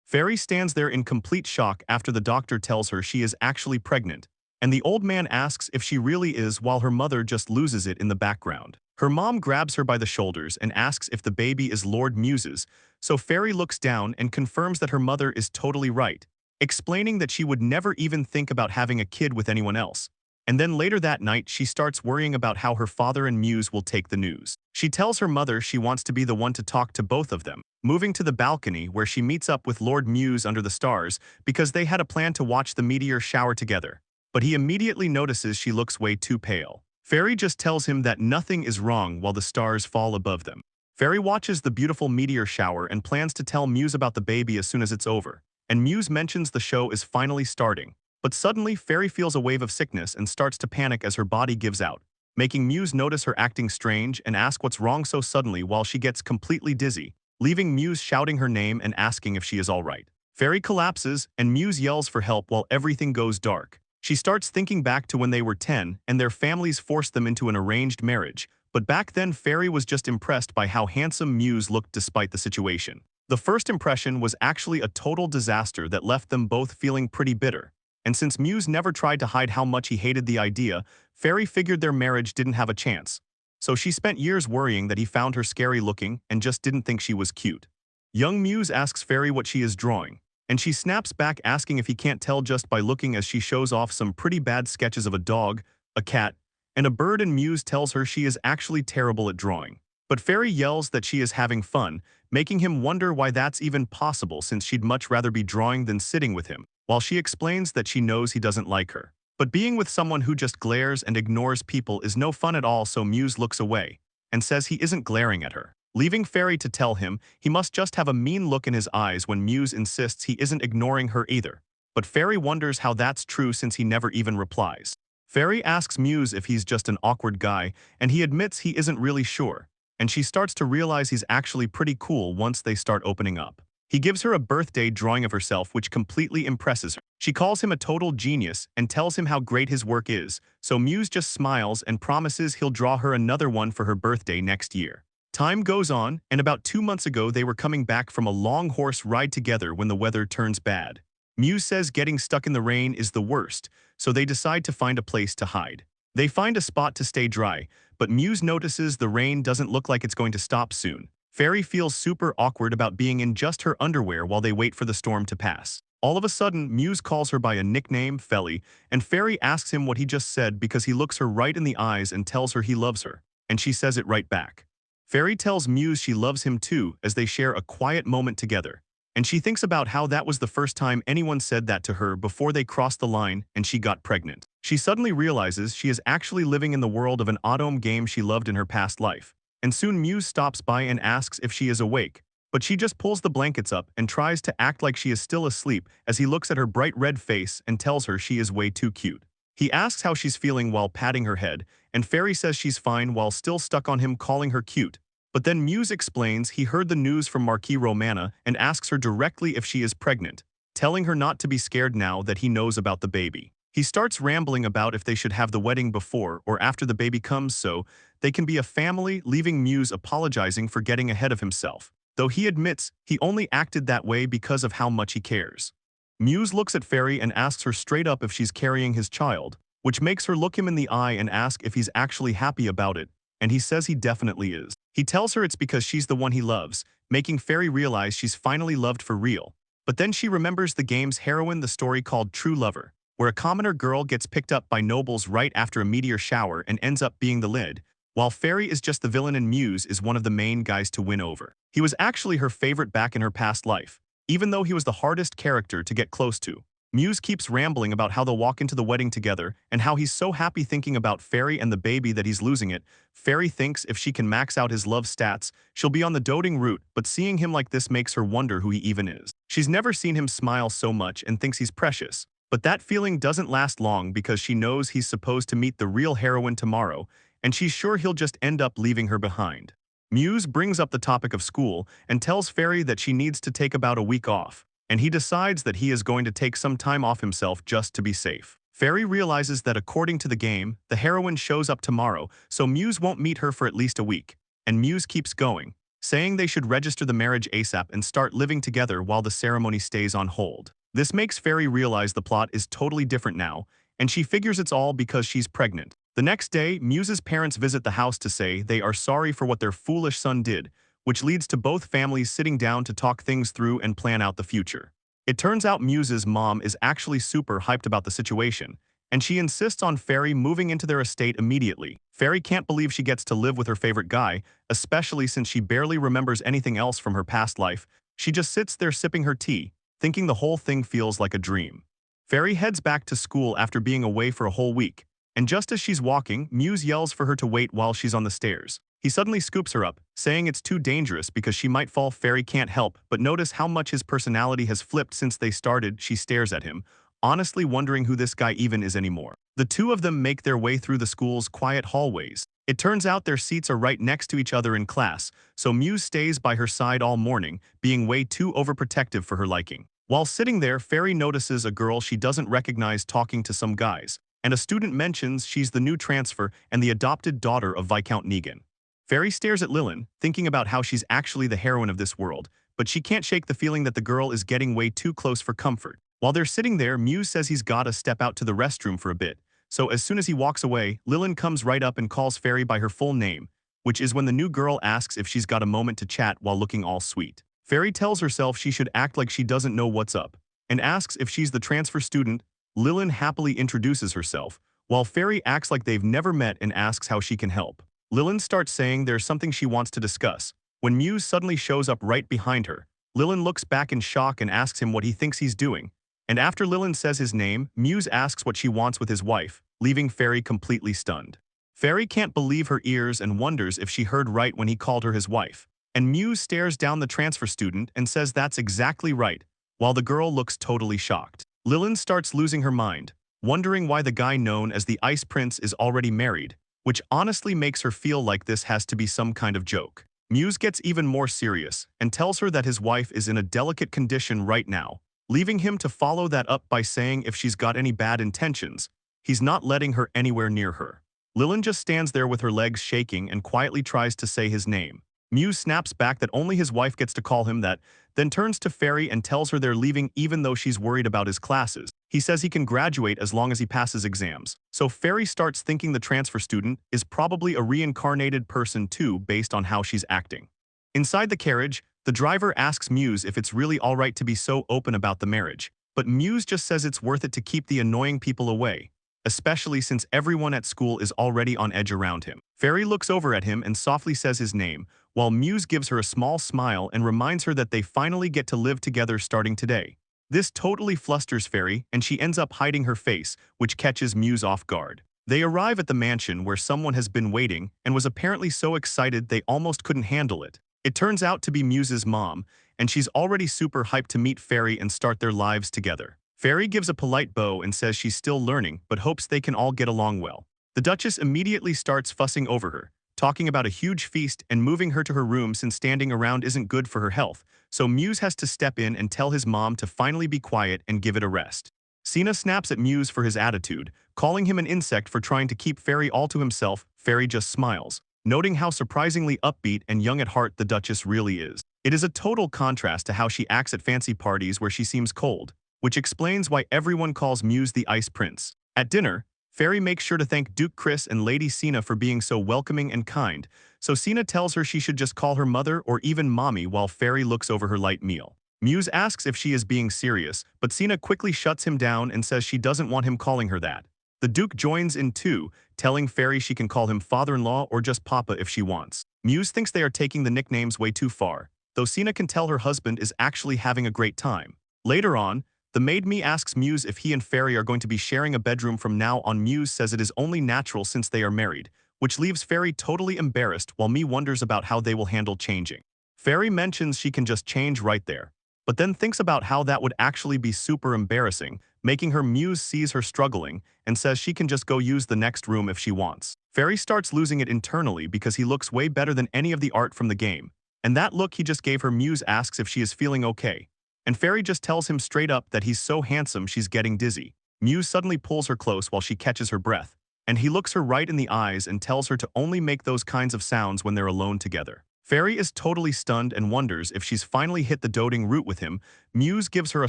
Fairy stands there in complete shock after the doctor tells her she is actually pregnant, and the old man asks if she really is while her mother just loses it in the background. Her mom grabs her by the shoulders and asks if the baby is Lord Muse's, so Fairy looks down and confirms that her mother is totally right, explaining that she would never even think about having a kid with anyone else. And then later that night she starts worrying about how her father and Muse will take the news. She tells her mother she wants to be the one to talk to both of them, moving to the balcony where she meets up with Lord Muse under the stars because they had a plan to watch the meteor shower together. But he immediately notices she looks way too pale. Fairy just tells him that nothing is wrong while the stars fall above them. Fairy watches the beautiful meteor shower and plans to tell Muse about the baby as soon as it's over, and Muse mentions the show is finally starting. But suddenly Fairy feels a wave of sickness and starts to panic as her body gives out, making Muse notice her acting strange and ask what's wrong so suddenly while she gets completely dizzy, leaving Muse shouting her name and asking if she is alright. Fairy collapses and Muse yells for help while everything goes dark. She starts thinking back to when they were 10 and their families forced them into an arranged marriage, but back then Fairy was just impressed by how handsome Muse looked despite the situation. The first impression was actually a total disaster that left them both feeling pretty bitter. And since Muse never tried to hide how much he hated the idea, Fairy figured their marriage didn't have a chance. So she spent years worrying that he found her scary looking and just didn't think she was cute. Young Muse asks Fairy what she is drawing, and she snaps back asking if he can't tell just by looking as she shows off some pretty bad sketches of a dog, a cat, and a bird, and Muse tells her she is actually terrible at drawing. But Fairy yells that she is having fun, making him wonder why that's even possible since she'd much rather be drawing than sitting with him, while she explains that she knows he doesn't like her. But being with someone who just glares and ignores people is no fun at all, so Muse looks away and says he isn't glaring at her, leaving Fairy to tell him he must just have a mean look in his eyes when Muse insists he isn't ignoring her either. But Fairy wonders how that's true since he never even replies. Fairy asks Muse if he's just an awkward guy, and he admits he isn't really sure, and she starts to realize he's actually pretty cool once they start opening up. He gives her a birthday drawing of herself which completely impresses her. She calls him a total genius and tells him how great his work is, so Muse just smiles and promises he'll draw her another one for her birthday next year. Time goes on, and about 2 months ago they were coming back from a long horse ride together when the weather turns bad. Muse says getting stuck in the rain is the worst, so they decide to find a place to hide. They find a spot to stay dry, but Muse notices the rain doesn't look like it's going to stop soon. Fairy feels super awkward about being in just her underwear while they wait for the storm to pass. All of a sudden, Muse calls her by a nickname, Felly, and Fairy asks him what he just said because he looks her right in the eyes and tells her he loves her, and she says it right back. Fairy tells Muse she loves him too as they share a quiet moment together, and she thinks about how that was the first time anyone said that to her before they crossed the line and she got pregnant. She suddenly realizes she is actually living in the world of an automata game she loved in her past life. And soon Muse stops by and asks if she is awake, but she just pulls the blankets up and tries to act like she is still asleep as he looks at her bright red face and tells her she is way too cute. He asks how she's feeling while patting her head, and Fairy says she's fine while still stuck on him calling her cute. But then Muse explains he heard the news from Marquis Romana and asks her directly if she is pregnant, telling her not to be scared now that he knows about the baby. He starts rambling about if they should have the wedding before or after the baby comes so they can be a family, leaving Muse apologizing for getting ahead of himself, though he admits he only acted that way because of how much he cares. Muse looks at Fairy and asks her straight up if she's carrying his child, which makes her look him in the eye and ask if he's actually happy about it, and he says he definitely is. He tells her it's because she's the one he loves, making Fairy realize she's finally loved for real. But then she remembers the game's heroine, the story called True Lover, where a commoner girl gets picked up by nobles right after a meteor shower and ends up being the lead, while Fairy is just the villain and Muse is one of the main guys to win over. He was actually her favorite back in her past life, even though he was the hardest character to get close to. Muse keeps rambling about how they'll walk into the wedding together and how he's so happy thinking about Fairy and the baby that he's losing it. Fairy thinks if she can max out his love stats, she'll be on the doting route, but seeing him like this makes her wonder who he even is. She's never seen him smile so much and thinks he's precious. But that feeling doesn't last long because she knows he's supposed to meet the real heroine tomorrow, and she's sure he'll just end up leaving her behind. Muse brings up the topic of school and tells Fairy that she needs to take about a week off, and he decides that he is going to take some time off himself just to be safe. Fairy realizes that according to the game, the heroine shows up tomorrow, so Muse won't meet her for at least a week, and Muse keeps going, saying they should register the marriage ASAP and start living together while the ceremony stays on hold. This makes Fairy realize the plot is totally different now, and she figures it's all because she's pregnant. The next day, Muse's parents visit the house to say they are sorry for what their foolish son did, which leads to both families sitting down to talk things through and plan out the future. It turns out Muse's mom is actually super hyped about the situation, and she insists on Fairy moving into their estate immediately. Fairy can't believe she gets to live with her favorite guy, especially since she barely remembers anything else from her past life. She just sits there sipping her tea, thinking the whole thing feels like a dream. Fairy heads back to school after being away for a whole week, and just as she's walking, Muse yells for her to wait while she's on the stairs. He suddenly scoops her up, saying it's too dangerous because she might fall. Fairy can't help but notice how much his personality has flipped since they started. She stares at him, honestly wondering who this guy even is anymore. The two of them make their way through the school's quiet hallways. It turns out their seats are right next to each other in class, so Muse stays by her side all morning, being way too overprotective for her liking. While sitting there, Fairy notices a girl she doesn't recognize talking to some guys, and a student mentions she's the new transfer and the adopted daughter of Viscount Negan. Fairy stares at Lilin, thinking about how she's actually the heroine of this world, but she can't shake the feeling that the girl is getting way too close for comfort. While they're sitting there, Muse says he's gotta step out to the restroom for a bit, so as soon as he walks away, Lilin comes right up and calls Fairy by her full name, which is when the new girl asks if she's got a moment to chat while looking all sweet. Fairy tells herself she should act like she doesn't know what's up, and asks if she's the transfer student. Lilin happily introduces herself, while Fairy acts like they've never met and asks how she can help. Lilin starts saying there's something she wants to discuss, when Muse suddenly shows up right behind her. Lilin looks back in shock and asks him what he thinks he's doing, and after Lilin says his name, Muse asks what she wants with his wife, leaving Fairy completely stunned. Fairy can't believe her ears and wonders if she heard right when he called her his wife, and Muse stares down the transfer student and says that's exactly right, while the girl looks totally shocked. Lilin starts losing her mind, wondering why the guy known as the Ice Prince is already married, which honestly makes her feel like this has to be some kind of joke. Muse gets even more serious and tells her that his wife is in a delicate condition right now, leaving him to follow that up by saying if she's got any bad intentions, he's not letting her anywhere near her. Lilin just stands there with her legs shaking and quietly tries to say his name. Muse snaps back that only his wife gets to call him that, then turns to Fairy and tells her they're leaving even though she's worried about his classes. He says he can graduate as long as he passes exams. So Fairy starts thinking the transfer student is probably a reincarnated person too based on how she's acting. Inside the carriage, the driver asks Muse if it's really alright to be so open about the marriage, but Muse just says it's worth it to keep the annoying people away, especially since everyone at school is already on edge around him. Fairy looks over at him and softly says his name, while Muse gives her a small smile and reminds her that they finally get to live together starting today. This totally flusters Fairy, and she ends up hiding her face, which catches Muse off guard. They arrive at the mansion where someone has been waiting and was apparently so excited they almost couldn't handle it. It turns out to be Muse's mom, and she's already super hyped to meet Fairy and start their lives together. Fairy gives a polite bow and says she's still learning but hopes they can all get along well. The Duchess immediately starts fussing over her, talking about a huge feast and moving her to her room since standing around isn't good for her health, so Muse has to step in and tell his mom to finally be quiet and give it a rest. Sina snaps at Muse for his attitude, calling him an insect for trying to keep Fairy all to himself. Fairy just smiles, noting how surprisingly upbeat and young at heart the Duchess really is. It is a total contrast to how she acts at fancy parties where she seems cold, which explains why everyone calls Muse the Ice Prince. At dinner, Fairy makes sure to thank Duke Chris and Lady Sina for being so welcoming and kind, so Sina tells her she should just call her mother or even mommy while Fairy looks over her light meal. Muse asks if she is being serious, but Sina quickly shuts him down and says she doesn't want him calling her that. The Duke joins in too, telling Fairy she can call him father-in-law or just Papa if she wants. Muse thinks they are taking the nicknames way too far, though Sina can tell her husband is actually having a great time. Later on, the maid Me asks Muse if he and Fairy are going to be sharing a bedroom from now on. Muse says it is only natural since they are married, which leaves Fairy totally embarrassed while Me wonders about how they will handle changing. Fairy mentions she can just change right there, but then thinks about how that would actually be super embarrassing, making her Muse sees her struggling and says she can just go use the next room if she wants. Fairy starts losing it internally because he looks way better than any of the art from the game, and that look he just gave her. Muse asks if she is feeling okay, and Fairy just tells him straight up that he's so handsome she's getting dizzy. Muse suddenly pulls her close while she catches her breath, and he looks her right in the eyes and tells her to only make those kinds of sounds when they're alone together. Fairy is totally stunned and wonders if she's finally hit the doting route with him. Muse gives her a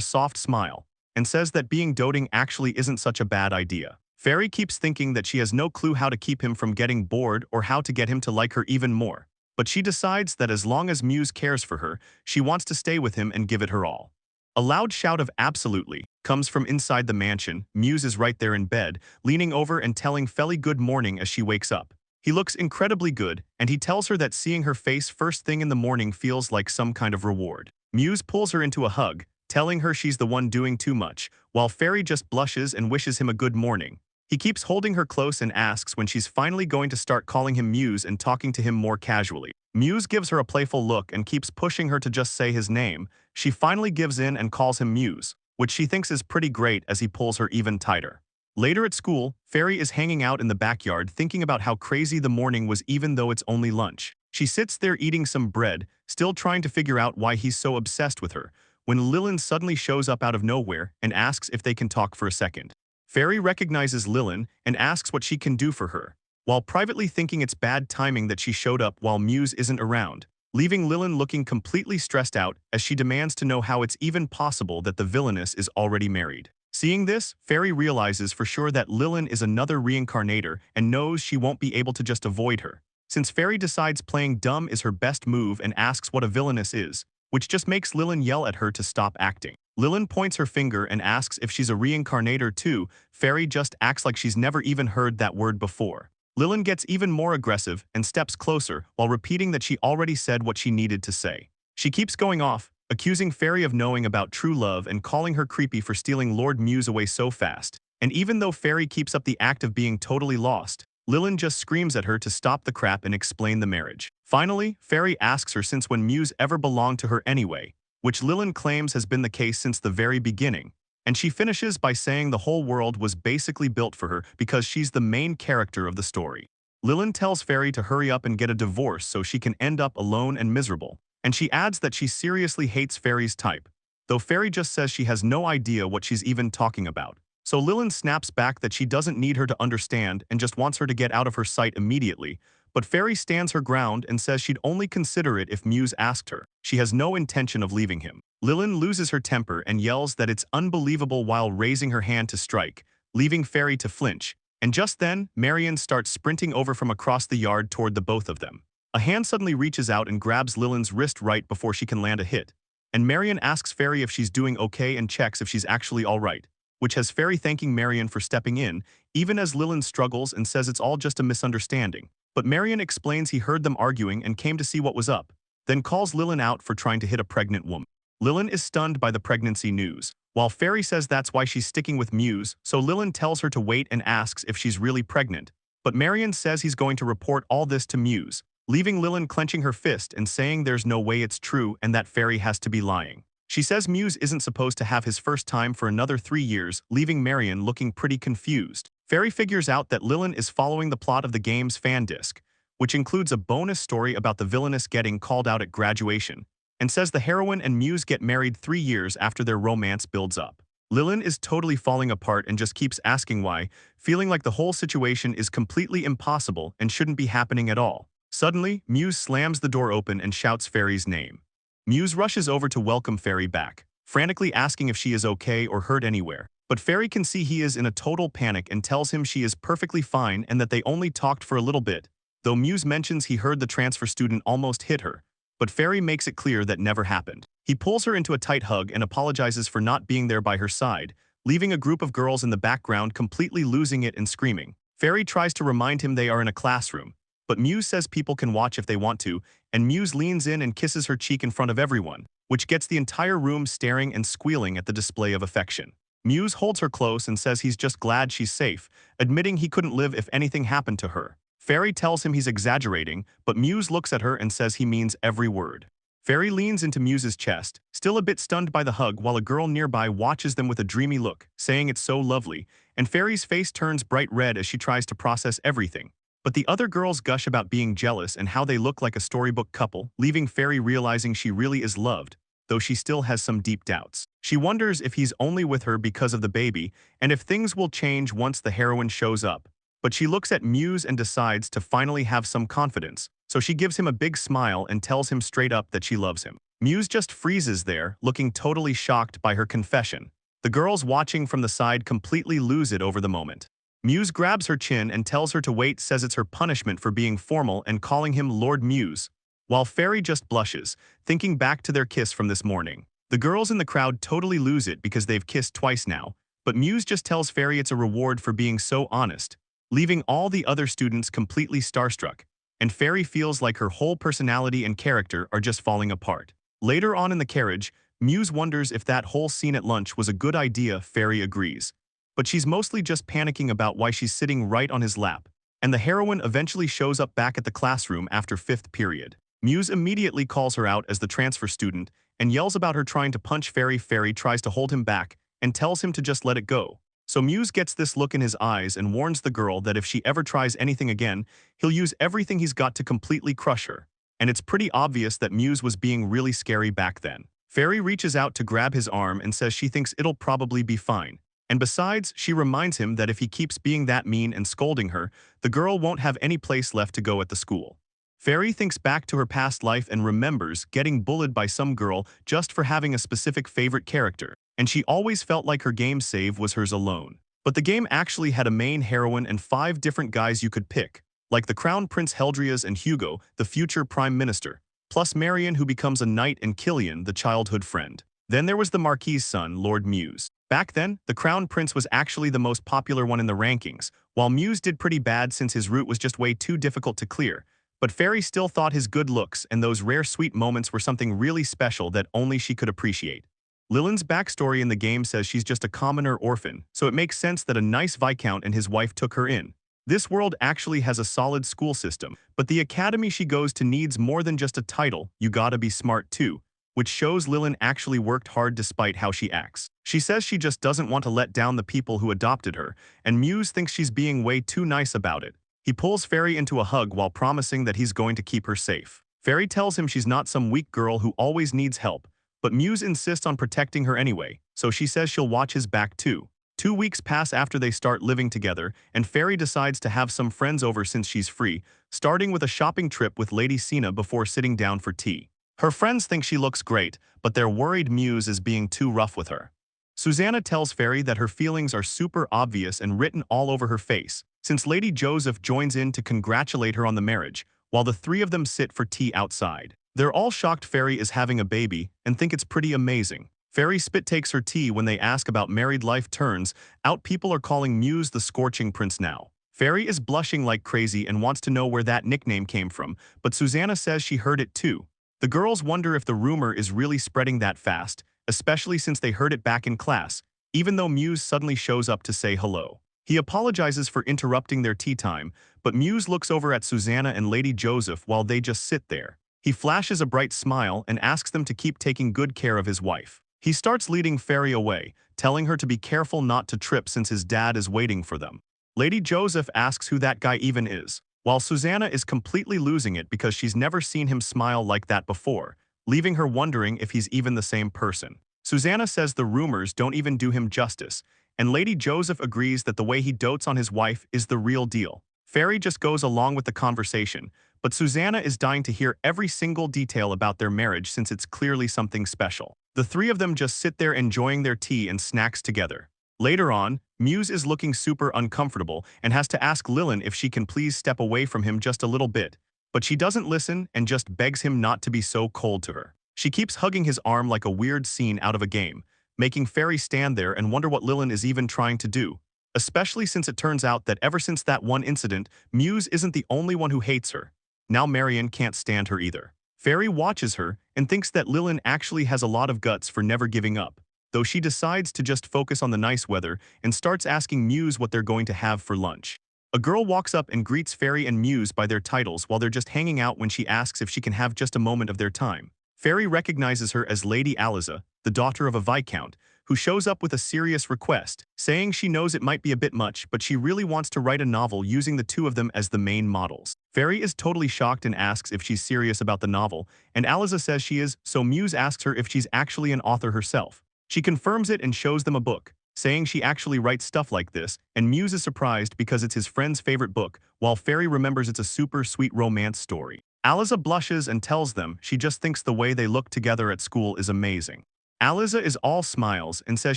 soft smile and says that being doting actually isn't such a bad idea. Fairy keeps thinking that she has no clue how to keep him from getting bored or how to get him to like her even more. But she decides that as long as Muse cares for her, she wants to stay with him and give it her all. A loud shout of "absolutely" comes from inside the mansion. Muse is right there in bed, leaning over and telling Feli good morning as she wakes up. He looks incredibly good, and he tells her that seeing her face first thing in the morning feels like some kind of reward. Muse pulls her into a hug, telling her she's the one doing too much, while Fairy just blushes and wishes him a good morning. He keeps holding her close and asks when she's finally going to start calling him Muse and talking to him more casually. Muse gives her a playful look and keeps pushing her to just say his name. She finally gives in and calls him Muse, which she thinks is pretty great as he pulls her even tighter. Later at school, Fairy is hanging out in the backyard thinking about how crazy the morning was even though it's only lunch. She sits there eating some bread, still trying to figure out why he's so obsessed with her, when Lilin suddenly shows up out of nowhere and asks if they can talk for a second. Fairy recognizes Lilin and asks what she can do for her, while privately thinking it's bad timing that she showed up while Muse isn't around, leaving Lilin looking completely stressed out as she demands to know how it's even possible that the villainess is already married. Seeing this, Fairy realizes for sure that Lilin is another reincarnator and knows she won't be able to just avoid her. Since Fairy decides playing dumb is her best move and asks what a villainess is, which just makes Lilin yell at her to stop acting. Lilin points her finger and asks if she's a reincarnator too. Fairy just acts like she's never even heard that word before. Lilin gets even more aggressive and steps closer while repeating that she already said what she needed to say. She keeps going off, accusing Fairy of knowing about true love and calling her creepy for stealing Lord Muse away so fast. And even though Fairy keeps up the act of being totally lost, Lilin just screams at her to stop the crap and explain the marriage. Finally, Fairy asks her since when Muse ever belonged to her anyway, which Lilin claims has been the case since the very beginning. And she finishes by saying the whole world was basically built for her because she's the main character of the story. Lilin tells Fairy to hurry up and get a divorce so she can end up alone and miserable. And she adds that she seriously hates Fairy's type, though Fairy just says she has no idea what she's even talking about. So Lilin snaps back that she doesn't need her to understand and just wants her to get out of her sight immediately, but Fairy stands her ground and says she'd only consider it if Muse asked her. She has no intention of leaving him. Lilin loses her temper and yells that it's unbelievable while raising her hand to strike, leaving Fairy to flinch. And just then, Marion starts sprinting over from across the yard toward the both of them. A hand suddenly reaches out and grabs Lilin's wrist right before she can land a hit. And Marion asks Fairy if she's doing okay and checks if she's actually alright, which has Fairy thanking Marion for stepping in, even as Lilin struggles and says it's all just a misunderstanding. But Marion explains he heard them arguing and came to see what was up, then calls Lilin out for trying to hit a pregnant woman. Lilin is stunned by the pregnancy news, while Fairy says that's why she's sticking with Muse, so Lilin tells her to wait and asks if she's really pregnant. But Marion says he's going to report all this to Muse, leaving Lilin clenching her fist and saying there's no way it's true and that Fairy has to be lying. She says Muse isn't supposed to have his first time for another 3 years, leaving Marion looking pretty confused. Fairy figures out that Lilin is following the plot of the game's fan disc, which includes a bonus story about the villainess getting called out at graduation, and says the heroine and Muse get married 3 years after their romance builds up. Lilin is totally falling apart and just keeps asking why, feeling like the whole situation is completely impossible and shouldn't be happening at all. Suddenly, Muse slams the door open and shouts Fairy's name. Muse rushes over to welcome Fairy back, frantically asking if she is okay or hurt anywhere. But Fairy can see he is in a total panic and tells him she is perfectly fine and that they only talked for a little bit, though Muse mentions he heard the transfer student almost hit her, but Fairy makes it clear that never happened. He pulls her into a tight hug and apologizes for not being there by her side, leaving a group of girls in the background completely losing it and screaming. Fairy tries to remind him they are in a classroom, but Muse says people can watch if they want to, and Muse leans in and kisses her cheek in front of everyone, which gets the entire room staring and squealing at the display of affection. Muse holds her close and says he's just glad she's safe, admitting he couldn't live if anything happened to her. Fairy tells him he's exaggerating, but Muse looks at her and says he means every word. Fairy leans into Muse's chest, still a bit stunned by the hug, while a girl nearby watches them with a dreamy look, saying it's so lovely, and Fairy's face turns bright red as she tries to process everything. But the other girls gush about being jealous and how they look like a storybook couple, leaving Fairy realizing she really is loved, though she still has some deep doubts. She wonders if he's only with her because of the baby, and if things will change once the heroine shows up. But she looks at Muse and decides to finally have some confidence, so she gives him a big smile and tells him straight up that she loves him. Muse just freezes there, looking totally shocked by her confession. The girls watching from the side completely lose it over the moment. Muse grabs her chin and tells her to wait, says it's her punishment for being formal and calling him Lord Muse, while Fairy just blushes, thinking back to their kiss from this morning. The girls in the crowd totally lose it because they've kissed twice now, but Muse just tells Fairy it's a reward for being so honest, leaving all the other students completely starstruck, and Fairy feels like her whole personality and character are just falling apart. Later on in the carriage, Muse wonders if that whole scene at lunch was a good idea. Fairy agrees, but she's mostly just panicking about why she's sitting right on his lap, and the heroine eventually shows up back at the classroom after 5th period. Muse immediately calls her out as the transfer student and yells about her trying to punch Fairy. Fairy tries to hold him back and tells him to just let it go. So Muse gets this look in his eyes and warns the girl that if she ever tries anything again, he'll use everything he's got to completely crush her. And it's pretty obvious that Muse was being really scary back then. Fairy reaches out to grab his arm and says she thinks it'll probably be fine. And besides, she reminds him that if he keeps being that mean and scolding her, the girl won't have any place left to go at the school. Fairy thinks back to her past life and remembers getting bullied by some girl just for having a specific favorite character, and she always felt like her game save was hers alone. But the game actually had a main heroine and 5 different guys you could pick, like the Crown Prince Heldrias and Hugo, the future Prime Minister, plus Marion, who becomes a knight, and Killian, the childhood friend. Then there was the Marquis's son, Lord Muse. Back then, the Crown Prince was actually the most popular one in the rankings, while Muse did pretty bad since his route was just way too difficult to clear. But Fairy still thought his good looks and those rare sweet moments were something really special that only she could appreciate. Lillian's backstory in the game says she's just a commoner orphan, so it makes sense that a nice viscount and his wife took her in. This world actually has a solid school system, but the academy she goes to needs more than just a title. You gotta be smart too, which shows Lillian actually worked hard despite how she acts. She says she just doesn't want to let down the people who adopted her, and Muse thinks she's being way too nice about it. He pulls Fairy into a hug while promising that he's going to keep her safe. Fairy tells him she's not some weak girl who always needs help, but Muse insists on protecting her anyway, so she says she'll watch his back too. 2 weeks pass after they start living together, and Fairy decides to have some friends over since she's free, starting with a shopping trip with Lady Sina before sitting down for tea. Her friends think she looks great, but they're worried Muse is being too rough with her. Susanna tells Fairy that her feelings are super obvious and written all over her face, since Lady Joseph joins in to congratulate her on the marriage, while the 3 of them sit for tea outside. They're all shocked Fairy is having a baby and think it's pretty amazing. Fairy spit takes her tea when they ask about married life. Turns out people are calling Muse the Scorching Prince now. Fairy is blushing like crazy and wants to know where that nickname came from, but Susanna says she heard it too. The girls wonder if the rumor is really spreading that fast, especially since they heard it back in class, even though Muse suddenly shows up to say hello. He apologizes for interrupting their tea time, but Muse looks over at Susanna and Lady Joseph while they just sit there. He flashes a bright smile and asks them to keep taking good care of his wife. He starts leading Fairy away, telling her to be careful not to trip since his dad is waiting for them. Lady Joseph asks who that guy even is, while Susanna is completely losing it because she's never seen him smile like that before, leaving her wondering if he's even the same person. Susanna says the rumors don't even do him justice, and Lady Joseph agrees that the way he dotes on his wife is the real deal. Fairy just goes along with the conversation, but Susanna is dying to hear every single detail about their marriage since it's clearly something special. The 3 of them just sit there enjoying their tea and snacks together. Later on, Muse is looking super uncomfortable and has to ask Lillian if she can please step away from him just a little bit, but she doesn't listen and just begs him not to be so cold to her. She keeps hugging his arm like a weird scene out of a game, making Fairy stand there and wonder what Lillian is even trying to do, especially since it turns out that ever since that one incident, Muse isn't the only one who hates her. Now Marion can't stand her either. Fairy watches her and thinks that Lillian actually has a lot of guts for never giving up, though she decides to just focus on the nice weather and starts asking Muse what they're going to have for lunch. A girl walks up and greets Fairy and Muse by their titles while they're just hanging out when she asks if she can have just a moment of their time. Fairy recognizes her as Lady Aliza, the daughter of a viscount, who shows up with a serious request, saying she knows it might be a bit much, but she really wants to write a novel using the 2 of them as the main models. Fairy is totally shocked and asks if she's serious about the novel, and Aliza says she is, so Muse asks her if she's actually an author herself. She confirms it and shows them a book, saying she actually writes stuff like this, and Muse is surprised because it's his friend's favorite book, while Fairy remembers it's a super sweet romance story. Aliza blushes and tells them she just thinks the way they look together at school is amazing. Aliza is all smiles and says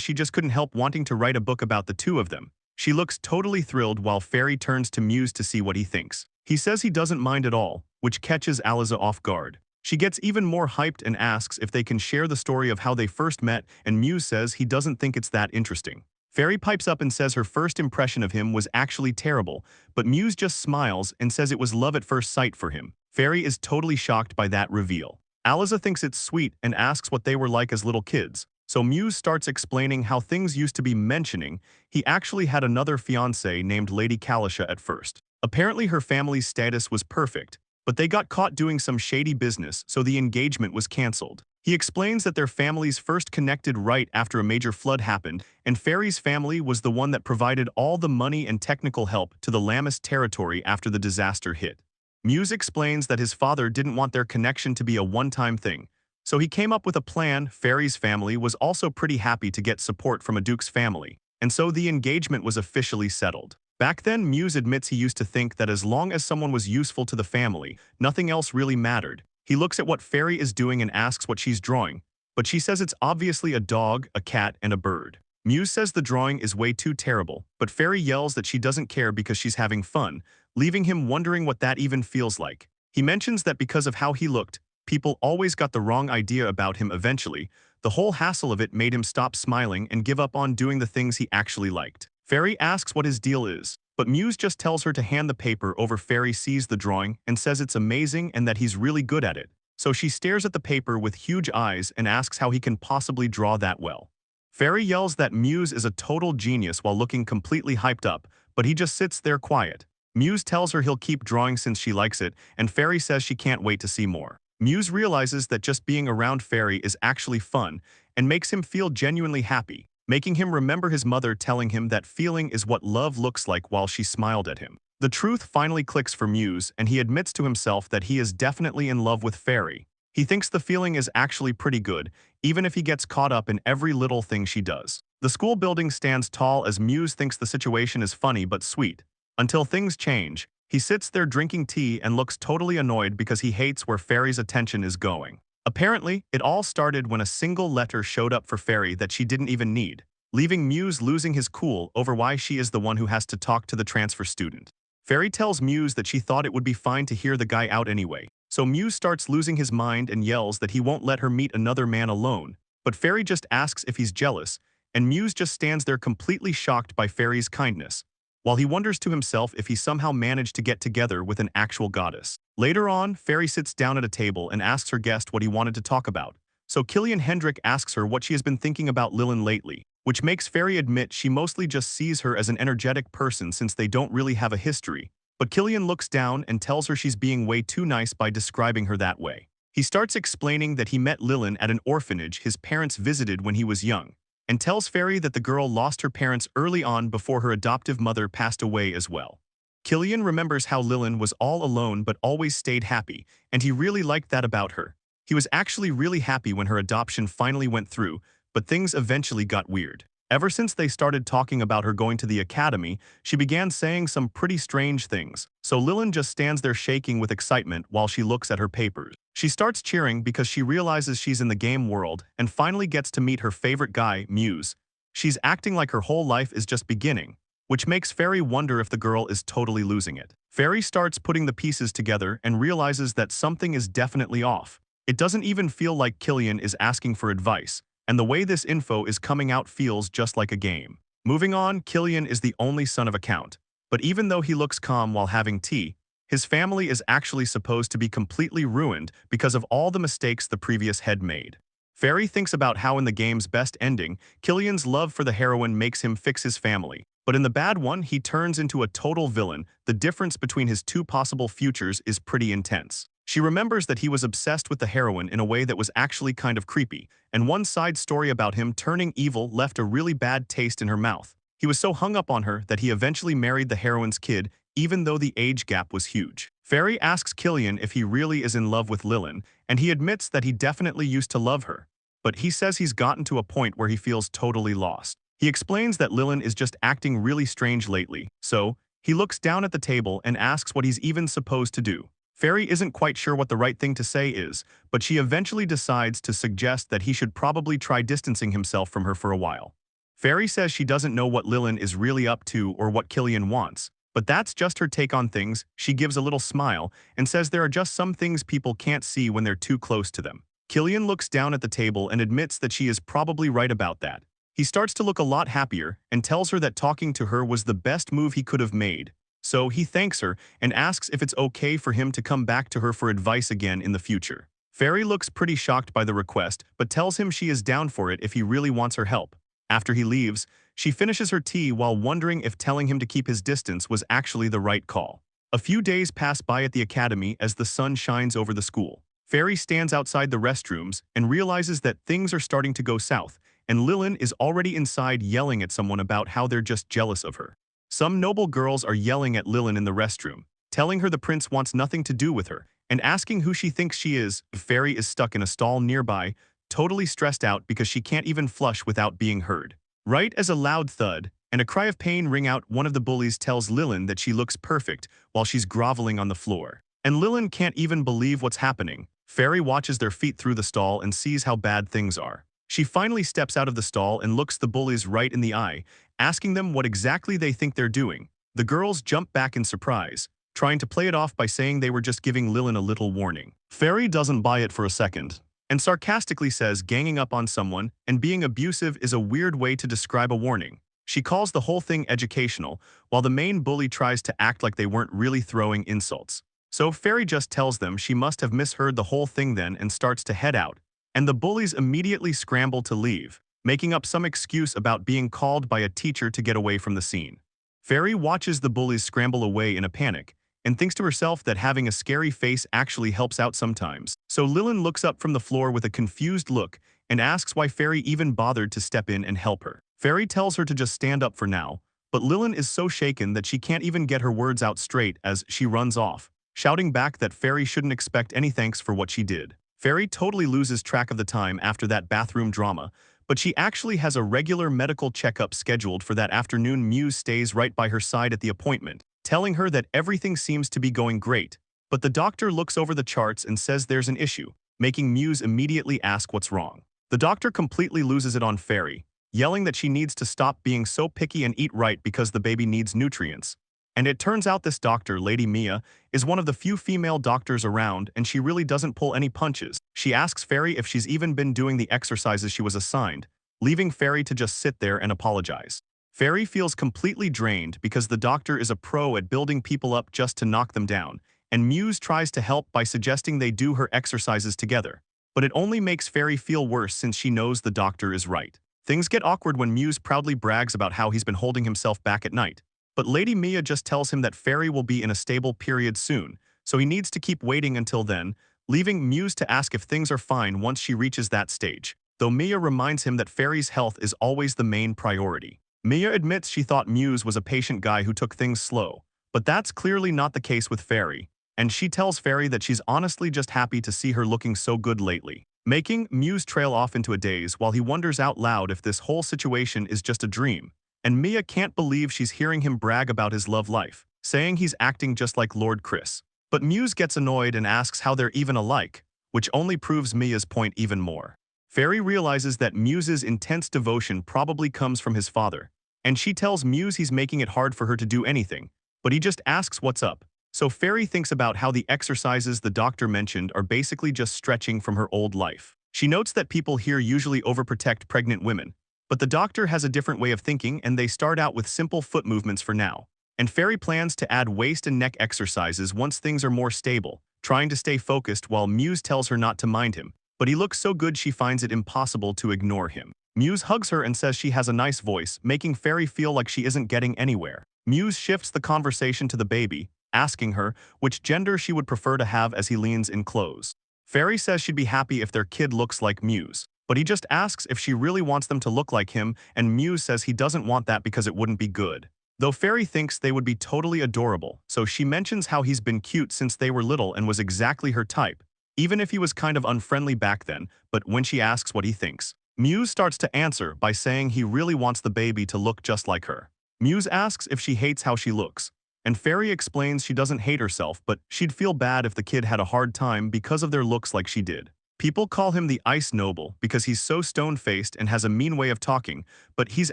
she just couldn't help wanting to write a book about the two of them. She looks totally thrilled while Fairy turns to Muse to see what he thinks. He says he doesn't mind at all, which catches Aliza off guard. She gets even more hyped and asks if they can share the story of how they first met, and Muse says he doesn't think it's that interesting. Fairy pipes up and says her first impression of him was actually terrible, but Muse just smiles and says it was love at first sight for him. Fairy is totally shocked by that reveal. Aliza thinks it's sweet and asks what they were like as little kids. So Muse starts explaining how things used to be, mentioning he actually had another fiancée named Lady Kalisha at first. Apparently her family's status was perfect, but they got caught doing some shady business, so the engagement was cancelled. He explains that their families first connected right after a major flood happened, and Fairy's family was the one that provided all the money and technical help to the Lammas territory after the disaster hit. Muse explains that his father didn't want their connection to be a one-time thing, so he came up with a plan. Fairy's family was also pretty happy to get support from a duke's family, and so the engagement was officially settled. Back then, Muse admits he used to think that as long as someone was useful to the family, nothing else really mattered. He looks at what Fairy is doing and asks what she's drawing, but she says it's obviously a dog, a cat, and a bird. Muse says the drawing is way too terrible, but Fairy yells that she doesn't care because she's having fun, leaving him wondering what that even feels like. He mentions that because of how he looked, people always got the wrong idea about him eventually. The whole hassle of it made him stop smiling and give up on doing the things he actually liked. Fairy asks what his deal is, but Muse just tells her to hand the paper over. Fairy sees the drawing and says it's amazing and that he's really good at it. So she stares at the paper with huge eyes and asks how he can possibly draw that well. Fairy yells that Muse is a total genius while looking completely hyped up, but he just sits there quiet. Muse tells her he'll keep drawing since she likes it, and Fairy says she can't wait to see more. Muse realizes that just being around Fairy is actually fun and makes him feel genuinely happy, making him remember his mother telling him that feeling is what love looks like while she smiled at him. The truth finally clicks for Muse, and he admits to himself that he is definitely in love with Fairy. He thinks the feeling is actually pretty good, even if he gets caught up in every little thing she does. The school building stands tall as Muse thinks the situation is funny but sweet. Until things change, he sits there drinking tea and looks totally annoyed because he hates where Fairy's attention is going. Apparently, it all started when a single letter showed up for Fairy that she didn't even need, leaving Muse losing his cool over why she is the one who has to talk to the transfer student. Fairy tells Muse that she thought it would be fine to hear the guy out anyway, so Muse starts losing his mind and yells that he won't let her meet another man alone, but Fairy just asks if he's jealous, and Muse just stands there completely shocked by Fairy's kindness, while he wonders to himself if he somehow managed to get together with an actual goddess. Later on, Fairy sits down at a table and asks her guest what he wanted to talk about, so Killian Hendrik asks her what she has been thinking about Lilin lately, which makes Fairy admit she mostly just sees her as an energetic person since they don't really have a history. But Killian looks down and tells her she's being way too nice by describing her that way. He starts explaining that he met Lilin at an orphanage his parents visited when he was young, and tells Fairy that the girl lost her parents early on before her adoptive mother passed away as well. Killian remembers how Lilin was all alone but always stayed happy, and he really liked that about her. He was actually really happy when her adoption finally went through, but things eventually got weird. Ever since they started talking about her going to the academy, she began saying some pretty strange things, so Lilin just stands there shaking with excitement while she looks at her papers. She starts cheering because she realizes she's in the game world and finally gets to meet her favorite guy, Muse. She's acting like her whole life is just beginning, which makes Fairy wonder if the girl is totally losing it. Fairy starts putting the pieces together and realizes that something is definitely off. It doesn't even feel like Killian is asking for advice, and the way this info is coming out feels just like a game. Moving on, Killian is the only son of a count, but even though he looks calm while having tea, his family is actually supposed to be completely ruined because of all the mistakes the previous head made. Fairy thinks about how in the game's best ending, Killian's love for the heroine makes him fix his family, but in the bad one, he turns into a total villain. The difference between his two possible futures is pretty intense. She remembers that he was obsessed with the heroine in a way that was actually kind of creepy, and one side story about him turning evil left a really bad taste in her mouth. He was so hung up on her that he eventually married the heroine's kid, even though the age gap was huge. Fairy asks Killian if he really is in love with Lilin, and he admits that he definitely used to love her, but he says he's gotten to a point where he feels totally lost. He explains that Lilin is just acting really strange lately, so he looks down at the table and asks what he's even supposed to do. Fairy isn't quite sure what the right thing to say is, but she eventually decides to suggest that he should probably try distancing himself from her for a while. Fairy says she doesn't know what Lilin is really up to or what Killian wants, but that's just her take on things. She gives a little smile and says there are just some things people can't see when they're too close to them. Killian looks down at the table and admits that she is probably right about that. He starts to look a lot happier and tells her that talking to her was the best move he could have made. So he thanks her and asks if it's okay for him to come back to her for advice again in the future. Fairy looks pretty shocked by the request, but tells him she is down for it if he really wants her help. After he leaves, she finishes her tea while wondering if telling him to keep his distance was actually the right call. A few days pass by at the academy as the sun shines over the school. Fairy stands outside the restrooms and realizes that things are starting to go south, and Lilin is already inside yelling at someone about how they're just jealous of her. Some noble girls are yelling at Lilin in the restroom, telling her the prince wants nothing to do with her, and asking who she thinks she is. Fairy is stuck in a stall nearby, totally stressed out because she can't even flush without being heard. Right as a loud thud and a cry of pain ring out, one of the bullies tells Lilin that she looks perfect while she's groveling on the floor. And Lilin can't even believe what's happening. Fairy watches their feet through the stall and sees how bad things are. She finally steps out of the stall and looks the bullies right in the eye, asking them what exactly they think they're doing. The girls jump back in surprise, trying to play it off by saying they were just giving Lilin a little warning. Fairy doesn't buy it for a second, and sarcastically says ganging up on someone and being abusive is a weird way to describe a warning. She calls the whole thing educational, while the main bully tries to act like they weren't really throwing insults. So Fairy just tells them she must have misheard the whole thing then and starts to head out, and the bullies immediately scramble to leave, making up some excuse about being called by a teacher to get away from the scene. Fairy watches the bullies scramble away in a panic, and thinks to herself that having a scary face actually helps out sometimes. So Lilin looks up from the floor with a confused look and asks why Fairy even bothered to step in and help her. Fairy tells her to just stand up for now, but Lilin is so shaken that she can't even get her words out straight as she runs off, shouting back that Fairy shouldn't expect any thanks for what she did. Fairy totally loses track of the time after that bathroom drama, but she actually has a regular medical checkup scheduled for that afternoon. Muse stays right by her side at the appointment, telling her that everything seems to be going great, but the doctor looks over the charts and says there's an issue, making Muse immediately ask what's wrong. The doctor completely loses it on Fairy, yelling that she needs to stop being so picky and eat right because the baby needs nutrients. And it turns out this doctor, Lady Mia, is one of the few female doctors around, and she really doesn't pull any punches. She asks Fairy if she's even been doing the exercises she was assigned, leaving Fairy to just sit there and apologize. Fairy feels completely drained because the doctor is a pro at building people up just to knock them down, and Muse tries to help by suggesting they do her exercises together. But it only makes Fairy feel worse since she knows the doctor is right. Things get awkward when Muse proudly brags about how he's been holding himself back at night. But Lady Mia just tells him that Fairy will be in a stable period soon, so he needs to keep waiting until then, leaving Muse to ask if things are fine once she reaches that stage, though Mia reminds him that Fairy's health is always the main priority. Mia admits she thought Muse was a patient guy who took things slow, but that's clearly not the case with Fairy, and she tells Fairy that she's honestly just happy to see her looking so good lately, making Muse trail off into a daze while he wonders out loud if this whole situation is just a dream. And Mia can't believe she's hearing him brag about his love life, saying he's acting just like Lord Chris. But Muse gets annoyed and asks how they're even alike, which only proves Mia's point even more. Fairy realizes that Muse's intense devotion probably comes from his father, and she tells Muse he's making it hard for her to do anything, but he just asks what's up. So Fairy thinks about how the exercises the doctor mentioned are basically just stretching from her old life. She notes that people here usually overprotect pregnant women, but the doctor has a different way of thinking and they start out with simple foot movements for now. And Fairy plans to add waist and neck exercises once things are more stable, trying to stay focused while Muse tells her not to mind him, but he looks so good she finds it impossible to ignore him. Muse hugs her and says she has a nice voice, making Fairy feel like she isn't getting anywhere. Muse shifts the conversation to the baby, asking her which gender she would prefer to have as he leans in close. Fairy says she'd be happy if their kid looks like Muse, but he just asks if she really wants them to look like him, and Muse says he doesn't want that because it wouldn't be good. Though Fairy thinks they would be totally adorable, so she mentions how he's been cute since they were little and was exactly her type, even if he was kind of unfriendly back then. But when she asks what he thinks, Muse starts to answer by saying he really wants the baby to look just like her. Muse asks if she hates how she looks, and Fairy explains she doesn't hate herself, but she'd feel bad if the kid had a hard time because of their looks like she did. People call him the Ice Noble because he's so stone-faced and has a mean way of talking, but he's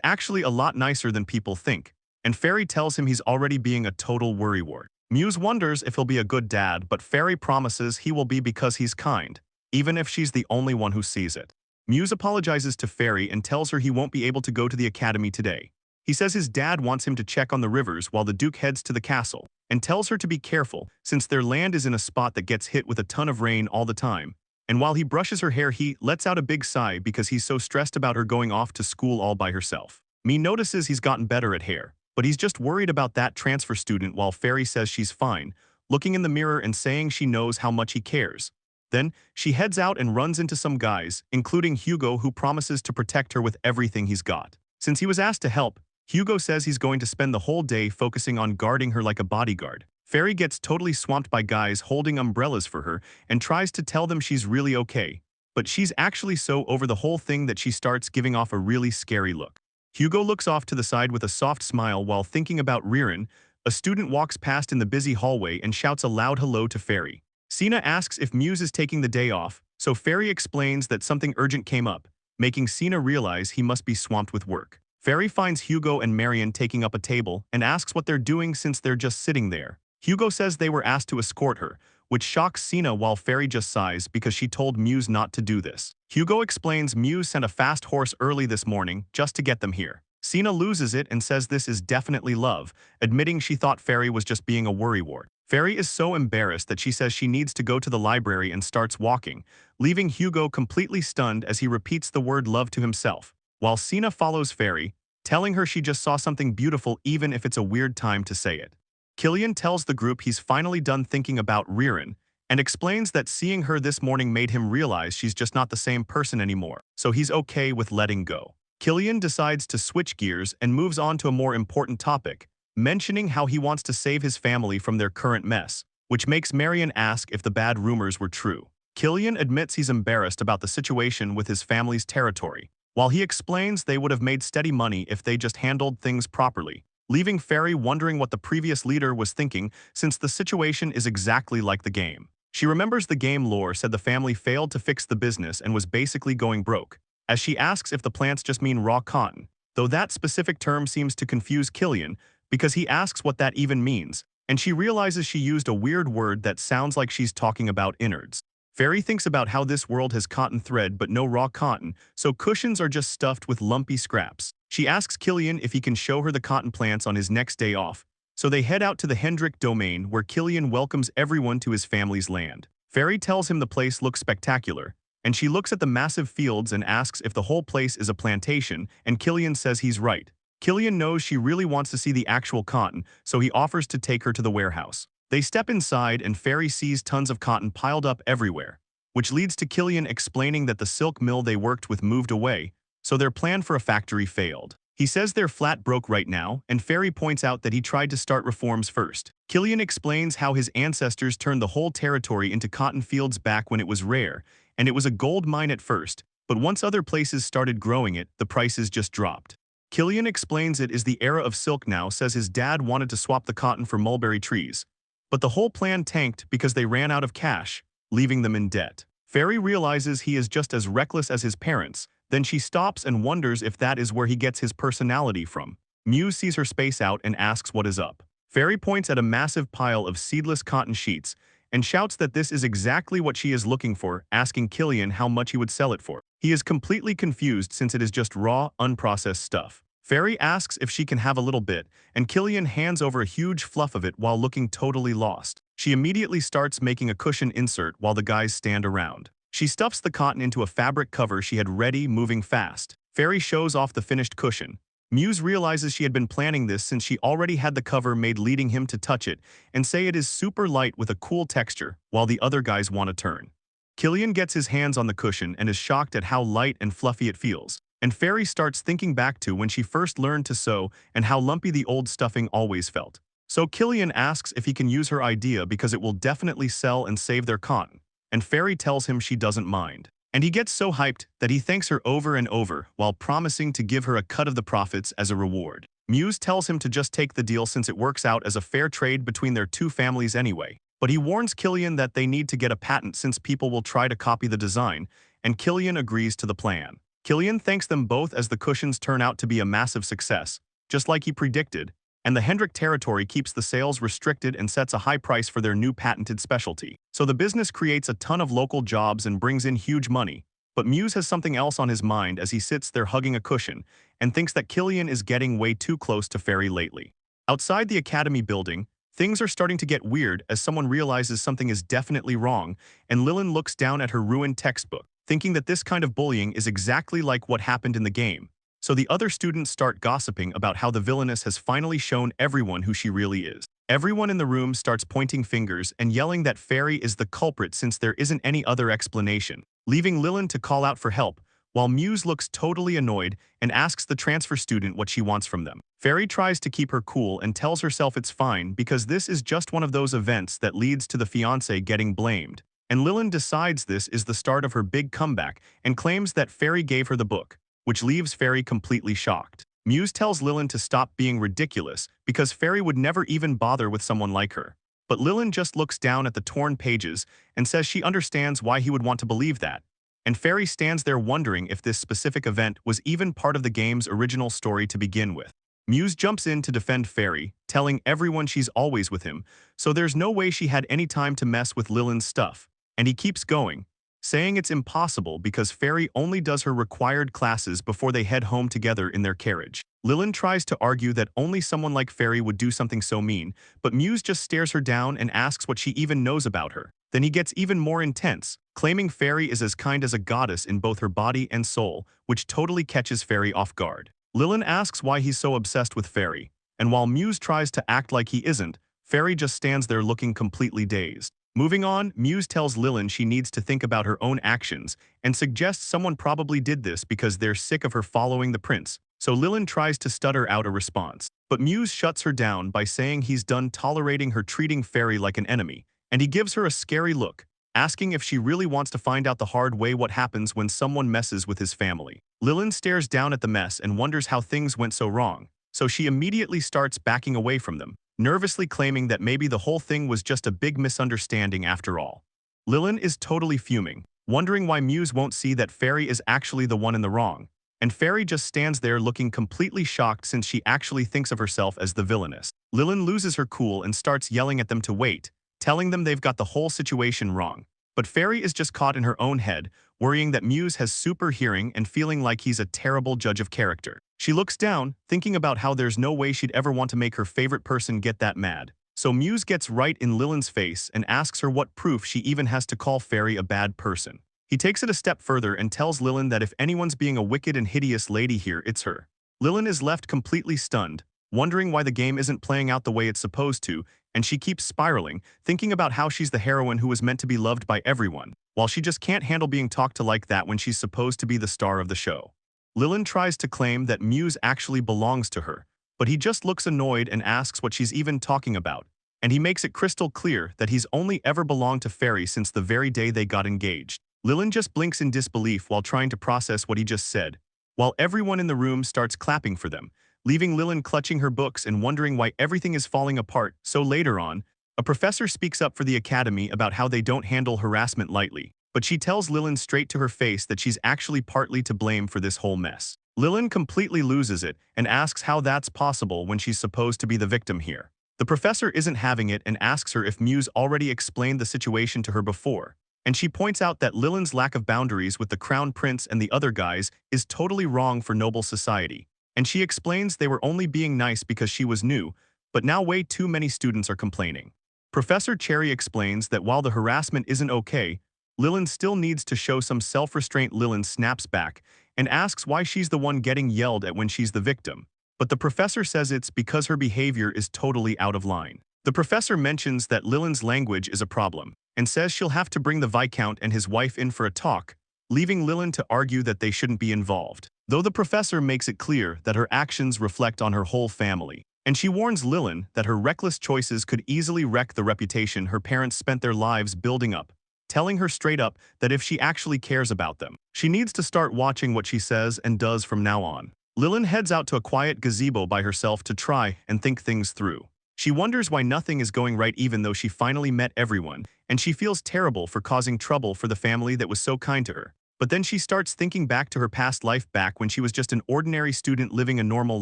actually a lot nicer than people think, and Fairy tells him he's already being a total worrywart. Muse wonders if he'll be a good dad, but Fairy promises he will be because he's kind, even if she's the only one who sees it. Muse apologizes to Fairy and tells her he won't be able to go to the academy today. He says his dad wants him to check on the rivers while the Duke heads to the castle, and tells her to be careful since their land is in a spot that gets hit with a ton of rain all the time. And while he brushes her hair, he lets out a big sigh because he's so stressed about her going off to school all by herself. Me notices he's gotten better at hair, but he's just worried about that transfer student while Fairy says she's fine, looking in the mirror and saying she knows how much he cares. Then, she heads out and runs into some guys, including Hugo, who promises to protect her with everything he's got. Since he was asked to help, Hugo says he's going to spend the whole day focusing on guarding her like a bodyguard. Fairy gets totally swamped by guys holding umbrellas for her and tries to tell them she's really okay, but she's actually so over the whole thing that she starts giving off a really scary look. Hugo looks off to the side with a soft smile while thinking about Ririn. A student walks past in the busy hallway and shouts a loud hello to Fairy. Sina asks if Muse is taking the day off, so Fairy explains that something urgent came up, making Sina realize he must be swamped with work. Fairy finds Hugo and Marion taking up a table and asks what they're doing since they're just sitting there. Hugo says they were asked to escort her, which shocks Sina while Fairy just sighs because she told Muse not to do this. Hugo explains Muse sent a fast horse early this morning just to get them here. Sina loses it and says this is definitely love, admitting she thought Fairy was just being a worrywart. Fairy is so embarrassed that she says she needs to go to the library and starts walking, leaving Hugo completely stunned as he repeats the word love to himself, while Sina follows Fairy, telling her she just saw something beautiful even if it's a weird time to say it. Killian tells the group he's finally done thinking about Ririn, and explains that seeing her this morning made him realize she's just not the same person anymore, so he's okay with letting go. Killian decides to switch gears and moves on to a more important topic, mentioning how he wants to save his family from their current mess, which makes Marion ask if the bad rumors were true. Killian admits he's embarrassed about the situation with his family's territory, while he explains they would have made steady money if they just handled things properly, leaving Fairy wondering what the previous leader was thinking since the situation is exactly like the game. She remembers the game lore said the family failed to fix the business and was basically going broke, as she asks if the plants just mean raw cotton, though that specific term seems to confuse Killian because he asks what that even means, and she realizes she used a weird word that sounds like she's talking about innards. Fairy thinks about how this world has cotton thread but no raw cotton, so cushions are just stuffed with lumpy scraps. She asks Killian if he can show her the cotton plants on his next day off, so they head out to the Hendrik domain where Killian welcomes everyone to his family's land. Fairy tells him the place looks spectacular, and she looks at the massive fields and asks if the whole place is a plantation, and Killian says he's right. Killian knows she really wants to see the actual cotton, so he offers to take her to the warehouse. They step inside and Fairy sees tons of cotton piled up everywhere, which leads to Killian explaining that the silk mill they worked with moved away, so their plan for a factory failed. He says they're flat broke right now, and Fairy points out that he tried to start reforms first. Killian explains how his ancestors turned the whole territory into cotton fields back when it was rare, and it was a gold mine at first, but once other places started growing it, the prices just dropped. Killian explains it is the era of silk now, says his dad wanted to swap the cotton for mulberry trees, but the whole plan tanked because they ran out of cash, leaving them in debt. Fairy realizes he is just as reckless as his parents, then she stops and wonders if that is where he gets his personality from. Muse sees her space out and asks what is up. Fairy points at a massive pile of seedless cotton sheets and shouts that this is exactly what she is looking for, asking Killian how much he would sell it for. He is completely confused since it is just raw, unprocessed stuff. Fairy asks if she can have a little bit, and Killian hands over a huge fluff of it while looking totally lost. She immediately starts making a cushion insert while the guys stand around. She stuffs the cotton into a fabric cover she had ready, moving fast. Fairy shows off the finished cushion. Muse realizes she had been planning this since she already had the cover made, leading him to touch it and say it is super light with a cool texture, while the other guys want to turn. Killian gets his hands on the cushion and is shocked at how light and fluffy it feels, and Fairy starts thinking back to when she first learned to sew and how lumpy the old stuffing always felt. So Killian asks if he can use her idea because it will definitely sell and save their cotton, and Fairy tells him she doesn't mind. And he gets so hyped that he thanks her over and over while promising to give her a cut of the profits as a reward. Muse tells him to just take the deal since it works out as a fair trade between their two families anyway. But he warns Killian that they need to get a patent since people will try to copy the design, and Killian agrees to the plan. Killian thanks them both as the cushions turn out to be a massive success, just like he predicted, and the Hendrik territory keeps the sales restricted and sets a high price for their new patented specialty. So the business creates a ton of local jobs and brings in huge money. But Muse has something else on his mind as he sits there hugging a cushion and thinks that Killian is getting way too close to Fairy lately. Outside the academy building, things are starting to get weird as someone realizes something is definitely wrong, and Lilin looks down at her ruined textbook, thinking that this kind of bullying is exactly like what happened in the game. So the other students start gossiping about how the villainess has finally shown everyone who she really is. Everyone in the room starts pointing fingers and yelling that Fairy is the culprit since there isn't any other explanation, leaving Lilin to call out for help, while Muse looks totally annoyed and asks the transfer student what she wants from them. Fairy tries to keep her cool and tells herself it's fine because this is just one of those events that leads to the fiancé getting blamed. And Lilin decides this is the start of her big comeback and claims that Fairy gave her the book, which leaves Fairy completely shocked. Muse tells Lilin to stop being ridiculous because Fairy would never even bother with someone like her. But Lilin just looks down at the torn pages and says she understands why he would want to believe that. And Fairy stands there wondering if this specific event was even part of the game's original story to begin with. Muse jumps in to defend Fairy, telling everyone she's always with him, so there's no way she had any time to mess with Lilin's stuff. And he keeps going, saying it's impossible because Fairy only does her required classes before they head home together in their carriage. Lilin tries to argue that only someone like Fairy would do something so mean, but Muse just stares her down and asks what she even knows about her. Then he gets even more intense, claiming Fairy is as kind as a goddess in both her body and soul, which totally catches Fairy off guard. Lilin asks why he's so obsessed with Fairy, and while Muse tries to act like he isn't, Fairy just stands there looking completely dazed. Moving on, Muse tells Lilin she needs to think about her own actions and suggests someone probably did this because they're sick of her following the prince, so Lilin tries to stutter out a response. But Muse shuts her down by saying he's done tolerating her treating Fairy like an enemy, and he gives her a scary look, asking if she really wants to find out the hard way what happens when someone messes with his family. Lilin stares down at the mess and wonders how things went so wrong, so she immediately starts backing away from them, nervously claiming that maybe the whole thing was just a big misunderstanding after all. Lilin is totally fuming, wondering why Muse won't see that Fairy is actually the one in the wrong, and Fairy just stands there looking completely shocked since she actually thinks of herself as the villainess. Lilin loses her cool and starts yelling at them to wait, telling them they've got the whole situation wrong. But Fairy is just caught in her own head, worrying that Muse has super hearing and feeling like he's a terrible judge of character. She looks down, thinking about how there's no way she'd ever want to make her favorite person get that mad. So Muse gets right in Lilin's face and asks her what proof she even has to call Fairy a bad person. He takes it a step further and tells Lilin that if anyone's being a wicked and hideous lady here, it's her. Lilin is left completely stunned, wondering why the game isn't playing out the way it's supposed to, and she keeps spiraling, thinking about how she's the heroine who was meant to be loved by everyone, while she just can't handle being talked to like that when she's supposed to be the star of the show. Lilin tries to claim that Muse actually belongs to her, but he just looks annoyed and asks what she's even talking about, and he makes it crystal clear that he's only ever belonged to Fairy since the very day they got engaged. Lilin just blinks in disbelief while trying to process what he just said, while everyone in the room starts clapping for them, leaving Lilin clutching her books and wondering why everything is falling apart. So later on, a professor speaks up for the academy about how they don't handle harassment lightly, but she tells Lilin straight to her face that she's actually partly to blame for this whole mess. Lilin completely loses it and asks how that's possible when she's supposed to be the victim here. The professor isn't having it and asks her if Muse already explained the situation to her before, and she points out that Lilin's lack of boundaries with the crown prince and the other guys is totally wrong for noble society. And she explains they were only being nice because she was new, but now way too many students are complaining. Professor Cherry explains that while the harassment isn't okay, Lilin still needs to show some self-restraint. Lilin snaps back and asks why she's the one getting yelled at when she's the victim, but the professor says it's because her behavior is totally out of line. The professor mentions that Lilin's language is a problem, and says she'll have to bring the Viscount and his wife in for a talk, leaving Lilin to argue that they shouldn't be involved, though the professor makes it clear that her actions reflect on her whole family. And she warns Lilin that her reckless choices could easily wreck the reputation her parents spent their lives building up, telling her straight up that if she actually cares about them, she needs to start watching what she says and does from now on. Lilin heads out to a quiet gazebo by herself to try and think things through. She wonders why nothing is going right even though she finally met everyone, and she feels terrible for causing trouble for the family that was so kind to her. But then she starts thinking back to her past life back when she was just an ordinary student living a normal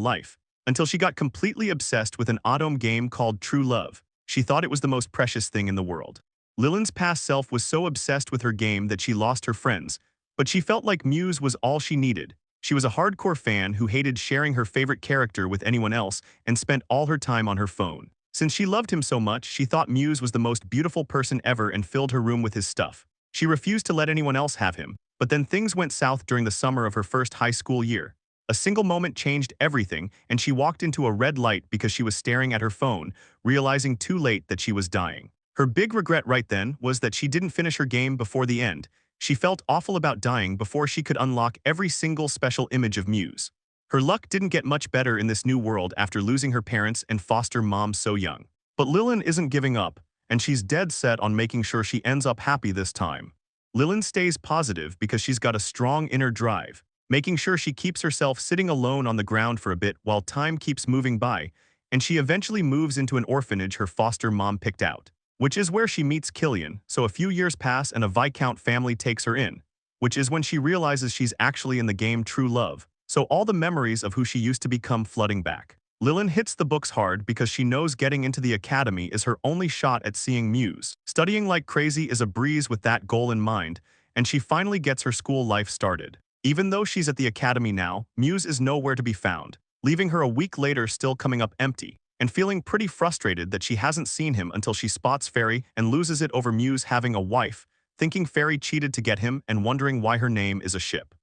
life, until she got completely obsessed with an autumn game called True Love. She thought it was the most precious thing in the world. Lilin's past self was so obsessed with her game that she lost her friends, but she felt like Muse was all she needed. She was a hardcore fan who hated sharing her favorite character with anyone else and spent all her time on her phone. Since she loved him so much, she thought Muse was the most beautiful person ever and filled her room with his stuff. She refused to let anyone else have him, but then things went south during the summer of her first high school year. A single moment changed everything, and she walked into a red light because she was staring at her phone, realizing too late that she was dying. Her big regret right then was that she didn't finish her game before the end. She felt awful about dying before she could unlock every single special image of Muse. Her luck didn't get much better in this new world after losing her parents and foster mom so young. But Lilin isn't giving up, and she's dead set on making sure she ends up happy this time. Lilin stays positive because she's got a strong inner drive, making sure she keeps herself sitting alone on the ground for a bit while time keeps moving by, and she eventually moves into an orphanage her foster mom picked out, which is where she meets Killian. So a few years pass and a Viscount family takes her in, which is when she realizes she's actually in the game True Love. So all the memories of who she used to become flooding back. Lilin hits the books hard because she knows getting into the academy is her only shot at seeing Muse. Studying like crazy is a breeze with that goal in mind, and she finally gets her school life started. Even though she's at the academy now, Muse is nowhere to be found, leaving her a week later still coming up empty, and feeling pretty frustrated that she hasn't seen him until she spots Fairy and loses it over Muse having a wife, thinking Fairy cheated to get him and wondering why her name is a ship.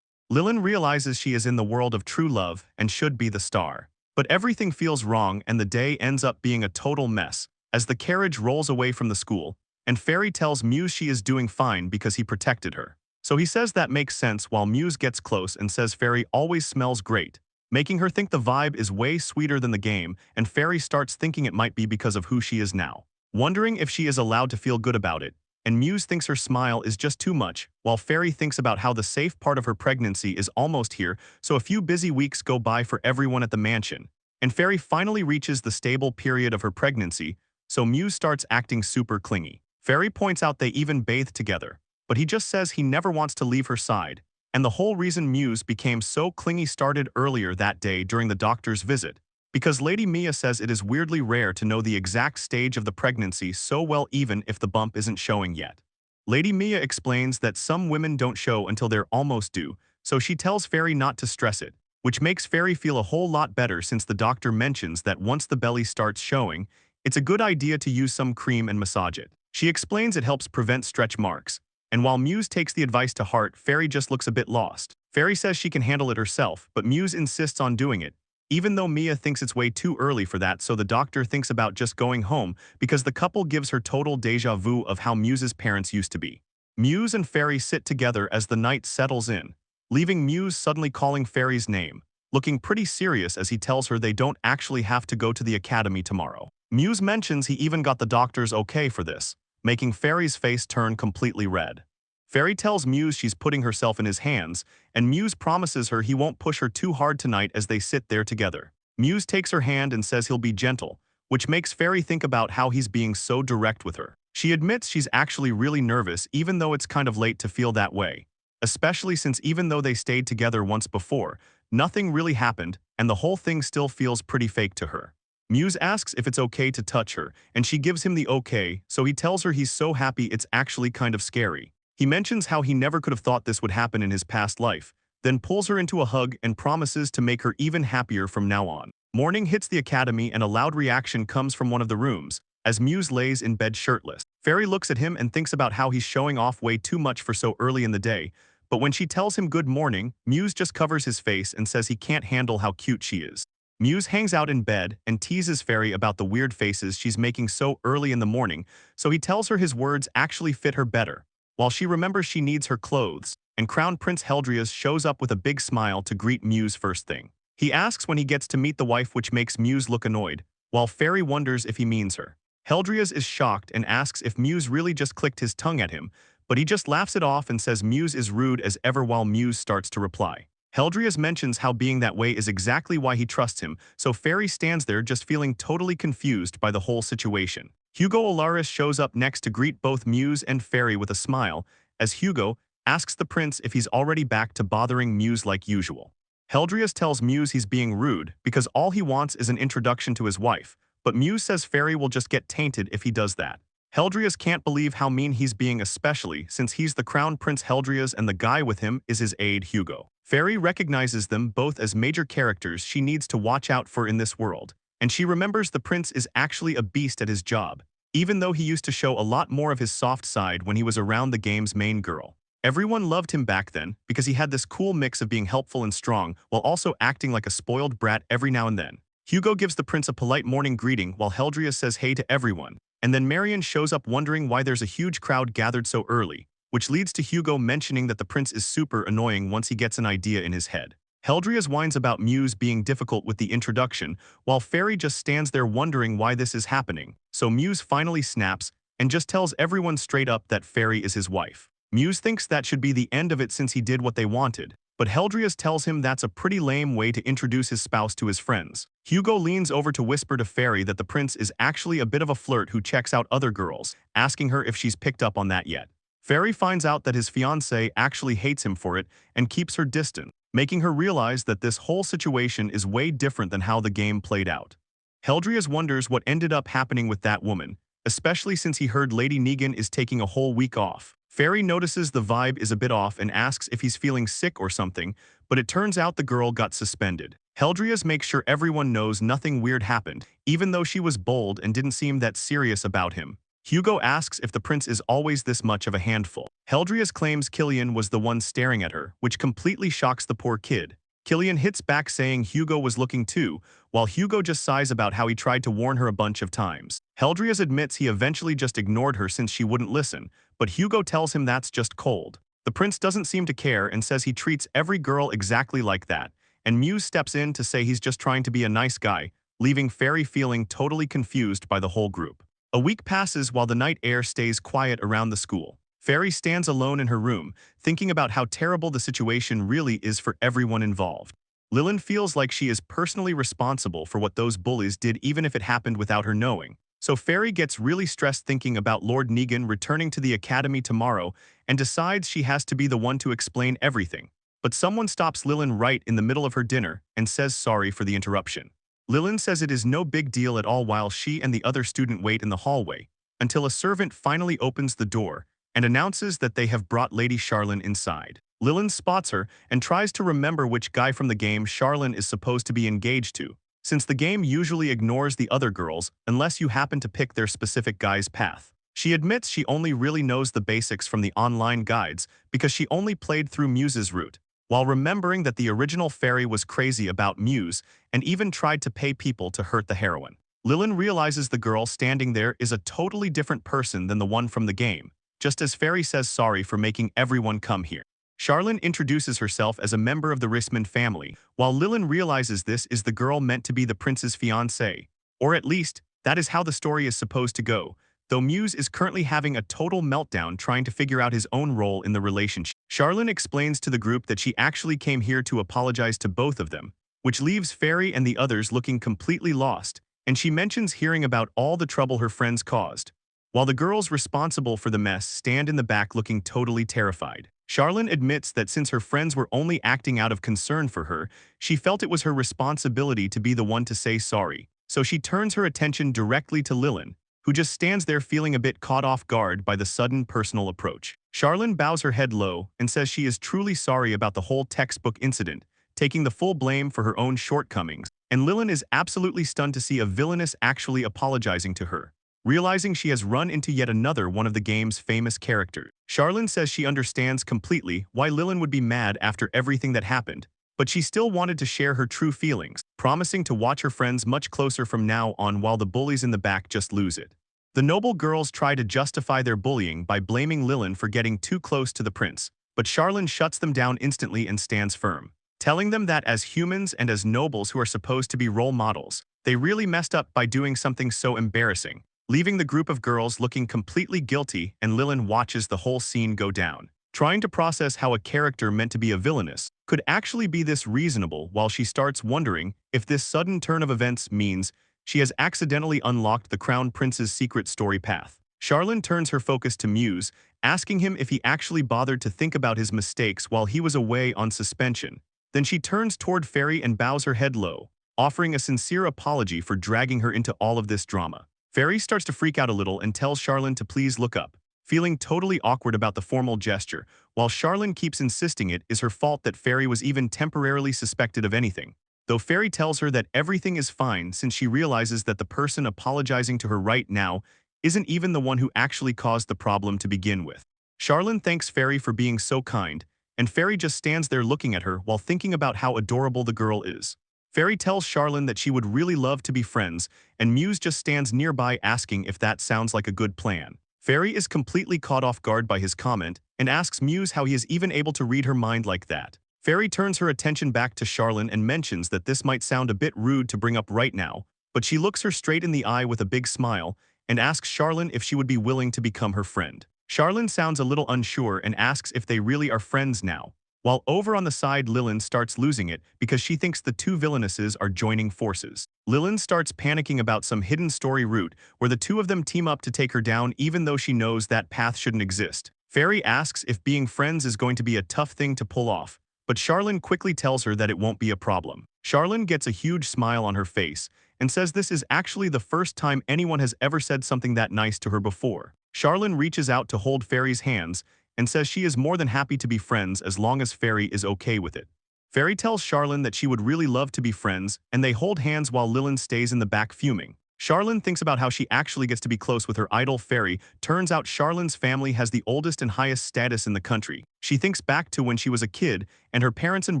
Lilin realizes she is in the world of true love and should be the star. But everything feels wrong and the day ends up being a total mess as the carriage rolls away from the school, and Fairy tells Muse she is doing fine because he protected her. So he says that makes sense while Muse gets close and says Fairy always smells great, making her think the vibe is way sweeter than the game, and Fairy starts thinking it might be because of who she is now, wondering if she is allowed to feel good about it, and Muse thinks her smile is just too much, while Fairy thinks about how the safe part of her pregnancy is almost here, so a few busy weeks go by for everyone at the mansion, and Fairy finally reaches the stable period of her pregnancy, so Muse starts acting super clingy. Fairy points out they even bathe together, but he just says he never wants to leave her side, and the whole reason Muse became so clingy started earlier that day during the doctor's visit, because Lady Mia says it is weirdly rare to know the exact stage of the pregnancy so well even if the bump isn't showing yet. Lady Mia explains that some women don't show until they're almost due, so she tells Fairy not to stress it, which makes Fairy feel a whole lot better since the doctor mentions that once the belly starts showing, it's a good idea to use some cream and massage it. She explains it helps prevent stretch marks, and while Muse takes the advice to heart, Fairy just looks a bit lost. Fairy says she can handle it herself, but Muse insists on doing it, even though Mia thinks it's way too early for that, so the doctor thinks about just going home because the couple gives her total deja vu of how Muse's parents used to be. Muse and Fairy sit together as the night settles in, leaving Muse suddenly calling Fairy's name, looking pretty serious as he tells her they don't actually have to go to the academy tomorrow. Muse mentions he even got the doctor's okay for this, making Fairy's face turn completely red. Fairy tells Muse she's putting herself in his hands, and Muse promises her he won't push her too hard tonight as they sit there together. Muse takes her hand and says he'll be gentle, which makes Fairy think about how he's being so direct with her. She admits she's actually really nervous even though it's kind of late to feel that way, especially since even though they stayed together once before, nothing really happened and the whole thing still feels pretty fake to her. Muse asks if it's okay to touch her, and she gives him the okay, so he tells her he's so happy it's actually kind of scary. He mentions how he never could have thought this would happen in his past life, then pulls her into a hug and promises to make her even happier from now on. Morning hits the academy and a loud reaction comes from one of the rooms, as Muse lays in bed shirtless. Fairy looks at him and thinks about how he's showing off way too much for so early in the day, but when she tells him good morning, Muse just covers his face and says he can't handle how cute she is. Muse hangs out in bed and teases Fairy about the weird faces she's making so early in the morning, so he tells her his words actually fit her better, while she remembers she needs her clothes, and Crown Prince Heldrias shows up with a big smile to greet Muse first thing. He asks when he gets to meet the wife, which makes Muse look annoyed, while Fairy wonders if he means her. Heldrias is shocked and asks if Muse really just clicked his tongue at him, but he just laughs it off and says Muse is rude as ever while Muse starts to reply. Heldrius mentions how being that way is exactly why he trusts him, so Fairy stands there just feeling totally confused by the whole situation. Hugo Olaris shows up next to greet both Muse and Fairy with a smile, as Hugo asks the prince if he's already back to bothering Muse like usual. Heldrius tells Muse he's being rude because all he wants is an introduction to his wife, but Muse says Fairy will just get tainted if he does that. Heldrius can't believe how mean he's being, especially since he's the crown prince Heldrius and the guy with him is his aide Hugo. Fairy recognizes them both as major characters she needs to watch out for in this world, and she remembers the prince is actually a beast at his job, even though he used to show a lot more of his soft side when he was around the game's main girl. Everyone loved him back then because he had this cool mix of being helpful and strong while also acting like a spoiled brat every now and then. Hugo gives the prince a polite morning greeting while Heldrius says hey to everyone, and then Marion shows up wondering why there's a huge crowd gathered so early, which leads to Hugo mentioning that the prince is super annoying once he gets an idea in his head. Heldrius whines about Muse being difficult with the introduction, while Fairy just stands there wondering why this is happening, so Muse finally snaps and just tells everyone straight up that Fairy is his wife. Muse thinks that should be the end of it since he did what they wanted, but Heldrius tells him that's a pretty lame way to introduce his spouse to his friends. Hugo leans over to whisper to Fairy that the prince is actually a bit of a flirt who checks out other girls, asking her if she's picked up on that yet. Fairy finds out that his fiancée actually hates him for it and keeps her distant, making her realize that this whole situation is way different than how the game played out. Heldrius wonders what ended up happening with that woman, especially since he heard Lady Negan is taking a whole week off. Fairy notices the vibe is a bit off and asks if he's feeling sick or something, but it turns out the girl got suspended. Heldrius makes sure everyone knows nothing weird happened, even though she was bold and didn't seem that serious about him. Hugo asks if the prince is always this much of a handful. Heldrius claims Killian was the one staring at her, which completely shocks the poor kid. Killian hits back saying Hugo was looking too, while Hugo just sighs about how he tried to warn her a bunch of times. Heldrius admits he eventually just ignored her since she wouldn't listen, but Hugo tells him that's just cold. The prince doesn't seem to care and says he treats every girl exactly like that, and Muse steps in to say he's just trying to be a nice guy, leaving Fairy feeling totally confused by the whole group. A week passes while the night air stays quiet around the school. Fairy stands alone in her room, thinking about how terrible the situation really is for everyone involved. Lilin feels like she is personally responsible for what those bullies did even if it happened without her knowing. So Fairy gets really stressed thinking about Lord Negan returning to the academy tomorrow and decides she has to be the one to explain everything. But someone stops Lilin right in the middle of her dinner and says sorry for the interruption. Lilin says it is no big deal at all while she and the other student wait in the hallway, until a servant finally opens the door and announces that they have brought Lady Charlene inside. Lilin spots her and tries to remember which guy from the game Charlene is supposed to be engaged to, since the game usually ignores the other girls unless you happen to pick their specific guy's path. She admits she only really knows the basics from the online guides because she only played through Muse's route, while remembering that the original Fairy was crazy about Muse and even tried to pay people to hurt the heroine. Lilin realizes the girl standing there is a totally different person than the one from the game, just as Fairy says sorry for making everyone come here. Charlene introduces herself as a member of the Risman family, while Lilin realizes this is the girl meant to be the prince's fiancée, or at least, that is how the story is supposed to go, though Muse is currently having a total meltdown trying to figure out his own role in the relationship. Charlene explains to the group that she actually came here to apologize to both of them, which leaves Fairy and the others looking completely lost, and she mentions hearing about all the trouble her friends caused, while the girls responsible for the mess stand in the back looking totally terrified. Charlene admits that since her friends were only acting out of concern for her, she felt it was her responsibility to be the one to say sorry, so she turns her attention directly to Lilin, who just stands there feeling a bit caught off guard by the sudden personal approach. Charlene bows her head low and says she is truly sorry about the whole textbook incident, taking the full blame for her own shortcomings, and Lilin is absolutely stunned to see a villainess actually apologizing to her, realizing she has run into yet another one of the game's famous characters. Charlene says she understands completely why Lilin would be mad after everything that happened, but she still wanted to share her true feelings, promising to watch her friends much closer from now on while the bullies in the back just lose it. The noble girls try to justify their bullying by blaming Lilin for getting too close to the prince, but Charlene shuts them down instantly and stands firm, telling them that as humans and as nobles who are supposed to be role models, they really messed up by doing something so embarrassing, leaving the group of girls looking completely guilty, and Lilin watches the whole scene go down, trying to process how a character meant to be a villainess could actually be this reasonable while she starts wondering if this sudden turn of events means she has accidentally unlocked the Crown Prince's secret story path. Charlene turns her focus to Muse, asking him if he actually bothered to think about his mistakes while he was away on suspension. Then she turns toward Fairy and bows her head low, offering a sincere apology for dragging her into all of this drama. Fairy starts to freak out a little and tells Charlene to please look up, feeling totally awkward about the formal gesture, while Charlene keeps insisting it is her fault that Fairy was even temporarily suspected of anything. Though Fairy tells her that everything is fine since she realizes that the person apologizing to her right now isn't even the one who actually caused the problem to begin with. Charlene thanks Fairy for being so kind, and Fairy just stands there looking at her while thinking about how adorable the girl is. Fairy tells Charlene that she would really love to be friends, and Muse just stands nearby asking if that sounds like a good plan. Fairy is completely caught off guard by his comment and asks Muse how he is even able to read her mind like that. Fairy turns her attention back to Charlene and mentions that this might sound a bit rude to bring up right now, but she looks her straight in the eye with a big smile and asks Charlene if she would be willing to become her friend. Charlene sounds a little unsure and asks if they really are friends now, while over on the side Lillian starts losing it because she thinks the two villainesses are joining forces. Lillian starts panicking about some hidden story route where the two of them team up to take her down even though she knows that path shouldn't exist. Fairy asks if being friends is going to be a tough thing to pull off, but Charlene quickly tells her that it won't be a problem. Charlene gets a huge smile on her face and says this is actually the first time anyone has ever said something that nice to her before. Charlene reaches out to hold Fairy's hands and says she is more than happy to be friends as long as Fairy is okay with it. Fairy tells Charlene that she would really love to be friends, and they hold hands while Lillian stays in the back fuming. Charlene thinks about how she actually gets to be close with her idol Fairy. Turns out Charlene's family has the oldest and highest status in the country. She thinks back to when she was a kid and her parents and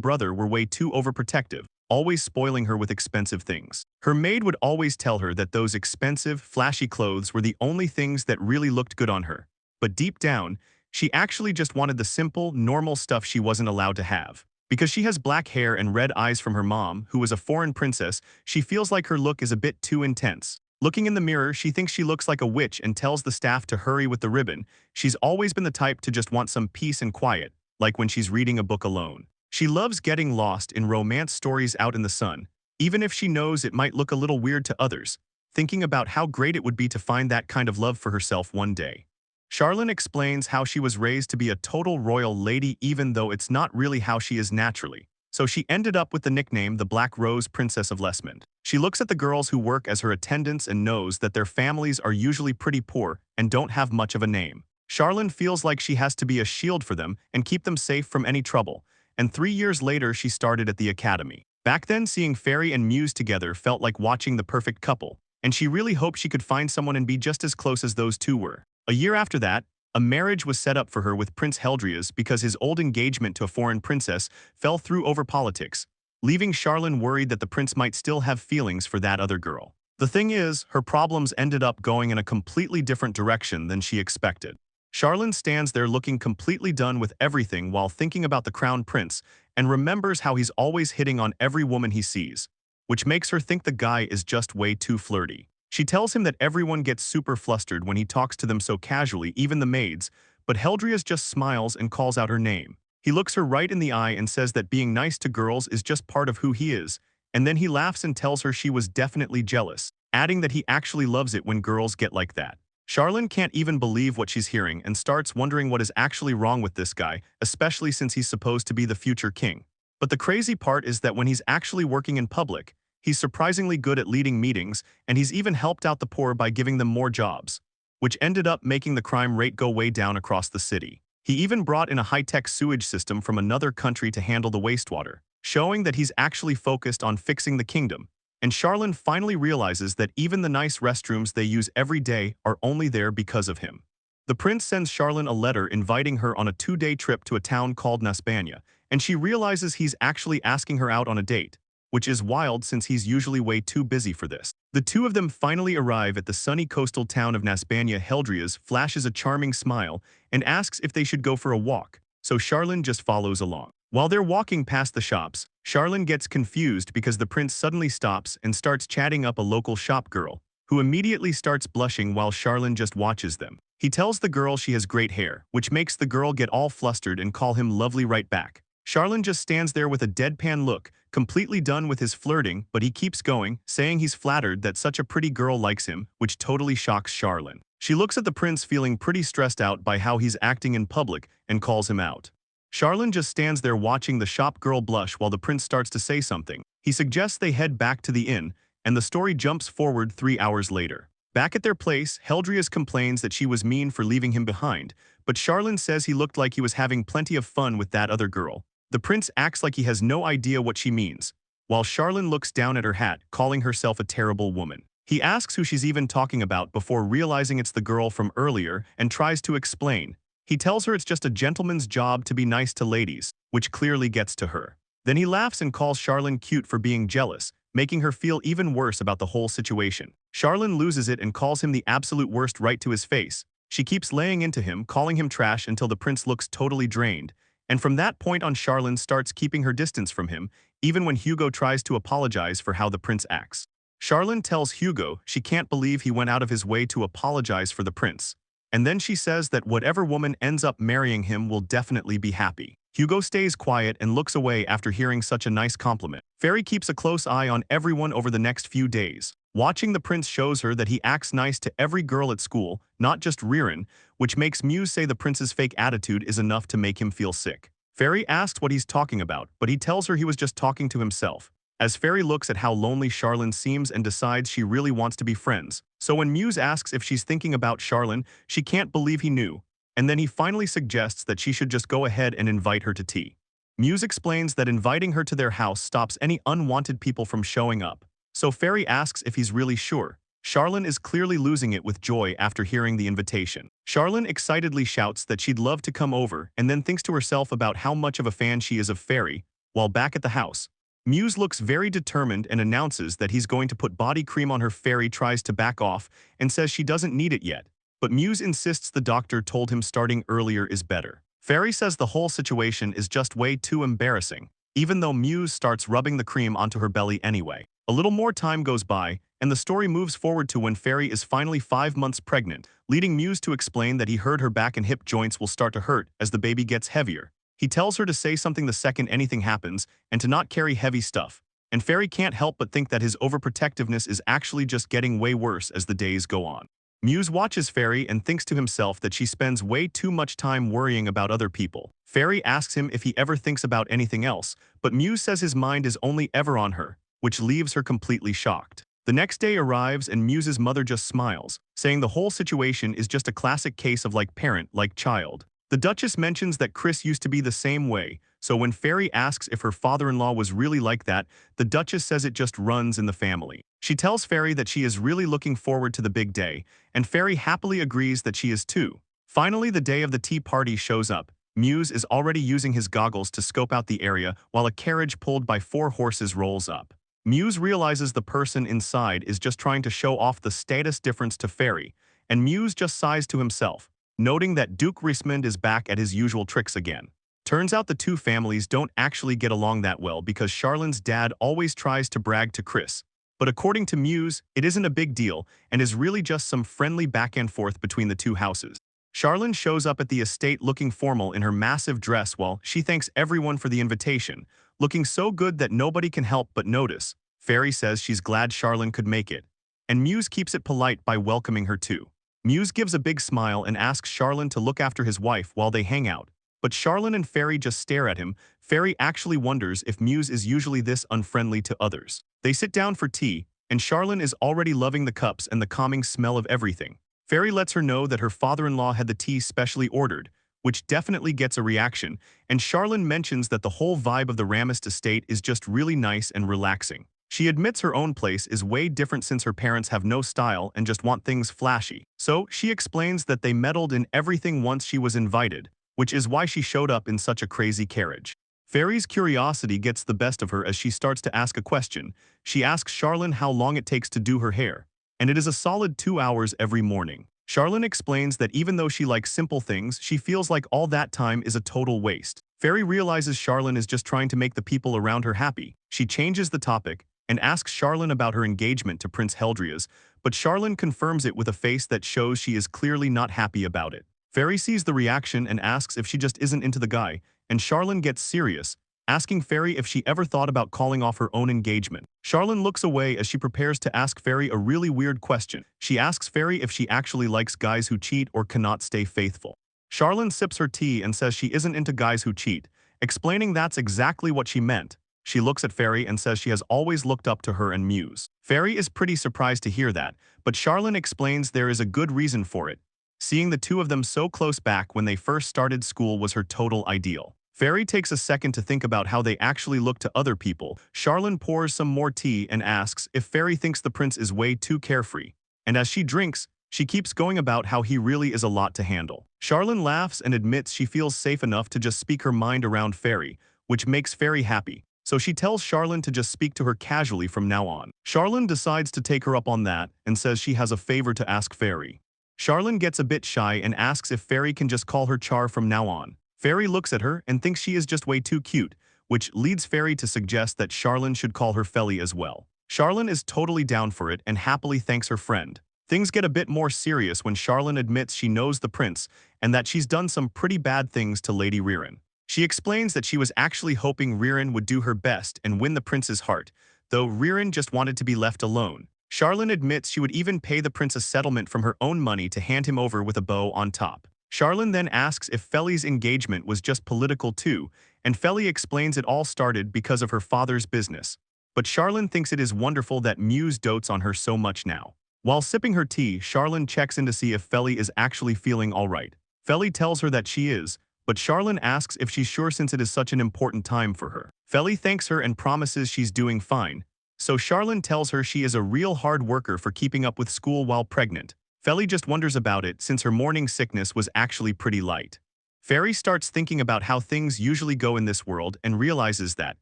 brother were way too overprotective, always spoiling her with expensive things. Her maid would always tell her that those expensive, flashy clothes were the only things that really looked good on her. But deep down, she actually just wanted the simple, normal stuff she wasn't allowed to have. Because she has black hair and red eyes from her mom, who was a foreign princess, she feels like her look is a bit too intense. Looking in the mirror, she thinks she looks like a witch and tells the staff to hurry with the ribbon. She's always been the type to just want some peace and quiet, like when she's reading a book alone. She loves getting lost in romance stories out in the sun, even if she knows it might look a little weird to others, thinking about how great it would be to find that kind of love for herself one day. Charlene explains how she was raised to be a total royal lady even though it's not really how she is naturally, so she ended up with the nickname the Black Rose Princess of Lesmond. She looks at the girls who work as her attendants and knows that their families are usually pretty poor and don't have much of a name. Charlene feels like she has to be a shield for them and keep them safe from any trouble, and 3 years later she started at the academy. Back then, seeing Fairy and Muse together felt like watching the perfect couple, and she really hoped she could find someone and be just as close as those two were. A year after that, a marriage was set up for her with Prince Heldrius because his old engagement to a foreign princess fell through over politics, leaving Charlene worried that the prince might still have feelings for that other girl. The thing is, her problems ended up going in a completely different direction than she expected. Charlene stands there looking completely done with everything while thinking about the crown prince and remembers how he's always hitting on every woman he sees, which makes her think the guy is just way too flirty. She tells him that everyone gets super flustered when he talks to them so casually, even the maids, but Heldrius just smiles and calls out her name. He looks her right in the eye and says that being nice to girls is just part of who he is, and then he laughs and tells her she was definitely jealous, adding that he actually loves it when girls get like that. Charlene can't even believe what she's hearing and starts wondering what is actually wrong with this guy, especially since he's supposed to be the future king. But the crazy part is that when he's actually working in public, he's surprisingly good at leading meetings, and he's even helped out the poor by giving them more jobs, which ended up making the crime rate go way down across the city. He even brought in a high-tech sewage system from another country to handle the wastewater, showing that he's actually focused on fixing the kingdom. And Charlene finally realizes that even the nice restrooms they use every day are only there because of him. The prince sends Charlene a letter inviting her on a 2-day trip to a town called Nasbania, and she realizes he's actually asking her out on a date, which is wild since he's usually way too busy for this. The two of them finally arrive at the sunny coastal town of Nasbania. Heldrius flashes a charming smile and asks if they should go for a walk, so Charlene just follows along. While they're walking past the shops, Charlene gets confused because the prince suddenly stops and starts chatting up a local shop girl, who immediately starts blushing while Charlene just watches them. He tells the girl she has great hair, which makes the girl get all flustered and call him lovely right back. Charlene just stands there with a deadpan look, completely done with his flirting, but he keeps going, saying he's flattered that such a pretty girl likes him, which totally shocks Charlene. She looks at the prince feeling pretty stressed out by how he's acting in public and calls him out. Charlene just stands there watching the shop girl blush while the prince starts to say something. He suggests they head back to the inn, and the story jumps forward 3 hours later. Back at their place, Heldrius complains that she was mean for leaving him behind, but Charlene says he looked like he was having plenty of fun with that other girl. The prince acts like he has no idea what she means, while Charlene looks down at her hat, calling herself a terrible woman. He asks who she's even talking about before realizing it's the girl from earlier and tries to explain. He tells her it's just a gentleman's job to be nice to ladies, which clearly gets to her. Then he laughs and calls Charlene cute for being jealous, making her feel even worse about the whole situation. Charlene loses it and calls him the absolute worst right to his face. She keeps laying into him, calling him trash until the prince looks totally drained. And from that point on, Charlene starts keeping her distance from him, even when Hugo tries to apologize for how the prince acts. Charlene tells Hugo she can't believe he went out of his way to apologize for the prince. And then she says that whatever woman ends up marrying him will definitely be happy. Hugo stays quiet and looks away after hearing such a nice compliment. Fairy keeps a close eye on everyone over the next few days. Watching the prince shows her that he acts nice to every girl at school, not just Ririn, which makes Muse say the prince's fake attitude is enough to make him feel sick. Fairy asks what he's talking about, but he tells her he was just talking to himself. As Fairy looks at how lonely Charlene seems and decides she really wants to be friends. So when Muse asks if she's thinking about Charlene, she can't believe he knew. And then he finally suggests that she should just go ahead and invite her to tea. Muse explains that inviting her to their house stops any unwanted people from showing up. So Fairy asks if he's really sure. Charlene is clearly losing it with joy after hearing the invitation. Charlene excitedly shouts that she'd love to come over and then thinks to herself about how much of a fan she is of Fairy. While back at the house, Muse looks very determined and announces that he's going to put body cream on her. Fairy tries to back off and says she doesn't need it yet. But Muse insists the doctor told him starting earlier is better. Fairy says the whole situation is just way too embarrassing, even though Muse starts rubbing the cream onto her belly anyway. A little more time goes by, and the story moves forward to when Fairy is finally 5 months pregnant, leading Muse to explain that he heard her back and hip joints will start to hurt as the baby gets heavier. He tells her to say something the second anything happens and to not carry heavy stuff. And Fairy can't help but think that his overprotectiveness is actually just getting way worse as the days go on. Muse watches Fairy and thinks to himself that she spends way too much time worrying about other people. Fairy asks him if he ever thinks about anything else, but Muse says his mind is only ever on her, which leaves her completely shocked. The next day arrives and Muse's mother just smiles, saying the whole situation is just a classic case of like parent, like child. The Duchess mentions that Chris used to be the same way, so when Fairy asks if her father-in-law was really like that, the Duchess says it just runs in the family. She tells Fairy that she is really looking forward to the big day, and Fairy happily agrees that she is too. Finally, the day of the tea party shows up. Muse is already using his goggles to scope out the area while a carriage pulled by 4 horses rolls up. Muse realizes the person inside is just trying to show off the status difference to Fairy, and Muse just sighs to himself, noting that Duke Rismond is back at his usual tricks again. Turns out the two families don't actually get along that well because Charlene's dad always tries to brag to Chris. But according to Muse, it isn't a big deal and is really just some friendly back and forth between the two houses. Charlene shows up at the estate looking formal in her massive dress while she thanks everyone for the invitation, looking so good that nobody can help but notice. Fairy says she's glad Charlene could make it, and Muse keeps it polite by welcoming her too. Muse gives a big smile and asks Charlene to look after his wife while they hang out, but Charlene and Fairy just stare at him. Fairy actually wonders if Muse is usually this unfriendly to others. They sit down for tea, and Charlene is already loving the cups and the calming smell of everything. Fairy lets her know that her father-in-law had the tea specially ordered, which definitely gets a reaction, and Charlene mentions that the whole vibe of the Ramist estate is just really nice and relaxing. She admits her own place is way different since her parents have no style and just want things flashy. So she explains that they meddled in everything once she was invited, which is why she showed up in such a crazy carriage. Fairy's curiosity gets the best of her as she starts to ask a question. She asks Charlene how long it takes to do her hair, and it is a solid 2 hours every morning. Charlene explains that even though she likes simple things, she feels like all that time is a total waste. Fairy realizes Charlene is just trying to make the people around her happy. She changes the topic and asks Charlene about her engagement to Prince Heldrias, but Charlene confirms it with a face that shows she is clearly not happy about it. Fairy sees the reaction and asks if she just isn't into the guy, and Charlene gets serious, asking Fairy if she ever thought about calling off her own engagement. Charlene looks away as she prepares to ask Fairy a really weird question. She asks Fairy if she actually likes guys who cheat or cannot stay faithful. Charlene sips her tea and says she isn't into guys who cheat, explaining that's exactly what she meant. She looks at Fairy and says she has always looked up to her and Muse. Fairy is pretty surprised to hear that, but Charlene explains there is a good reason for it. Seeing the two of them so close back when they first started school was her total ideal. Fairy takes a second to think about how they actually look to other people. Charlene pours some more tea and asks if Fairy thinks the prince is way too carefree. And as she drinks, she keeps going about how he really is a lot to handle. Charlene laughs and admits she feels safe enough to just speak her mind around Fairy, which makes Fairy happy. So she tells Charlene to just speak to her casually from now on. Charlene decides to take her up on that and says she has a favor to ask Fairy. Charlene gets a bit shy and asks if Fairy can just call her Char from now on. Fairy looks at her and thinks she is just way too cute, which leads Fairy to suggest that Charlene should call her Felly as well. Charlene is totally down for it and happily thanks her friend. Things get a bit more serious when Charlene admits she knows the prince and that she's done some pretty bad things to Lady Ririn. She explains that she was actually hoping Ririn would do her best and win the prince's heart, though Ririn just wanted to be left alone. Charlene admits she would even pay the prince a settlement from her own money to hand him over with a bow on top. Charlene then asks if Felly's engagement was just political too, and Felly explains it all started because of her father's business. But Charlene thinks it is wonderful that Muse dotes on her so much now. While sipping her tea, Charlene checks in to see if Felly is actually feeling alright. Felly tells her that she is, but Charlene asks if she's sure since it is such an important time for her. Felly thanks her and promises she's doing fine, so Charlene tells her she is a real hard worker for keeping up with school while pregnant. Felly just wonders about it since her morning sickness was actually pretty light. Fairy starts thinking about how things usually go in this world and realizes that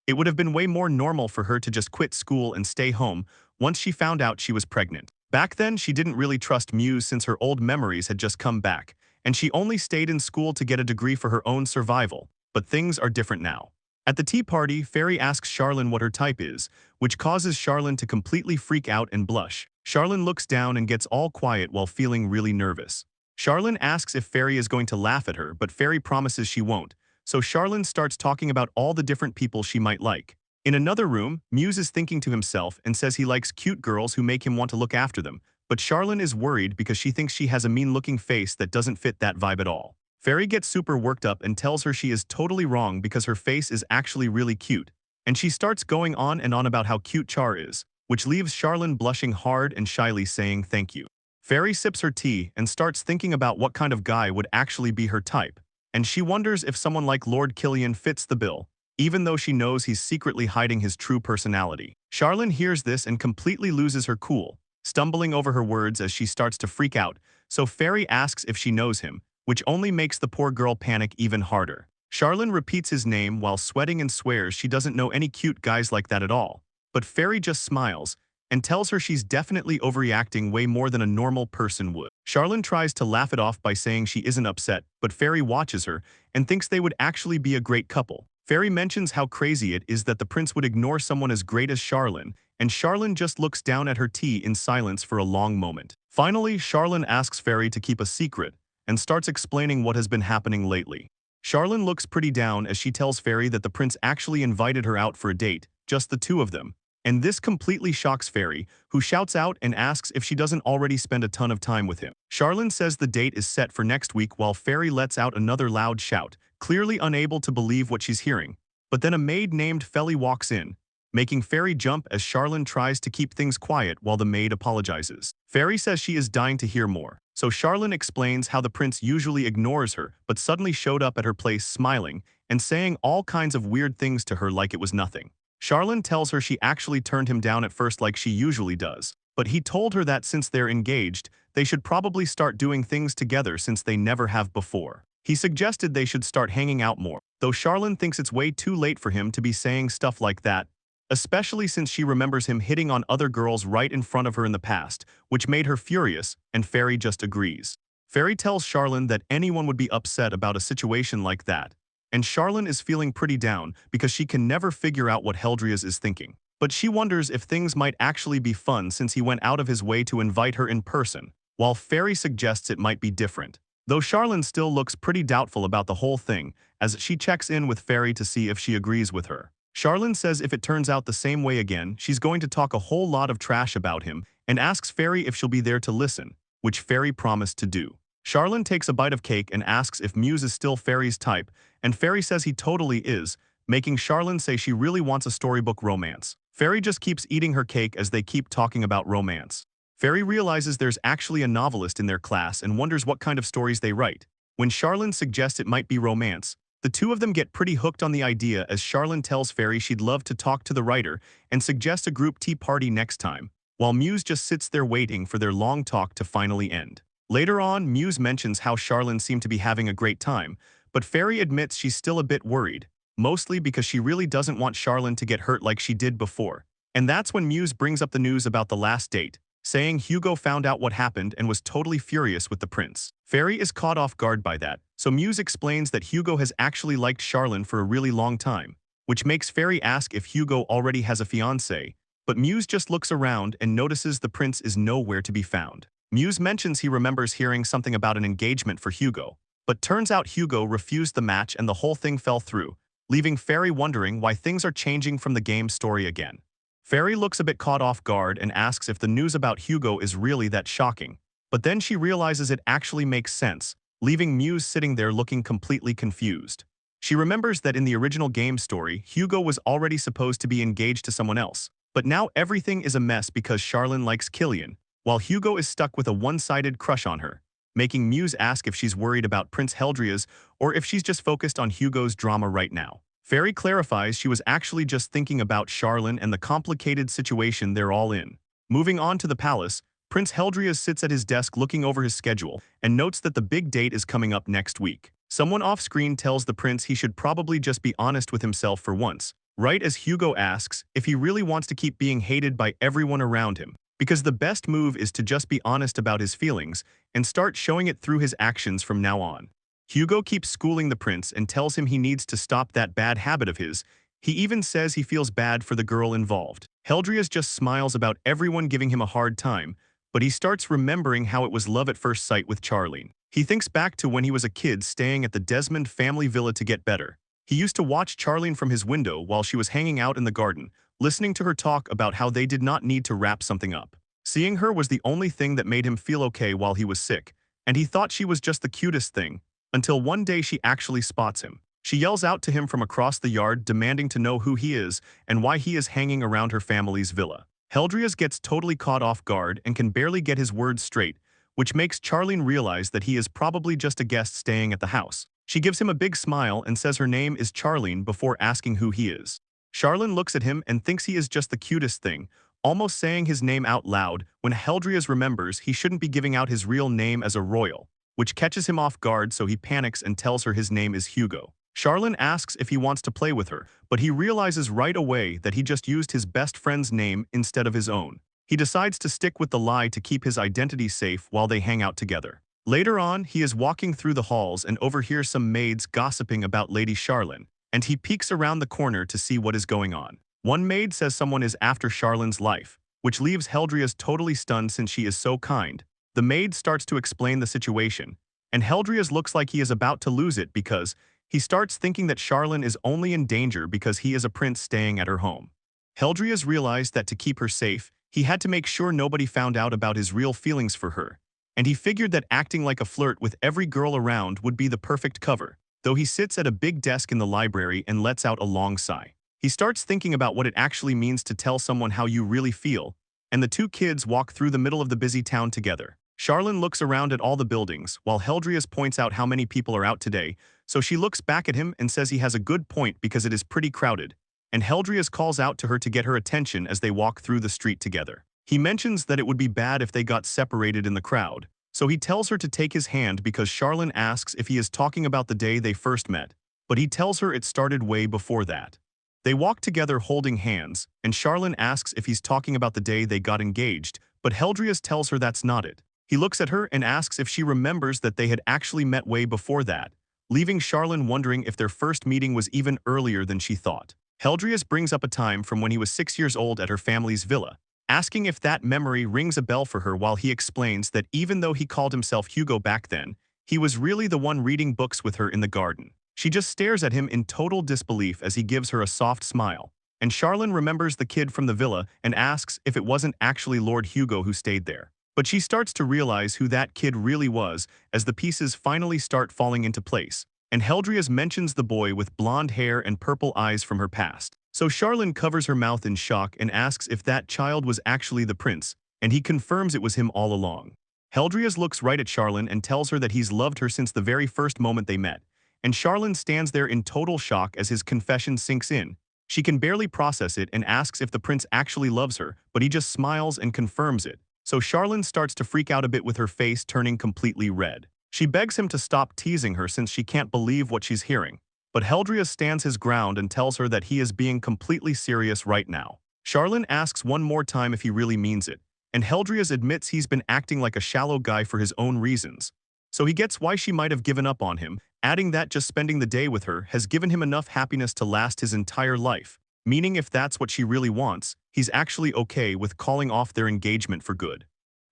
it would have been way more normal for her to just quit school and stay home once she found out she was pregnant. Back then, she didn't really trust Muse since her old memories had just come back, and she only stayed in school to get a degree for her own survival, but things are different now. At the tea party, Fairy asks Charlene what her type is, which causes Charlene to completely freak out and blush. Charlene looks down and gets all quiet while feeling really nervous. Charlene asks if Fairy is going to laugh at her, but Fairy promises she won't, so Charlene starts talking about all the different people she might like. In another room, Muse is thinking to himself and says he likes cute girls who make him want to look after them, but Charlene is worried because she thinks she has a mean-looking face that doesn't fit that vibe at all. Fairy gets super worked up and tells her she is totally wrong because her face is actually really cute, and she starts going on and on about how cute Char is, which leaves Charlene blushing hard and shyly saying thank you. Fairy sips her tea and starts thinking about what kind of guy would actually be her type, and she wonders if someone like Lord Killian fits the bill, even though she knows he's secretly hiding his true personality. Charlene hears this and completely loses her cool, stumbling over her words as she starts to freak out, so Fairy asks if she knows him, which only makes the poor girl panic even harder. Charlene repeats his name while sweating and swears she doesn't know any cute guys like that at all, but Fairy just smiles and tells her she's definitely overreacting way more than a normal person would. Charlene tries to laugh it off by saying she isn't upset, but Fairy watches her and thinks they would actually be a great couple. Fairy mentions how crazy it is that the prince would ignore someone as great as Charlene, and Charlene just looks down at her tea in silence for a long moment. Finally, Charlene asks Fairy to keep a secret and starts explaining what has been happening lately. Charlene looks pretty down as she tells Fairy that the prince actually invited her out for a date, just the two of them, and this completely shocks Fairy, who shouts out and asks if she doesn't already spend a ton of time with him. Charlene says the date is set for next week while Fairy lets out another loud shout, clearly unable to believe what she's hearing. But then a maid named Felly walks in, making Fairy jump as Charlene tries to keep things quiet while the maid apologizes. Fairy says she is dying to hear more, so Charlene explains how the prince usually ignores her but suddenly showed up at her place smiling and saying all kinds of weird things to her like it was nothing. Charlene tells her she actually turned him down at first like she usually does, but he told her that since they're engaged, they should probably start doing things together since they never have before. He suggested they should start hanging out more, though Charlene thinks it's way too late for him to be saying stuff like that, especially since she remembers him hitting on other girls right in front of her in the past, which made her furious, and Fairy just agrees. Fairy tells Charlene that anyone would be upset about a situation like that, and Charlene is feeling pretty down because she can never figure out what Heldrias is thinking. but she wonders if things might actually be fun since he went out of his way to invite her in person, while Fairy suggests it might be different. Though Charlene still looks pretty doubtful about the whole thing, as she checks in with Fairy to see if she agrees with her. Charlene says if it turns out the same way again, she's going to talk a whole lot of trash about him, and asks Fairy if she'll be there to listen, which Fairy promised to do. Charlene takes a bite of cake and asks if Muse is still Fairy's type, and Fairy says he totally is, making Charlene say she really wants a storybook romance. Fairy just keeps eating her cake as they keep talking about romance. Fairy realizes there's actually a novelist in their class and wonders what kind of stories they write. When Charlene suggests it might be romance, the two of them get pretty hooked on the idea as Charlene tells Fairy she'd love to talk to the writer and suggests a group tea party next time, while Muse just sits there waiting for their long talk to finally end. Later on, Muse mentions how Charlene seemed to be having a great time, but Fairy admits she's still a bit worried, mostly because she really doesn't want Charlene to get hurt like she did before. And that's when Muse brings up the news about the last date, saying Hugo found out what happened and was totally furious with the prince. Fairy is caught off guard by that, so Muse explains that Hugo has actually liked Charlene for a really long time, which makes Fairy ask if Hugo already has a fiancé, but Muse just looks around and notices the prince is nowhere to be found. Muse mentions he remembers hearing something about an engagement for Hugo, but turns out Hugo refused the match and the whole thing fell through, leaving Fairy wondering why things are changing from the game's story again. Fairy looks a bit caught off guard and asks if the news about Hugo is really that shocking, but then she realizes it actually makes sense, leaving Muse sitting there looking completely confused. She remembers that in the original game story, Hugo was already supposed to be engaged to someone else, but now everything is a mess because Charlene likes Killian, while Hugo is stuck with a one-sided crush on her, making Muse ask if she's worried about Prince Heldria's or if she's just focused on Hugo's drama right now. Fairy clarifies she was actually just thinking about Charlene and the complicated situation they're all in. Moving on to the palace, Prince Heldrias sits at his desk looking over his schedule and notes that the big date is coming up next week. Someone off-screen tells the prince he should probably just be honest with himself for once, right as Hugo asks if he really wants to keep being hated by everyone around him, because the best move is to just be honest about his feelings and start showing it through his actions from now on. Hugo keeps schooling the prince and tells him he needs to stop that bad habit of his. He even says he feels bad for the girl involved. Heldrias just smiles about everyone giving him a hard time, but he starts remembering how it was love at first sight with Charlene. He thinks back to when he was a kid staying at the Desmond family villa to get better. He used to watch Charlene from his window while she was hanging out in the garden, listening to her talk about how they did not need to wrap something up. Seeing her was the only thing that made him feel okay while he was sick, and he thought she was just the cutest thing, until one day she actually spots him. She yells out to him from across the yard demanding to know who he is and why he is hanging around her family's villa. Heldrias gets totally caught off guard and can barely get his words straight, which makes Charlene realize that he is probably just a guest staying at the house. She gives him a big smile and says her name is Charlene before asking who he is. Charlene looks at him and thinks he is just the cutest thing, almost saying his name out loud when Heldrias remembers he shouldn't be giving out his real name as a royal, which catches him off guard so he panics and tells her his name is Hugo. Charlene asks if he wants to play with her, but he realizes right away that he just used his best friend's name instead of his own. He decides to stick with the lie to keep his identity safe while they hang out together. Later on, he is walking through the halls and overhears some maids gossiping about Lady Charlene, and he peeks around the corner to see what is going on. One maid says someone is after Charlene's life, which leaves Heldrias totally stunned since she is so kind. The maid starts to explain the situation, and Heldrias looks like he is about to lose it because he starts thinking that Charlene is only in danger because he is a prince staying at her home. Heldrias realized that to keep her safe, he had to make sure nobody found out about his real feelings for her, and he figured that acting like a flirt with every girl around would be the perfect cover, though he sits at a big desk in the library and lets out a long sigh. He starts thinking about what it actually means to tell someone how you really feel, and the two kids walk through the middle of the busy town together. Charlene looks around at all the buildings, while Heldrias points out how many people are out today, so she looks back at him and says he has a good point because it is pretty crowded, and Heldrias calls out to her to get her attention as they walk through the street together. He mentions that it would be bad if they got separated in the crowd, so he tells her to take his hand because Charlene asks if he is talking about the day they first met, but he tells her it started way before that. They walk together holding hands, and Charlene asks if he's talking about the day they got engaged, but Heldrias tells her that's not it. He looks at her and asks if she remembers that they had actually met way before that, leaving Charlene wondering if their first meeting was even earlier than she thought. Heldrius brings up a time from when he was 6 years old at her family's villa, asking if that memory rings a bell for her while he explains that even though he called himself Hugo back then, he was really the one reading books with her in the garden. She just stares at him in total disbelief as he gives her a soft smile. And Charlene remembers the kid from the villa and asks if it wasn't actually Lord Hugo who stayed there. But she starts to realize who that kid really was as the pieces finally start falling into place. And Heldrius mentions the boy with blonde hair and purple eyes from her past. So Charlene covers her mouth in shock and asks if that child was actually the prince, and he confirms it was him all along. Heldrius looks right at Charlene and tells her that he's loved her since the very first moment they met, and Charlene stands there in total shock as his confession sinks in. She can barely process it and asks if the prince actually loves her, but he just smiles and confirms it. So Charlene starts to freak out a bit with her face turning completely red. She begs him to stop teasing her since she can't believe what she's hearing. But Heldrius stands his ground and tells her that he is being completely serious right now. Charlene asks one more time if he really means it, and Heldrius admits he's been acting like a shallow guy for his own reasons. So he gets why she might have given up on him, adding that just spending the day with her has given him enough happiness to last his entire life, meaning if that's what she really wants, he's actually okay with calling off their engagement for good.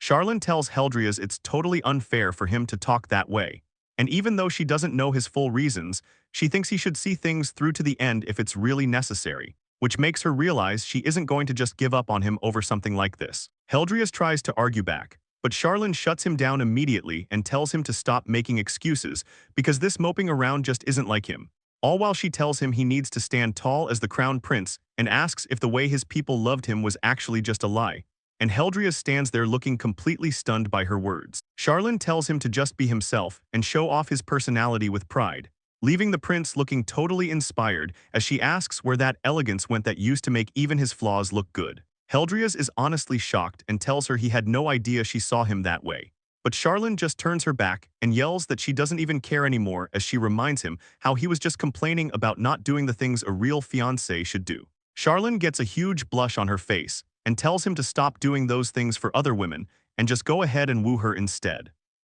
Charlene tells Heldrius it's totally unfair for him to talk that way, and even though she doesn't know his full reasons, she thinks he should see things through to the end if it's really necessary, which makes her realize she isn't going to just give up on him over something like this. Heldrius tries to argue back, but Charlene shuts him down immediately and tells him to stop making excuses because this moping around just isn't like him. All while she tells him he needs to stand tall as the crown prince and asks if the way his people loved him was actually just a lie. And Heldrius stands there looking completely stunned by her words. Charlene tells him to just be himself and show off his personality with pride, leaving the prince looking totally inspired as she asks where that elegance went that used to make even his flaws look good. Heldrius is honestly shocked and tells her he had no idea she saw him that way. But Charlene just turns her back and yells that she doesn't even care anymore as she reminds him how he was just complaining about not doing the things a real fiancé should do. Charlene gets a huge blush on her face and tells him to stop doing those things for other women and just go ahead and woo her instead.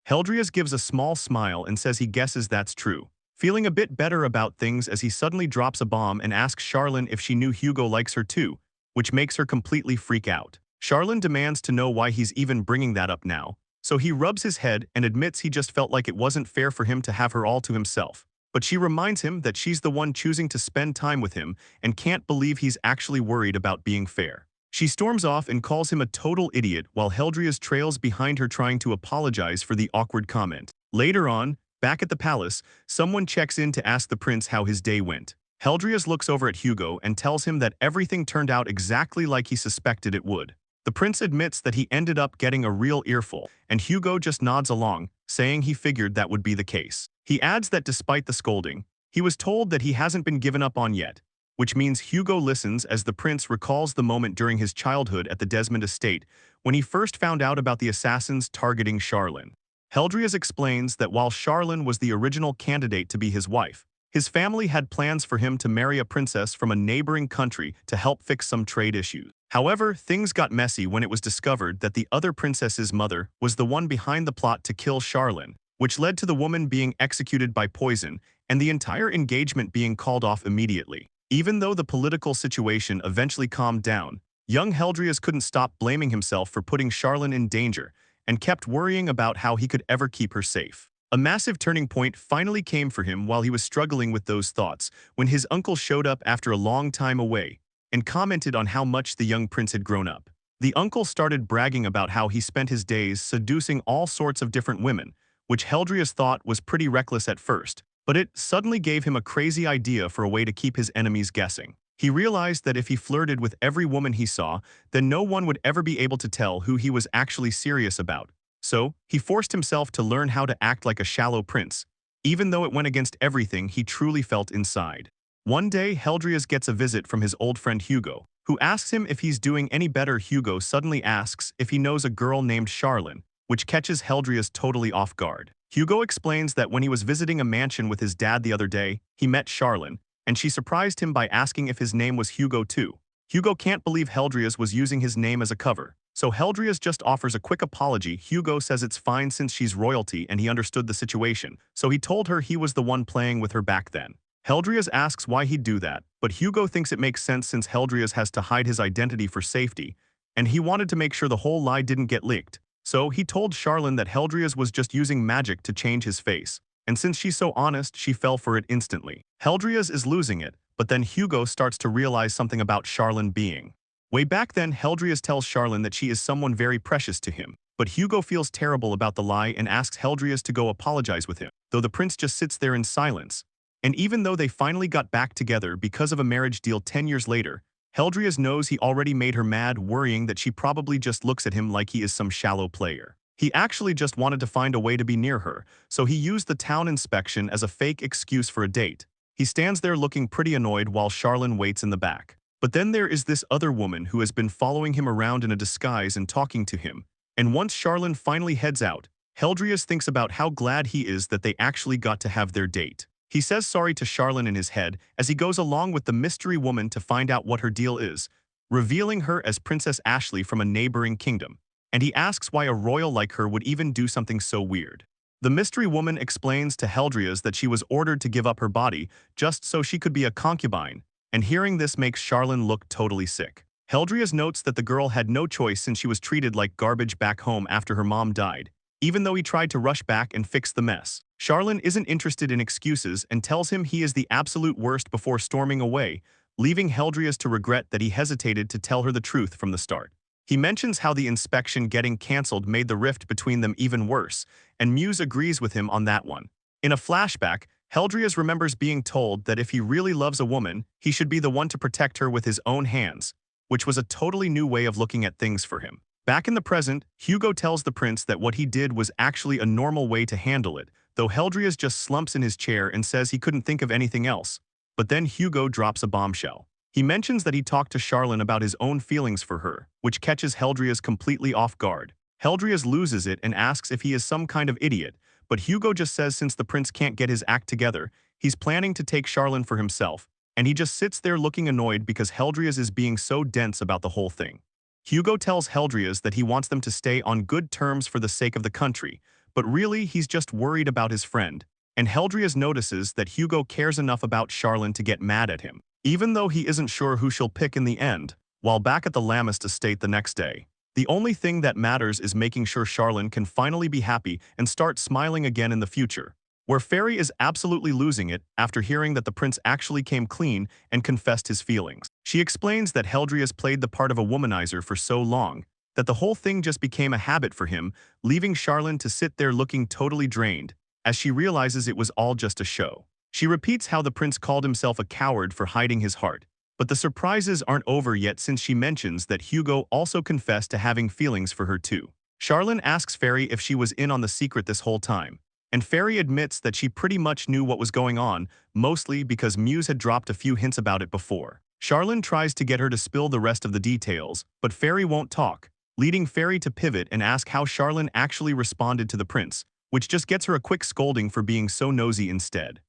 Heldrius gives a small smile and says he guesses that's true, feeling a bit better about things as he suddenly drops a bomb and asks Charlene if she knew Hugo likes her too, which makes her completely freak out. Charlene demands to know why he's even bringing that up now, so he rubs his head and admits he just felt like it wasn't fair for him to have her all to himself. But she reminds him that she's the one choosing to spend time with him and can't believe he's actually worried about being fair. She storms off and calls him a total idiot while Heldrius trails behind her trying to apologize for the awkward comment. Later on, back at the palace, someone checks in to ask the prince how his day went. Heldrius looks over at Hugo and tells him that everything turned out exactly like he suspected it would. The prince admits that he ended up getting a real earful, and Hugo just nods along, saying he figured that would be the case. He adds that despite the scolding, he was told that he hasn't been given up on yet, which means Hugo listens as the prince recalls the moment during his childhood at the Desmond estate when he first found out about the assassins targeting Charlene. Heldrius explains that while Charlene was the original candidate to be his wife, his family had plans for him to marry a princess from a neighboring country to help fix some trade issues. However, things got messy when it was discovered that the other princess's mother was the one behind the plot to kill Charlene, which led to the woman being executed by poison and the entire engagement being called off immediately. Even though the political situation eventually calmed down, young Heldrius couldn't stop blaming himself for putting Charlene in danger and kept worrying about how he could ever keep her safe. A massive turning point finally came for him while he was struggling with those thoughts when his uncle showed up after a long time away and commented on how much the young prince had grown up. The uncle started bragging about how he spent his days seducing all sorts of different women, which Heldrius thought was pretty reckless at first, but it suddenly gave him a crazy idea for a way to keep his enemies guessing. He realized that if he flirted with every woman he saw, then no one would ever be able to tell who he was actually serious about. So, he forced himself to learn how to act like a shallow prince, even though it went against everything he truly felt inside. One day, Heldrius gets a visit from his old friend Hugo, who asks him if he's doing any better. Hugo suddenly asks if he knows a girl named Charlene, which catches Heldrius totally off guard. Hugo explains that when he was visiting a mansion with his dad the other day, he met Charlene, and she surprised him by asking if his name was Hugo too. Hugo can't believe Heldrius was using his name as a cover, so Heldrius just offers a quick apology. Hugo says it's fine since she's royalty and he understood the situation, so he told her he was the one playing with her back then. Heldrias asks why he'd do that, but Hugo thinks it makes sense since Heldrias has to hide his identity for safety, and he wanted to make sure the whole lie didn't get leaked. So he told Charlene that Heldrias was just using magic to change his face, and since she's so honest, she fell for it instantly. Heldrias is losing it, but then Hugo starts to realize something about Charlene being. Way back then, Heldrias tells Charlene that she is someone very precious to him, but Hugo feels terrible about the lie and asks Heldrias to go apologize with him, though the prince just sits there in silence. And even though they finally got back together because of a marriage deal 10 years later, Heldrias knows he already made her mad, worrying that she probably just looks at him like he is some shallow player. He actually just wanted to find a way to be near her, so he used the town inspection as a fake excuse for a date. He stands there looking pretty annoyed while Charlene waits in the back. But then there is this other woman who has been following him around in a disguise and talking to him. And once Charlene finally heads out, Heldrias thinks about how glad he is that they actually got to have their date. He says sorry to Charlene in his head as he goes along with the mystery woman to find out what her deal is, revealing her as Princess Ashley from a neighboring kingdom. And he asks why a royal like her would even do something so weird. The mystery woman explains to Heldrias that she was ordered to give up her body just so she could be a concubine, and hearing this makes Charlene look totally sick. Heldrias notes that the girl had no choice since she was treated like garbage back home after her mom died, even though he tried to rush back and fix the mess. Charlene isn't interested in excuses and tells him he is the absolute worst before storming away, leaving Heldrias to regret that he hesitated to tell her the truth from the start. He mentions how the inspection getting cancelled made the rift between them even worse, and Muse agrees with him on that one. In a flashback, Heldrias remembers being told that if he really loves a woman, he should be the one to protect her with his own hands, which was a totally new way of looking at things for him. Back in the present, Hugo tells the prince that what he did was actually a normal way to handle it, though Heldrias just slumps in his chair and says he couldn't think of anything else. But then Hugo drops a bombshell. He mentions that he talked to Charlene about his own feelings for her, which catches Heldrias completely off guard. Heldrias loses it and asks if he is some kind of idiot, but Hugo just says since the prince can't get his act together, he's planning to take Charlene for himself, and he just sits there looking annoyed because Heldrias is being so dense about the whole thing. Hugo tells Heldrias that he wants them to stay on good terms for the sake of the country, but really he's just worried about his friend, and Heldrias notices that Hugo cares enough about Charlene to get mad at him, even though he isn't sure who she'll pick in the end. While back at the Lamist estate the next day, the only thing that matters is making sure Charlene can finally be happy and start smiling again in the future, where Fairy is absolutely losing it after hearing that the prince actually came clean and confessed his feelings. She explains that Heldrias played the part of a womanizer for so long that the whole thing just became a habit for him, leaving Charlene to sit there looking totally drained, as she realizes it was all just a show. She repeats how the prince called himself a coward for hiding his heart, but the surprises aren't over yet since she mentions that Hugo also confessed to having feelings for her too. Charlene asks Fairy if she was in on the secret this whole time, and Fairy admits that she pretty much knew what was going on, mostly because Muse had dropped a few hints about it before. Charlene tries to get her to spill the rest of the details, but Fairy won't talk, leading Fairy to pivot and ask how Charlene actually responded to the prince, which just gets her a quick scolding for being so nosy instead.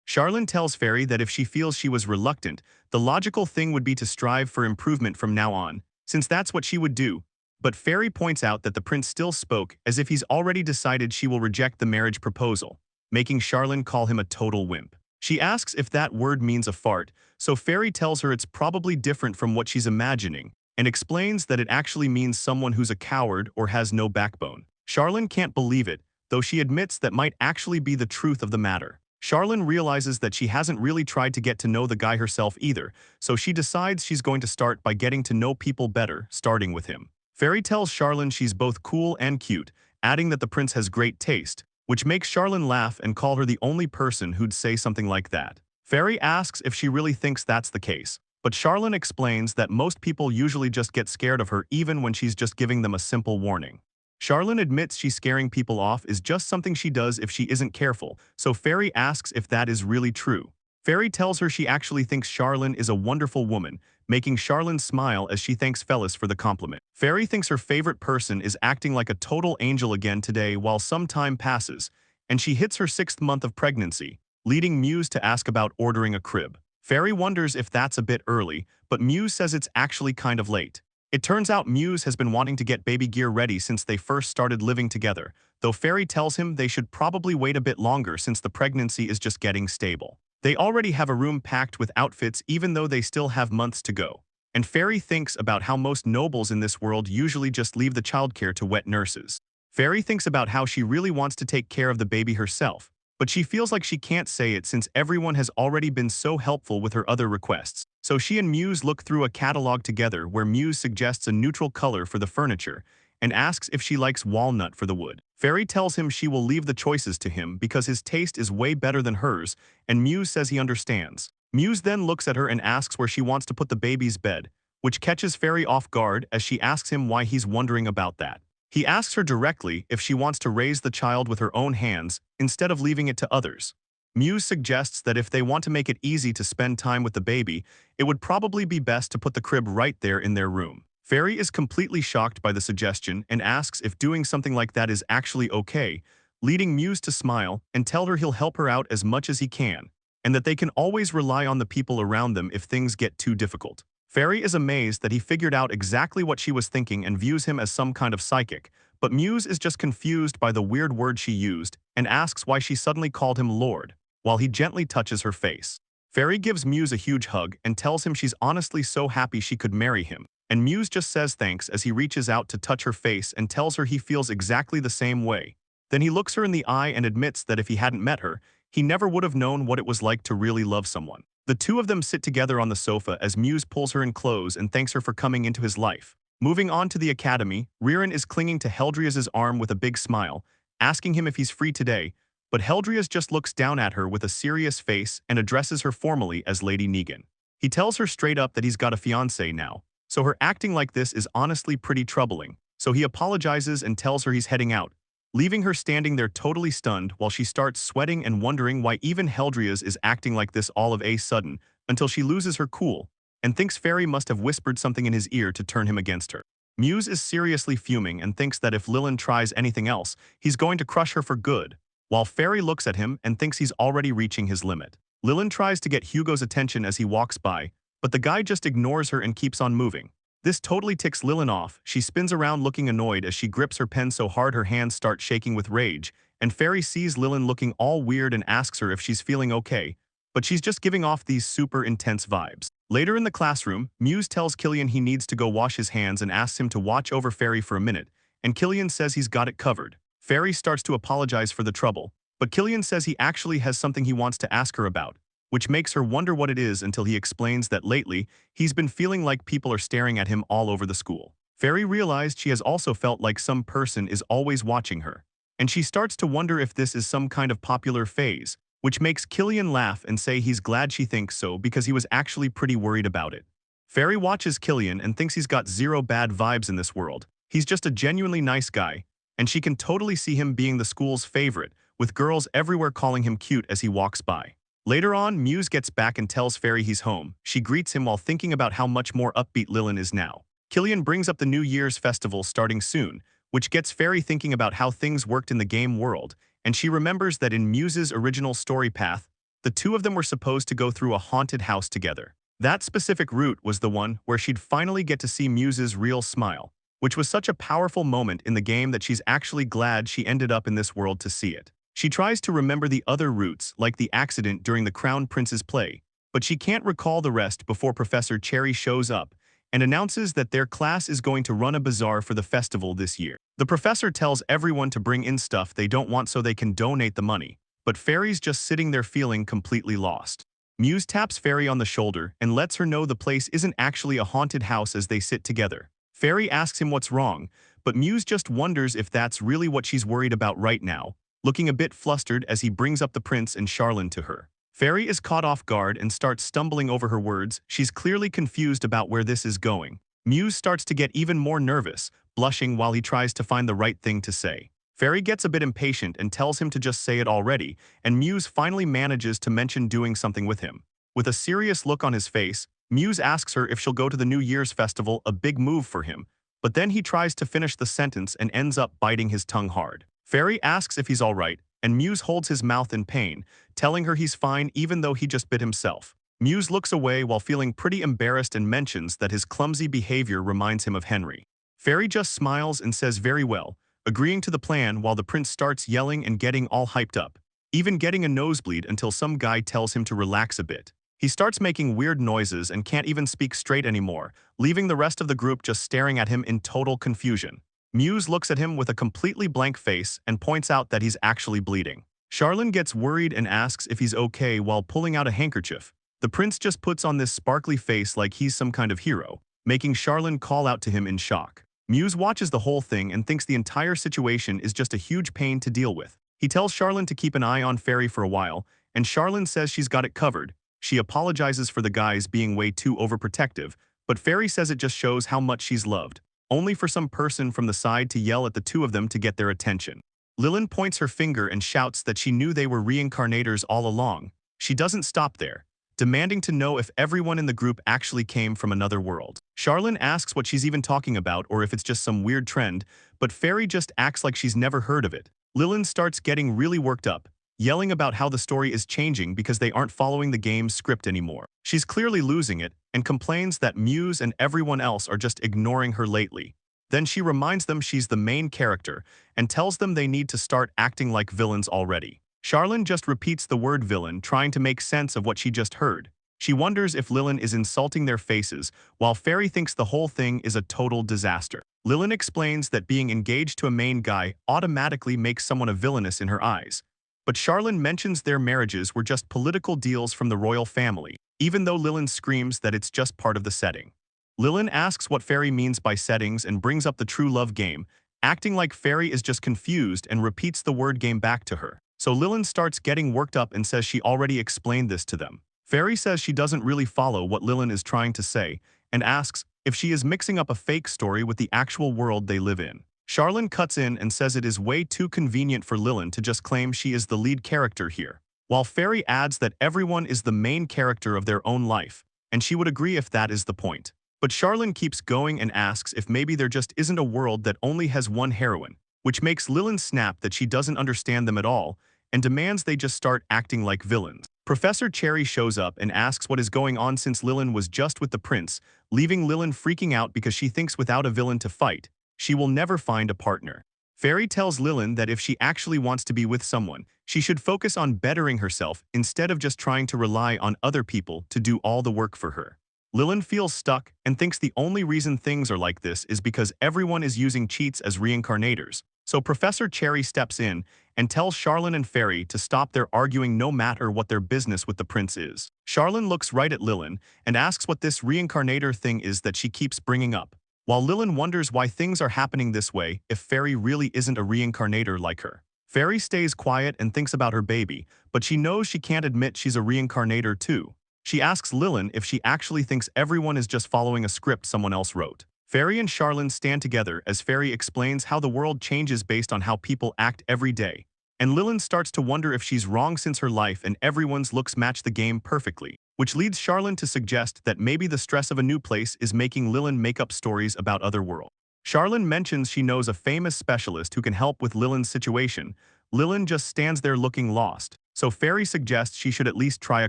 Charlene tells Fairy that if she feels she was reluctant, the logical thing would be to strive for improvement from now on, since that's what she would do. But Fairy points out that the prince still spoke as if he's already decided she will reject the marriage proposal, making Charlene call him a total wimp. She asks if that word means a fart, so Fairy tells her it's probably different from what she's imagining, and explains that it actually means someone who's a coward or has no backbone. Charlene can't believe it, though she admits that might actually be the truth of the matter. Charlene realizes that she hasn't really tried to get to know the guy herself either, so she decides she's going to start by getting to know people better, starting with him. Fairy tells Charlene she's both cool and cute, adding that the prince has great taste, which makes Charlene laugh and call her the only person who'd say something like that. Fairy asks if she really thinks that's the case, but Charlene explains that most people usually just get scared of her even when she's just giving them a simple warning. Charlene admits she's scaring people off is just something she does if she isn't careful, so Fairy asks if that is really true. Fairy tells her she actually thinks Charlene is a wonderful woman, making Charlene smile as she thanks Phyllis for the compliment. Fairy thinks her favorite person is acting like a total angel again today while some time passes, and she hits her 6th month of pregnancy, leading Muse to ask about ordering a crib. Fairy wonders if that's a bit early, but Muse says it's actually kind of late. It turns out Muse has been wanting to get baby gear ready since they first started living together, though Fairy tells him they should probably wait a bit longer since the pregnancy is just getting stable. They already have a room packed with outfits even though they still have months to go. And Fairy thinks about how most nobles in this world usually just leave the childcare to wet nurses. Fairy thinks about how she really wants to take care of the baby herself, but she feels like she can't say it since everyone has already been so helpful with her other requests. So she and Muse look through a catalog together where Muse suggests a neutral color for the furniture and asks if she likes walnut for the wood. Fairy tells him she will leave the choices to him because his taste is way better than hers, and Muse says he understands. Muse then looks at her and asks where she wants to put the baby's bed, which catches Fairy off guard as she asks him why he's wondering about that. He asks her directly if she wants to raise the child with her own hands instead of leaving it to others. Muse suggests that if they want to make it easy to spend time with the baby, it would probably be best to put the crib right there in their room. Fairy is completely shocked by the suggestion and asks if doing something like that is actually okay, leading Muse to smile and tell her he'll help her out as much as he can, and that they can always rely on the people around them if things get too difficult. Fairy is amazed that he figured out exactly what she was thinking and views him as some kind of psychic, but Muse is just confused by the weird word she used and asks why she suddenly called him Lord, while he gently touches her face. Fairy gives Muse a huge hug and tells him she's honestly so happy she could marry him, and Muse just says thanks as he reaches out to touch her face and tells her he feels exactly the same way. Then he looks her in the eye and admits that if he hadn't met her, he never would have known what it was like to really love someone. The two of them sit together on the sofa as Muse pulls her in close and thanks her for coming into his life. Moving on to the academy, Ririn is clinging to Heldria's arm with a big smile, asking him if he's free today, but Heldria's just looks down at her with a serious face and addresses her formally as Lady Negan. He tells her straight up that he's got a fiancée now, so her acting like this is honestly pretty troubling, so he apologizes and tells her he's heading out, leaving her standing there totally stunned while she starts sweating and wondering why even Heldria's is acting like this all of a sudden, until she loses her cool and thinks Fairy must have whispered something in his ear to turn him against her. Muse is seriously fuming and thinks that if Lilin tries anything else, he's going to crush her for good, while Fairy looks at him and thinks he's already reaching his limit. Lilin tries to get Hugo's attention as he walks by, but the guy just ignores her and keeps on moving. This totally ticks Lilin off. She spins around looking annoyed as she grips her pen so hard her hands start shaking with rage, and Fairy sees Lilin looking all weird and asks her if she's feeling okay, but she's just giving off these super intense vibes. Later in the classroom, Muse tells Killian he needs to go wash his hands and asks him to watch over Fairy for a minute, and Killian says he's got it covered. Fairy starts to apologize for the trouble, but Killian says he actually has something he wants to ask her about, which makes her wonder what it is until he explains that lately, he's been feeling like people are staring at him all over the school. Fairy realized she has also felt like some person is always watching her, and she starts to wonder if this is some kind of popular phase, which makes Killian laugh and say he's glad she thinks so because he was actually pretty worried about it. Fairy watches Killian and thinks he's got zero bad vibes in this world. He's just a genuinely nice guy, and she can totally see him being the school's favorite, with girls everywhere calling him cute as he walks by. Later on, Muse gets back and tells Fairy he's home. She greets him while thinking about how much more upbeat Lilin is now. Killian brings up the New Year's festival starting soon, which gets Fairy thinking about how things worked in the game world, and she remembers that in Muse's original story path, the two of them were supposed to go through a haunted house together. That specific route was the one where she'd finally get to see Muse's real smile, which was such a powerful moment in the game that she's actually glad she ended up in this world to see it. She tries to remember the other routes, like the accident during the Crown Prince's play, but she can't recall the rest before Professor Cherry shows up and announces that their class is going to run a bazaar for the festival this year. The professor tells everyone to bring in stuff they don't want so they can donate the money, but Fairy's just sitting there feeling completely lost. Muse taps Fairy on the shoulder and lets her know the place isn't actually a haunted house as they sit together. Fairy asks him what's wrong, but Muse just wonders if that's really what she's worried about right now, looking a bit flustered as he brings up the prince and Charlene to her. Fairy is caught off guard and starts stumbling over her words. She's clearly confused about where this is going. Muse starts to get even more nervous, blushing while he tries to find the right thing to say. Fairy gets a bit impatient and tells him to just say it already, and Muse finally manages to mention doing something with him. With a serious look on his face, Muse asks her if she'll go to the New Year's festival, a big move for him, but then he tries to finish the sentence and ends up biting his tongue hard. Fairy asks if he's alright, and Muse holds his mouth in pain, telling her he's fine even though he just bit himself. Muse looks away while feeling pretty embarrassed and mentions that his clumsy behavior reminds him of Henry. Fairy just smiles and says very well, agreeing to the plan while the prince starts yelling and getting all hyped up. even getting a nosebleed until some guy tells him to relax a bit. He starts making weird noises and can't even speak straight anymore, leaving the rest of the group just staring at him in total confusion. Muse looks at him with a completely blank face and points out that he's actually bleeding. Charlene gets worried and asks if he's okay while pulling out a handkerchief. The prince just puts on this sparkly face like he's some kind of hero, making Charlene call out to him in shock. Muse watches the whole thing and thinks the entire situation is just a huge pain to deal with. He tells Charlene to keep an eye on Fairy for a while, and Charlene says she's got it covered. She apologizes for the guys being way too overprotective, but Fairy says it just shows how much she's loved, only for some person from the side to yell at the two of them to get their attention. Lilin points her finger and shouts that she knew they were reincarnators all along. She doesn't stop there, demanding to know if everyone in the group actually came from another world. Charlene asks what she's even talking about or if it's just some weird trend, but Fairy just acts like she's never heard of it. Lilin starts getting really worked up, yelling about how the story is changing because they aren't following the game's script anymore. She's clearly losing it and complains that Muse and everyone else are just ignoring her lately. Then she reminds them she's the main character and tells them they need to start acting like villains already. Charlene just repeats the word villain, trying to make sense of what she just heard. She wonders if Lilin is insulting their faces, while Fairy thinks the whole thing is a total disaster. Lilin explains that being engaged to a main guy automatically makes someone a villainess in her eyes. But Charlene mentions their marriages were just political deals from the royal family, even though Lilin screams that it's just part of the setting. Lilin asks what Fairy means by settings and brings up the true love game, acting like Fairy is just confused and repeats the word game back to her. So Lilin starts getting worked up and says she already explained this to them. Fairy says she doesn't really follow what Lilin is trying to say and asks if she is mixing up a fake story with the actual world they live in. Charlene cuts in and says it is way too convenient for Lilin to just claim she is the lead character here, while Fairy adds that everyone is the main character of their own life, and she would agree if that is the point. But Charlene keeps going and asks if maybe there just isn't a world that only has one heroine, which makes Lilin snap that she doesn't understand them at all and demands they just start acting like villains. Professor Cherry shows up and asks what is going on since Lilin was just with the prince, leaving Lilin freaking out because she thinks without a villain to fight, she will never find a partner. Fairy tells Lilin that if she actually wants to be with someone, she should focus on bettering herself instead of just trying to rely on other people to do all the work for her. Lilin feels stuck and thinks the only reason things are like this is because everyone is using cheats as reincarnators. So Professor Cherry steps in and tells Charlene and Fairy to stop their arguing no matter what their business with the prince is. Charlene looks right at Lilin and asks what this reincarnator thing is that she keeps bringing up, while Lilin wonders why things are happening this way if Fairy really isn't a reincarnator like her. Fairy stays quiet and thinks about her baby, but she knows she can't admit she's a reincarnator too. She asks Lilin if she actually thinks everyone is just following a script someone else wrote. Fairy and Charlene stand together as Fairy explains how the world changes based on how people act every day, and Lilin starts to wonder if she's wrong since her life and everyone's looks match the game perfectly, which leads Charlene to suggest that maybe the stress of a new place is making Lilin make up stories about other worlds. Charlene mentions she knows a famous specialist who can help with Lilin's situation. Lilin just stands there looking lost, so Fairy suggests she should at least try a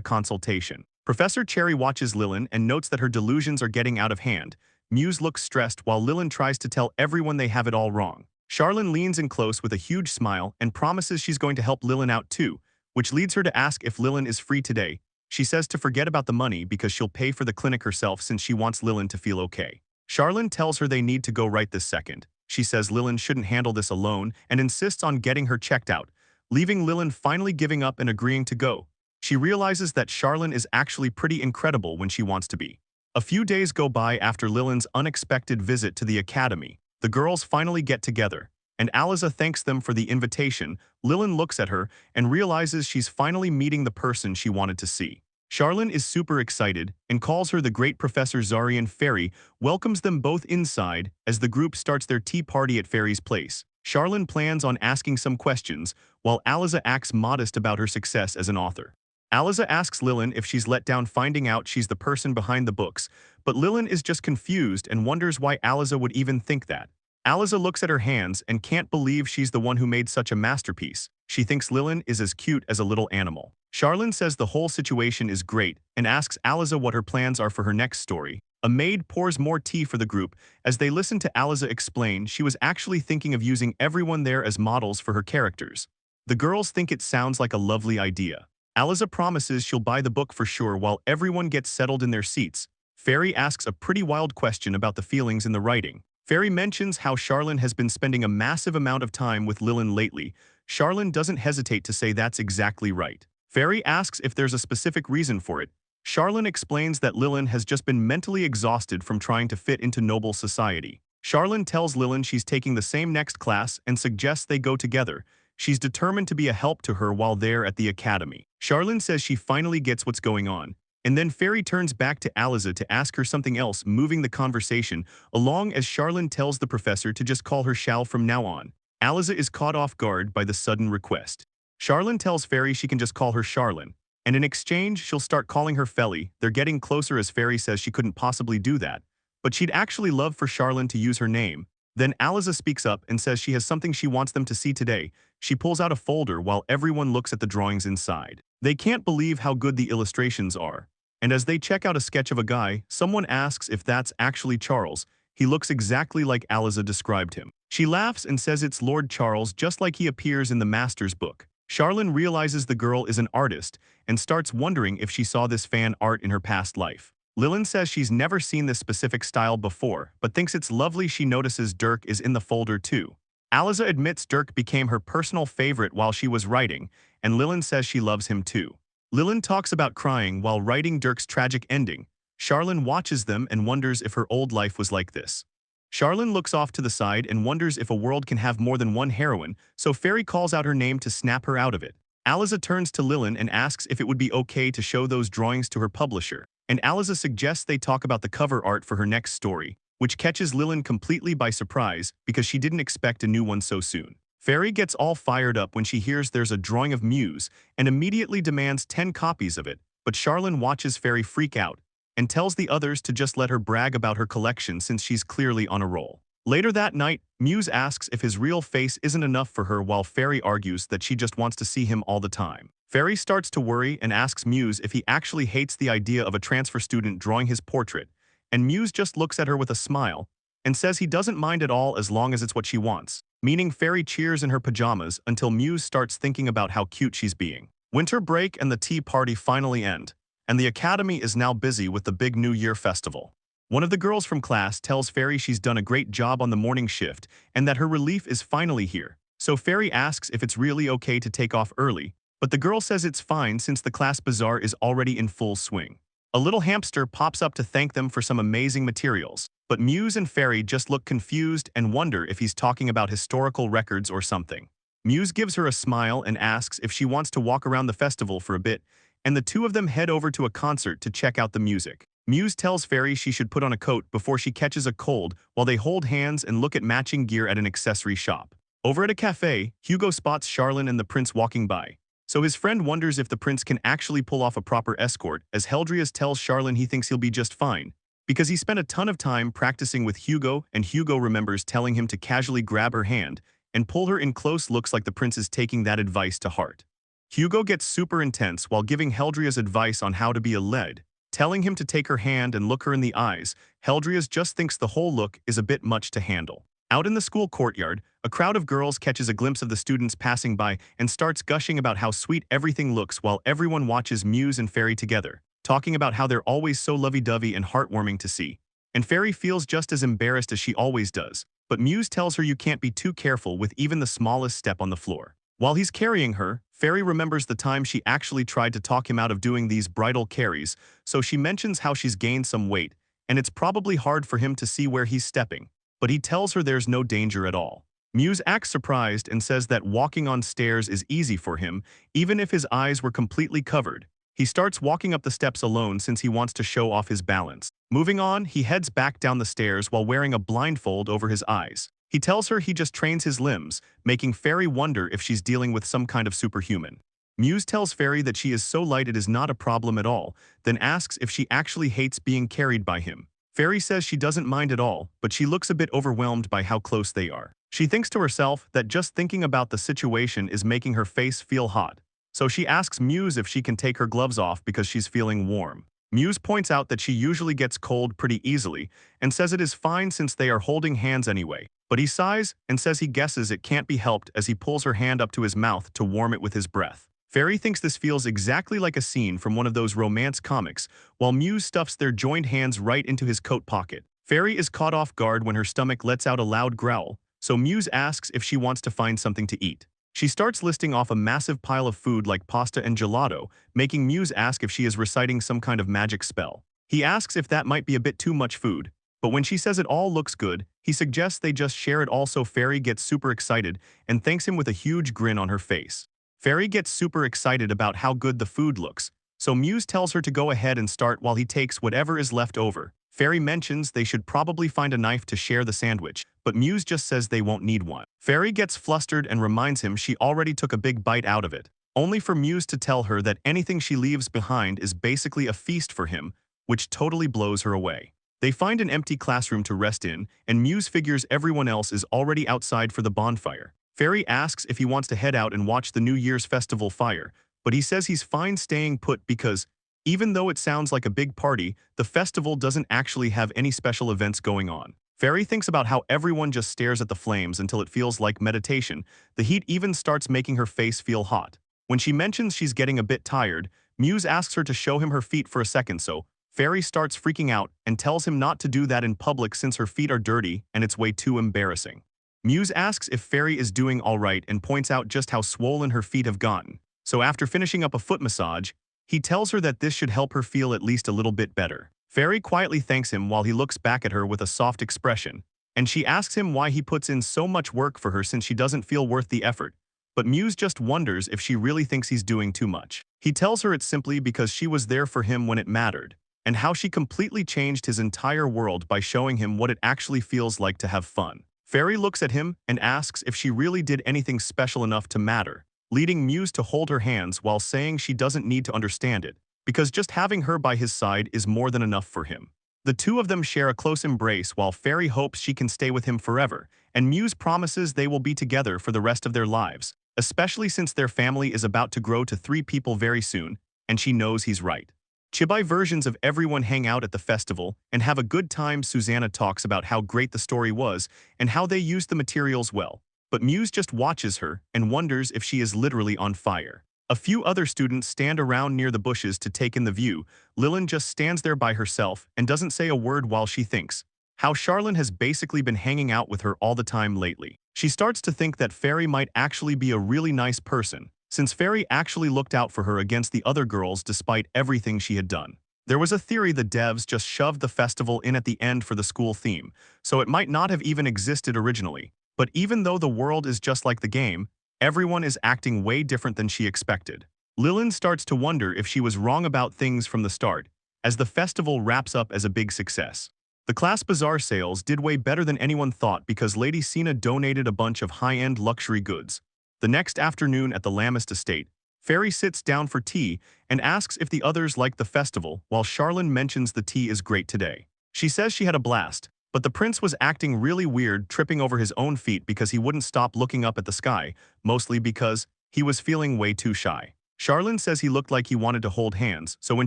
consultation. Professor Cherry watches Lilin and notes that her delusions are getting out of hand. Muse looks stressed while Lilin tries to tell everyone they have it all wrong. Charlene leans in close with a huge smile and promises she's going to help Lilin out too, which leads her to ask if Lilin is free today. She says to forget about the money because she'll pay for the clinic herself since she wants Lilin to feel okay. Charlene tells her they need to go right this second. She says Lilin shouldn't handle this alone and insists on getting her checked out, leaving Lilin finally giving up and agreeing to go. She realizes that Charlene is actually pretty incredible when she wants to be. A few days go by after Lilin's unexpected visit to the academy. The girls finally get together, and Aliza thanks them for the invitation. Lilin looks at her and realizes she's finally meeting the person she wanted to see. Charlene is super excited and calls her the great Professor Zarian. Fairy welcomes them both inside as the group starts their tea party at Fairy's place. Charlene plans on asking some questions, while Aliza acts modest about her success as an author. Aliza asks Lilin if she's let down finding out she's the person behind the books, but Lilin is just confused and wonders why Aliza would even think that. Aliza looks at her hands and can't believe she's the one who made such a masterpiece. She thinks Lilin is as cute as a little animal. Charlene says the whole situation is great and asks Aliza what her plans are for her next story. A maid pours more tea for the group as they listen to Aliza explain she was actually thinking of using everyone there as models for her characters. The girls think it sounds like a lovely idea. Aliza promises she'll buy the book for sure while everyone gets settled in their seats. Fairy asks a pretty wild question about the feelings in the writing. Fairy mentions how Charlene has been spending a massive amount of time with Lilin lately. Charlene doesn't hesitate to say that's exactly right. Fairy asks if there's a specific reason for it. Charlene explains that Lilin has just been mentally exhausted from trying to fit into noble society. Charlene tells Lilin she's taking the same next class and suggests they go together. She's determined to be a help to her while they're at the academy. Charlene says she finally gets what's going on. And then Fairy turns back to Aliza to ask her something else, moving the conversation, along as Charlene tells the professor to just call her Shal from now on. Aliza is caught off guard by the sudden request. Charlene tells Fairy she can just call her Charlene, and in exchange she'll start calling her Felly. They're getting closer as Fairy says she couldn't possibly do that, but she'd actually love for Charlene to use her name. Then Aliza speaks up and says she has something she wants them to see today. She pulls out a folder while everyone looks at the drawings inside. They can't believe how good the illustrations are. And as they check out a sketch of a guy, someone asks if that's actually Charles. He looks exactly like Aliza described him. She laughs and says it's Lord Charles, just like he appears in the Master's book. Charlene realizes the girl is an artist and starts wondering if she saw this fan art in her past life. Lilin says she's never seen this specific style before, but thinks it's lovely. She notices Dirk is in the folder too. Aliza admits Dirk became her personal favorite while she was writing, and Lilin says she loves him too. Lilin talks about crying while writing Dirk's tragic ending. Charlene watches them and wonders if her old life was like this. Charlene looks off to the side and wonders if a world can have more than one heroine, so Fairy calls out her name to snap her out of it. Aliza turns to Lilin and asks if it would be okay to show those drawings to her publisher, and Aliza suggests they talk about the cover art for her next story, which catches Lilin completely by surprise because she didn't expect a new one so soon. Fairy gets all fired up when she hears there's a drawing of Muse and immediately demands 10 copies of it, but Charlene watches Fairy freak out and tells the others to just let her brag about her collection since she's clearly on a roll. Later that night, Muse asks if his real face isn't enough for her while Fairy argues that she just wants to see him all the time. Fairy starts to worry and asks Muse if he actually hates the idea of a transfer student drawing his portrait, and Muse just looks at her with a smile and says he doesn't mind at all as long as it's what she wants, meaning Fairy cheers in her pajamas until Muse starts thinking about how cute she's being. Winter break and the tea party finally end, and the academy is now busy with the big New Year festival. One of the girls from class tells Fairy she's done a great job on the morning shift and that her relief is finally here. So Fairy asks if it's really okay to take off early, but the girl says it's fine since the class bazaar is already in full swing. A little hamster pops up to thank them for some amazing materials, but Muse and Fairy just look confused and wonder if he's talking about historical records or something. Muse gives her a smile and asks if she wants to walk around the festival for a bit, and the two of them head over to a concert to check out the music. Muse tells Fairy she should put on a coat before she catches a cold while they hold hands and look at matching gear at an accessory shop. Over at a cafe, Hugo spots Charlene and the prince walking by. So his friend wonders if the prince can actually pull off a proper escort, as Heldrius tells Charlene he thinks he'll be just fine, because he spent a ton of time practicing with Hugo, and Hugo remembers telling him to casually grab her hand and pull her in close. Looks like the prince is taking that advice to heart. Hugo gets super intense while giving Heldrius advice on how to be a lead, telling him to take her hand and look her in the eyes. Heldrius just thinks the whole look is a bit much to handle. Out in the school courtyard, a crowd of girls catches a glimpse of the students passing by and starts gushing about how sweet everything looks while everyone watches Muse and Fairy together, talking about how they're always so lovey-dovey and heartwarming to see. And Fairy feels just as embarrassed as she always does, but Muse tells her you can't be too careful with even the smallest step on the floor. While he's carrying her, Fairy remembers the time she actually tried to talk him out of doing these bridal carries, so she mentions how she's gained some weight, and it's probably hard for him to see where he's stepping, but he tells her there's no danger at all. Muse acts surprised and says that walking on stairs is easy for him, even if his eyes were completely covered. He starts walking up the steps alone since he wants to show off his balance. Moving on, he heads back down the stairs while wearing a blindfold over his eyes. He tells her he just trains his limbs, making Fairy wonder if she's dealing with some kind of superhuman. Muse tells Fairy that she is so light it is not a problem at all, then asks if she actually hates being carried by him. Fairy says she doesn't mind at all, but she looks a bit overwhelmed by how close they are. She thinks to herself that just thinking about the situation is making her face feel hot, so she asks Muse if she can take her gloves off because she's feeling warm. Muse points out that she usually gets cold pretty easily and says it is fine since they are holding hands anyway. But he sighs and says he guesses it can't be helped as he pulls her hand up to his mouth to warm it with his breath. Fairy thinks this feels exactly like a scene from one of those romance comics, while Muse stuffs their joined hands right into his coat pocket. Fairy is caught off guard when her stomach lets out a loud growl, so Muse asks if she wants to find something to eat. She starts listing off a massive pile of food like pasta and gelato, making Muse ask if she is reciting some kind of magic spell. He asks if that might be a bit too much food, but when she says it all looks good, he suggests they just share it all so Fairy gets super excited and thanks him with a huge grin on her face. Fairy gets super excited about how good the food looks, so Muse tells her to go ahead and start while he takes whatever is left over. Fairy mentions they should probably find a knife to share the sandwich, but Muse just says they won't need one. Fairy gets flustered and reminds him she already took a big bite out of it, only for Muse to tell her that anything she leaves behind is basically a feast for him, which totally blows her away. They find an empty classroom to rest in, and Muse figures everyone else is already outside for the bonfire. Fairy asks if he wants to head out and watch the New Year's festival fire, but he says he's fine staying put because, even though it sounds like a big party, the festival doesn't actually have any special events going on. Fairy thinks about how everyone just stares at the flames until it feels like meditation. The heat even starts making her face feel hot. When she mentions she's getting a bit tired, Muse asks her to show him her feet for a second, so Fairy starts freaking out and tells him not to do that in public since her feet are dirty and it's way too embarrassing. Muse asks if Fairy is doing alright and points out just how swollen her feet have gotten. So after finishing up a foot massage, he tells her that this should help her feel at least a little bit better. Fairy quietly thanks him while he looks back at her with a soft expression, and she asks him why he puts in so much work for her since she doesn't feel worth the effort. But Muse just wonders if she really thinks he's doing too much. He tells her it's simply because she was there for him when it mattered, and how she completely changed his entire world by showing him what it actually feels like to have fun. Fairy looks at him and asks if she really did anything special enough to matter, leading Muse to hold her hands while saying she doesn't need to understand it, because just having her by his side is more than enough for him. The two of them share a close embrace while Fairy hopes she can stay with him forever, and Muse promises they will be together for the rest of their lives, especially since their family is about to grow to 3 people very soon, and she knows he's right. Chibai versions of everyone hang out at the festival and have a good time. Susanna talks about how great the story was and how they used the materials well, but Muse just watches her and wonders if she is literally on fire. A few other students stand around near the bushes to take in the view. Lilin just stands there by herself and doesn't say a word while she thinks how Charlene has basically been hanging out with her all the time lately. She starts to think that Fairy might actually be a really nice person, since Fairy actually looked out for her against the other girls despite everything she had done. There was a theory the devs just shoved the festival in at the end for the school theme, so it might not have even existed originally. But even though the world is just like the game, everyone is acting way different than she expected. Lilin starts to wonder if she was wrong about things from the start, as the festival wraps up as a big success. The class bazaar sales did way better than anyone thought because Lady Sina donated a bunch of high-end luxury goods. The next afternoon at the Lamist estate, Fairy sits down for tea and asks if the others like the festival, while Charlene mentions the tea is great today. She says she had a blast, but the prince was acting really weird, tripping over his own feet because he wouldn't stop looking up at the sky, mostly because he was feeling way too shy. Charlene says he looked like he wanted to hold hands, so when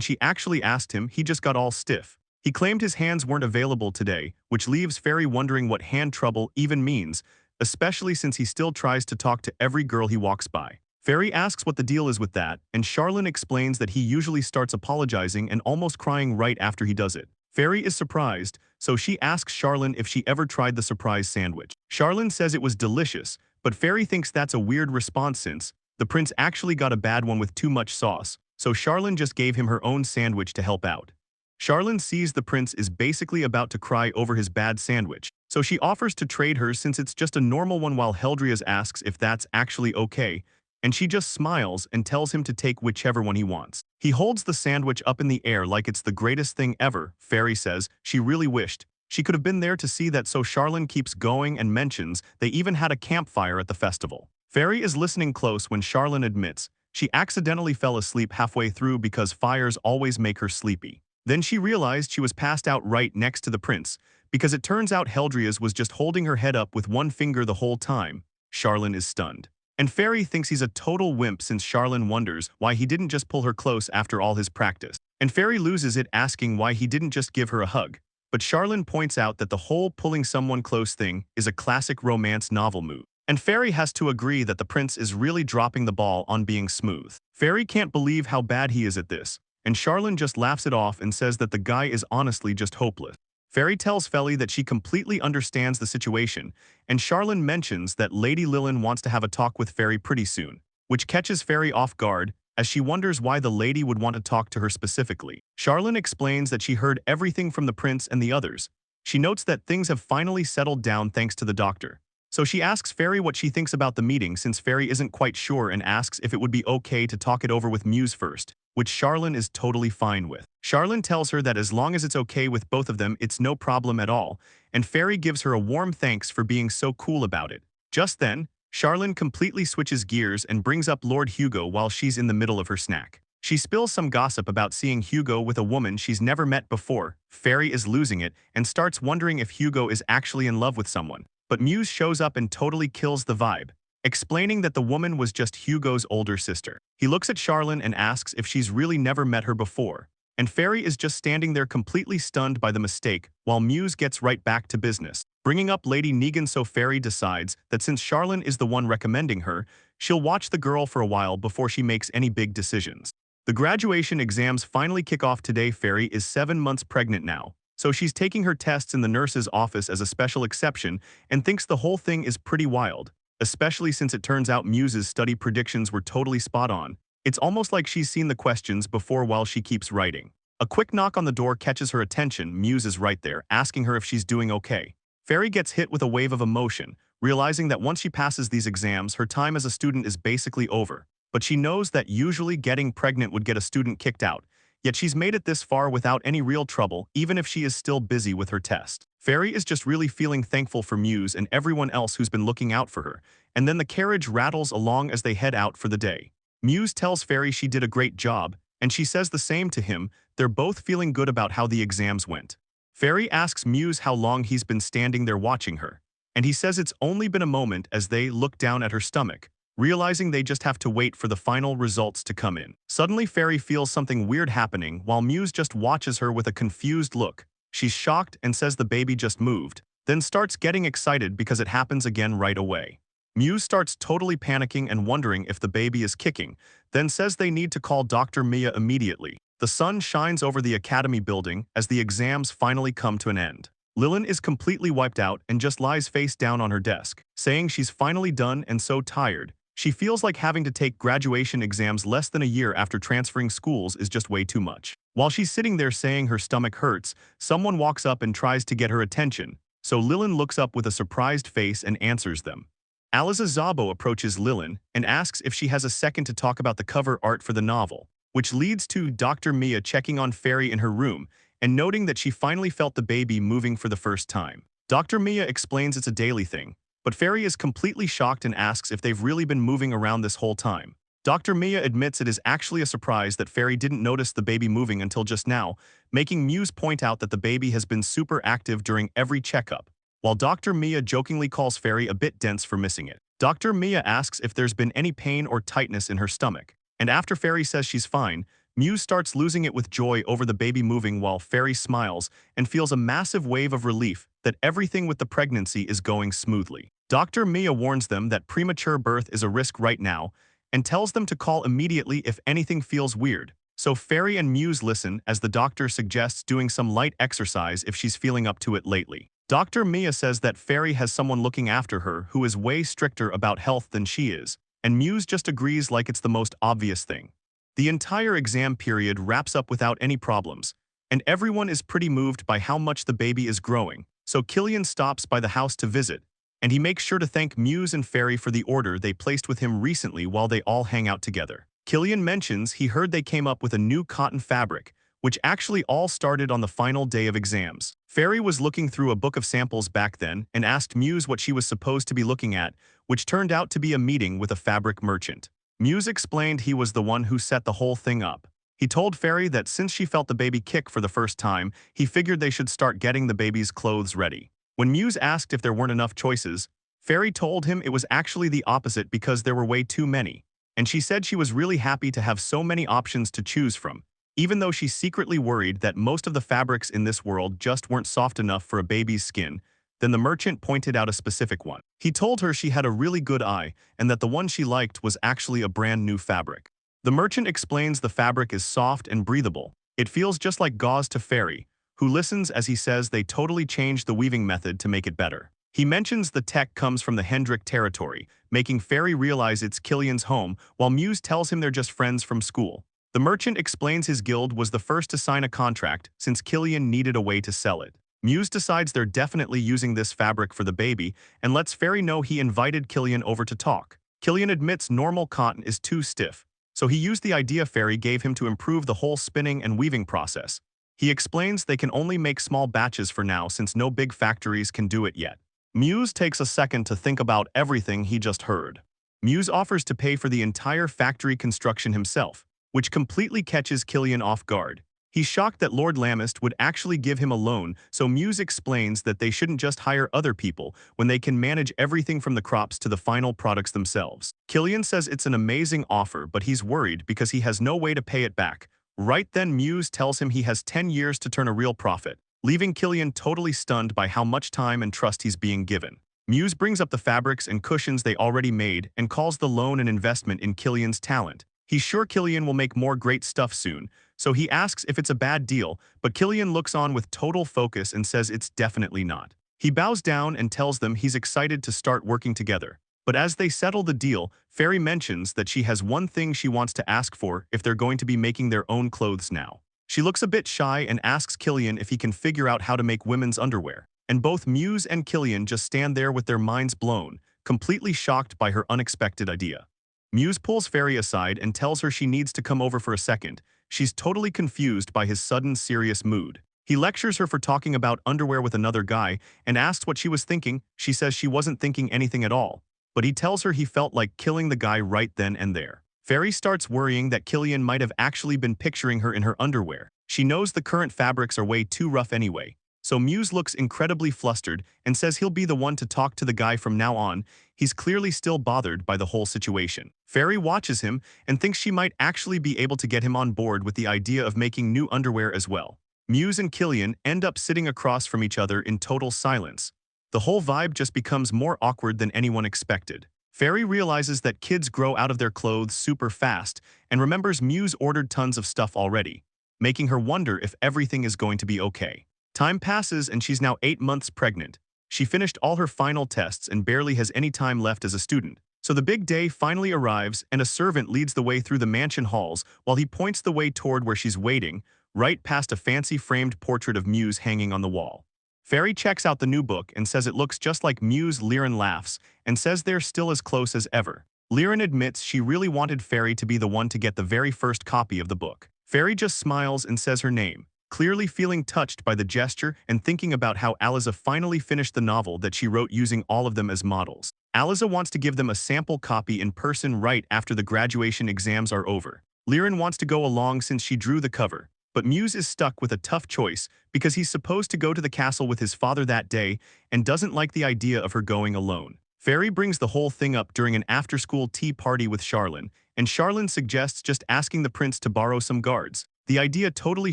she actually asked him, he just got all stiff. He claimed his hands weren't available today, which leaves Fairy wondering what hand trouble even means, especially since he still tries to talk to every girl he walks by. Fairy asks what the deal is with that, and Charlene explains that he usually starts apologizing and almost crying right after he does it. Fairy is surprised, so she asks Charlene if she ever tried the surprise sandwich. Charlene says it was delicious, but Fairy thinks that's a weird response since the prince actually got a bad one with too much sauce, so Charlene just gave him her own sandwich to help out. Charlene sees the prince is basically about to cry over his bad sandwich, so she offers to trade her since it's just a normal one while Heldrias asks if that's actually okay, and she just smiles and tells him to take whichever one he wants. He holds the sandwich up in the air like it's the greatest thing ever. Fairy says she really wished she could have been there to see that, so Charlene keeps going and mentions they even had a campfire at the festival. Fairy is listening close when Charlene admits she accidentally fell asleep halfway through because fires always make her sleepy. Then she realized she was passed out right next to the prince, because it turns out Heldrias was just holding her head up with one finger the whole time. Charlene is stunned. And Fairy thinks he's a total wimp since Charlene wonders why he didn't just pull her close after all his practice. and Fairy loses it asking why he didn't just give her a hug. But Charlene points out that the whole pulling someone close thing is a classic romance novel move. And Fairy has to agree that the prince is really dropping the ball on being smooth. Fairy can't believe how bad he is at this, and Charlene just laughs it off and says that the guy is honestly just hopeless. Fairy tells Felly that she completely understands the situation, and Charlene mentions that Lady Lilin wants to have a talk with Fairy pretty soon, which catches Fairy off guard as she wonders why the lady would want to talk to her specifically. Charlene explains that she heard everything from the prince and the others. She notes that things have finally settled down thanks to the doctor. So she asks Fairy what she thinks about the meeting since Fairy isn't quite sure and asks if it would be okay to talk it over with Muse first, which Charlene is totally fine with. Charlene tells her that as long as it's okay with both of them, it's no problem at all, and Fairy gives her a warm thanks for being so cool about it. Just then, Charlene completely switches gears and brings up Lord Hugo while she's in the middle of her snack. She spills some gossip about seeing Hugo with a woman she's never met before. Fairy is losing it and starts wondering if Hugo is actually in love with someone. But Muse shows up and totally kills the vibe, explaining that the woman was just Hugo's older sister. He looks at Charlene and asks if she's really never met her before, and Fairy is just standing there completely stunned by the mistake while Muse gets right back to business, bringing up Lady Negan. So Fairy decides that since Charlene is the one recommending her, she'll watch the girl for a while before she makes any big decisions. The graduation exams finally kick off today. Fairy is 7 months pregnant now, so she's taking her tests in the nurse's office as a special exception and thinks the whole thing is pretty wild, especially since it turns out Muse's study predictions were totally spot on. It's almost like she's seen the questions before while she keeps writing. A quick knock on the door catches her attention. Muse is right there, asking her if she's doing okay. Fairy gets hit with a wave of emotion, realizing that once she passes these exams, her time as a student is basically over. But she knows that usually getting pregnant would get a student kicked out, yet she's made it this far without any real trouble, even if she is still busy with her test. Fairy is just really feeling thankful for Muse and everyone else who's been looking out for her, and then the carriage rattles along as they head out for the day. Muse tells Fairy she did a great job, and she says the same to him. They're both feeling good about how the exams went. Fairy asks Muse how long he's been standing there watching her, and he says it's only been a moment as they look down at her stomach, realizing they just have to wait for the final results to come in. Suddenly Fairy feels something weird happening while Muse just watches her with a confused look. She's shocked and says the baby just moved, then starts getting excited because it happens again right away. Muse starts totally panicking and wondering if the baby is kicking, then says they need to call Dr. Mia immediately. The sun shines over the academy building as the exams finally come to an end. Lilin is completely wiped out and just lies face down on her desk, saying she's finally done and so tired. She feels like having to take graduation exams less than a year after transferring schools is just way too much. While she's sitting there saying her stomach hurts, someone walks up and tries to get her attention, so Lilin looks up with a surprised face and answers them. Aliza Zabo approaches Lilin and asks if she has a second to talk about the cover art for the novel, which leads to Dr. Mia checking on Fairy in her room and noting that she finally felt the baby moving for the first time. Dr. Mia explains it's a daily thing, but Fairy is completely shocked and asks if they've really been moving around this whole time. Dr. Mia admits it is actually a surprise that Fairy didn't notice the baby moving until just now, making Muse point out that the baby has been super active during every checkup, while Dr. Mia jokingly calls Fairy a bit dense for missing it. Dr. Mia asks if there's been any pain or tightness in her stomach, and after Fairy says she's fine, Muse starts losing it with joy over the baby moving while Fairy smiles and feels a massive wave of relief that everything with the pregnancy is going smoothly. Dr. Mia warns them that premature birth is a risk right now and tells them to call immediately if anything feels weird. So Fairy and Muse listen as the doctor suggests doing some light exercise if she's feeling up to it lately. Dr. Mia says that Fairy has someone looking after her who is way stricter about health than she is, and Muse just agrees like it's the most obvious thing. The entire exam period wraps up without any problems, and everyone is pretty moved by how much the baby is growing, so Killian stops by the house to visit, and he makes sure to thank Muse and Fairy for the order they placed with him recently while they all hang out together. Killian mentions he heard they came up with a new cotton fabric, which actually all started on the final day of exams. Fairy was looking through a book of samples back then and asked Muse what she was supposed to be looking at, which turned out to be a meeting with a fabric merchant. Muse explained he was the one who set the whole thing up. He told Fairy that since she felt the baby kick for the first time, he figured they should start getting the baby's clothes ready. When Muse asked if there weren't enough choices, Fairy told him it was actually the opposite because there were way too many, and she said she was really happy to have so many options to choose from, even though she's secretly worried that most of the fabrics in this world just weren't soft enough for a baby's skin. Then the merchant pointed out a specific one. He told her she had a really good eye and that the one she liked was actually a brand new fabric. The merchant explains the fabric is soft and breathable. It feels just like gauze to Fairy, who listens as he says they totally changed the weaving method to make it better. He mentions the tech comes from the Hendrik territory, making Fairy realize it's Killian's home, while Muse tells him they're just friends from school. The merchant explains his guild was the first to sign a contract since Killian needed a way to sell it. Muse decides they're definitely using this fabric for the baby and lets Fairy know he invited Killian over to talk. Killian admits normal cotton is too stiff, so he used the idea Fairy gave him to improve the whole spinning and weaving process. He explains they can only make small batches for now since no big factories can do it yet. Muse takes a second to think about everything he just heard. Muse offers to pay for the entire factory construction himself, which completely catches Killian off guard. He's shocked that Lord Lamist would actually give him a loan, so Muse explains that they shouldn't just hire other people when they can manage everything from the crops to the final products themselves. Killian says it's an amazing offer, but he's worried because he has no way to pay it back. Right then Muse tells him he has 10 years to turn a real profit, leaving Killian totally stunned by how much time and trust he's being given. Muse brings up the fabrics and cushions they already made and calls the loan an investment in Killian's talent. He's sure Killian will make more great stuff soon, so he asks if it's a bad deal, but Killian looks on with total focus and says it's definitely not. He bows down and tells them he's excited to start working together. But as they settle the deal, Fairy mentions that she has one thing she wants to ask for if they're going to be making their own clothes now. She looks a bit shy and asks Killian if he can figure out how to make women's underwear. And both Muse and Killian just stand there with their minds blown, completely shocked by her unexpected idea. Muse pulls Fairy aside and tells her she needs to come over for a second. She's totally confused by his sudden serious mood. He lectures her for talking about underwear with another guy and asks what she was thinking. She says she wasn't thinking anything at all, but he tells her he felt like killing the guy right then and there. Fairy starts worrying that Killian might have actually been picturing her in her underwear. She knows the current fabrics are way too rough anyway, so Muse looks incredibly flustered and says he'll be the one to talk to the guy from now on. He's clearly still bothered by the whole situation. Fairy watches him and thinks she might actually be able to get him on board with the idea of making new underwear as well. Muse and Killian end up sitting across from each other in total silence. The whole vibe just becomes more awkward than anyone expected. Fairy realizes that kids grow out of their clothes super fast and remembers Muse ordered tons of stuff already, making her wonder if everything is going to be okay. Time passes and she's now 8 months pregnant. She finished all her final tests and barely has any time left as a student. So the big day finally arrives and a servant leads the way through the mansion halls while he points the way toward where she's waiting, right past a fancy framed portrait of Muse hanging on the wall. Fairy checks out the new book and says it looks just like Muse. Liren laughs and says they're still as close as ever. Liren admits she really wanted Fairy to be the one to get the very first copy of the book. Fairy just smiles and says her name, clearly feeling touched by the gesture and thinking about how Aliza finally finished the novel that she wrote using all of them as models. Aliza wants to give them a sample copy in person right after the graduation exams are over. Liren wants to go along since she drew the cover, but Muse is stuck with a tough choice because he's supposed to go to the castle with his father that day and doesn't like the idea of her going alone. Fairy brings the whole thing up during an after-school tea party with Charlene, and Charlene suggests just asking the prince to borrow some guards. The idea totally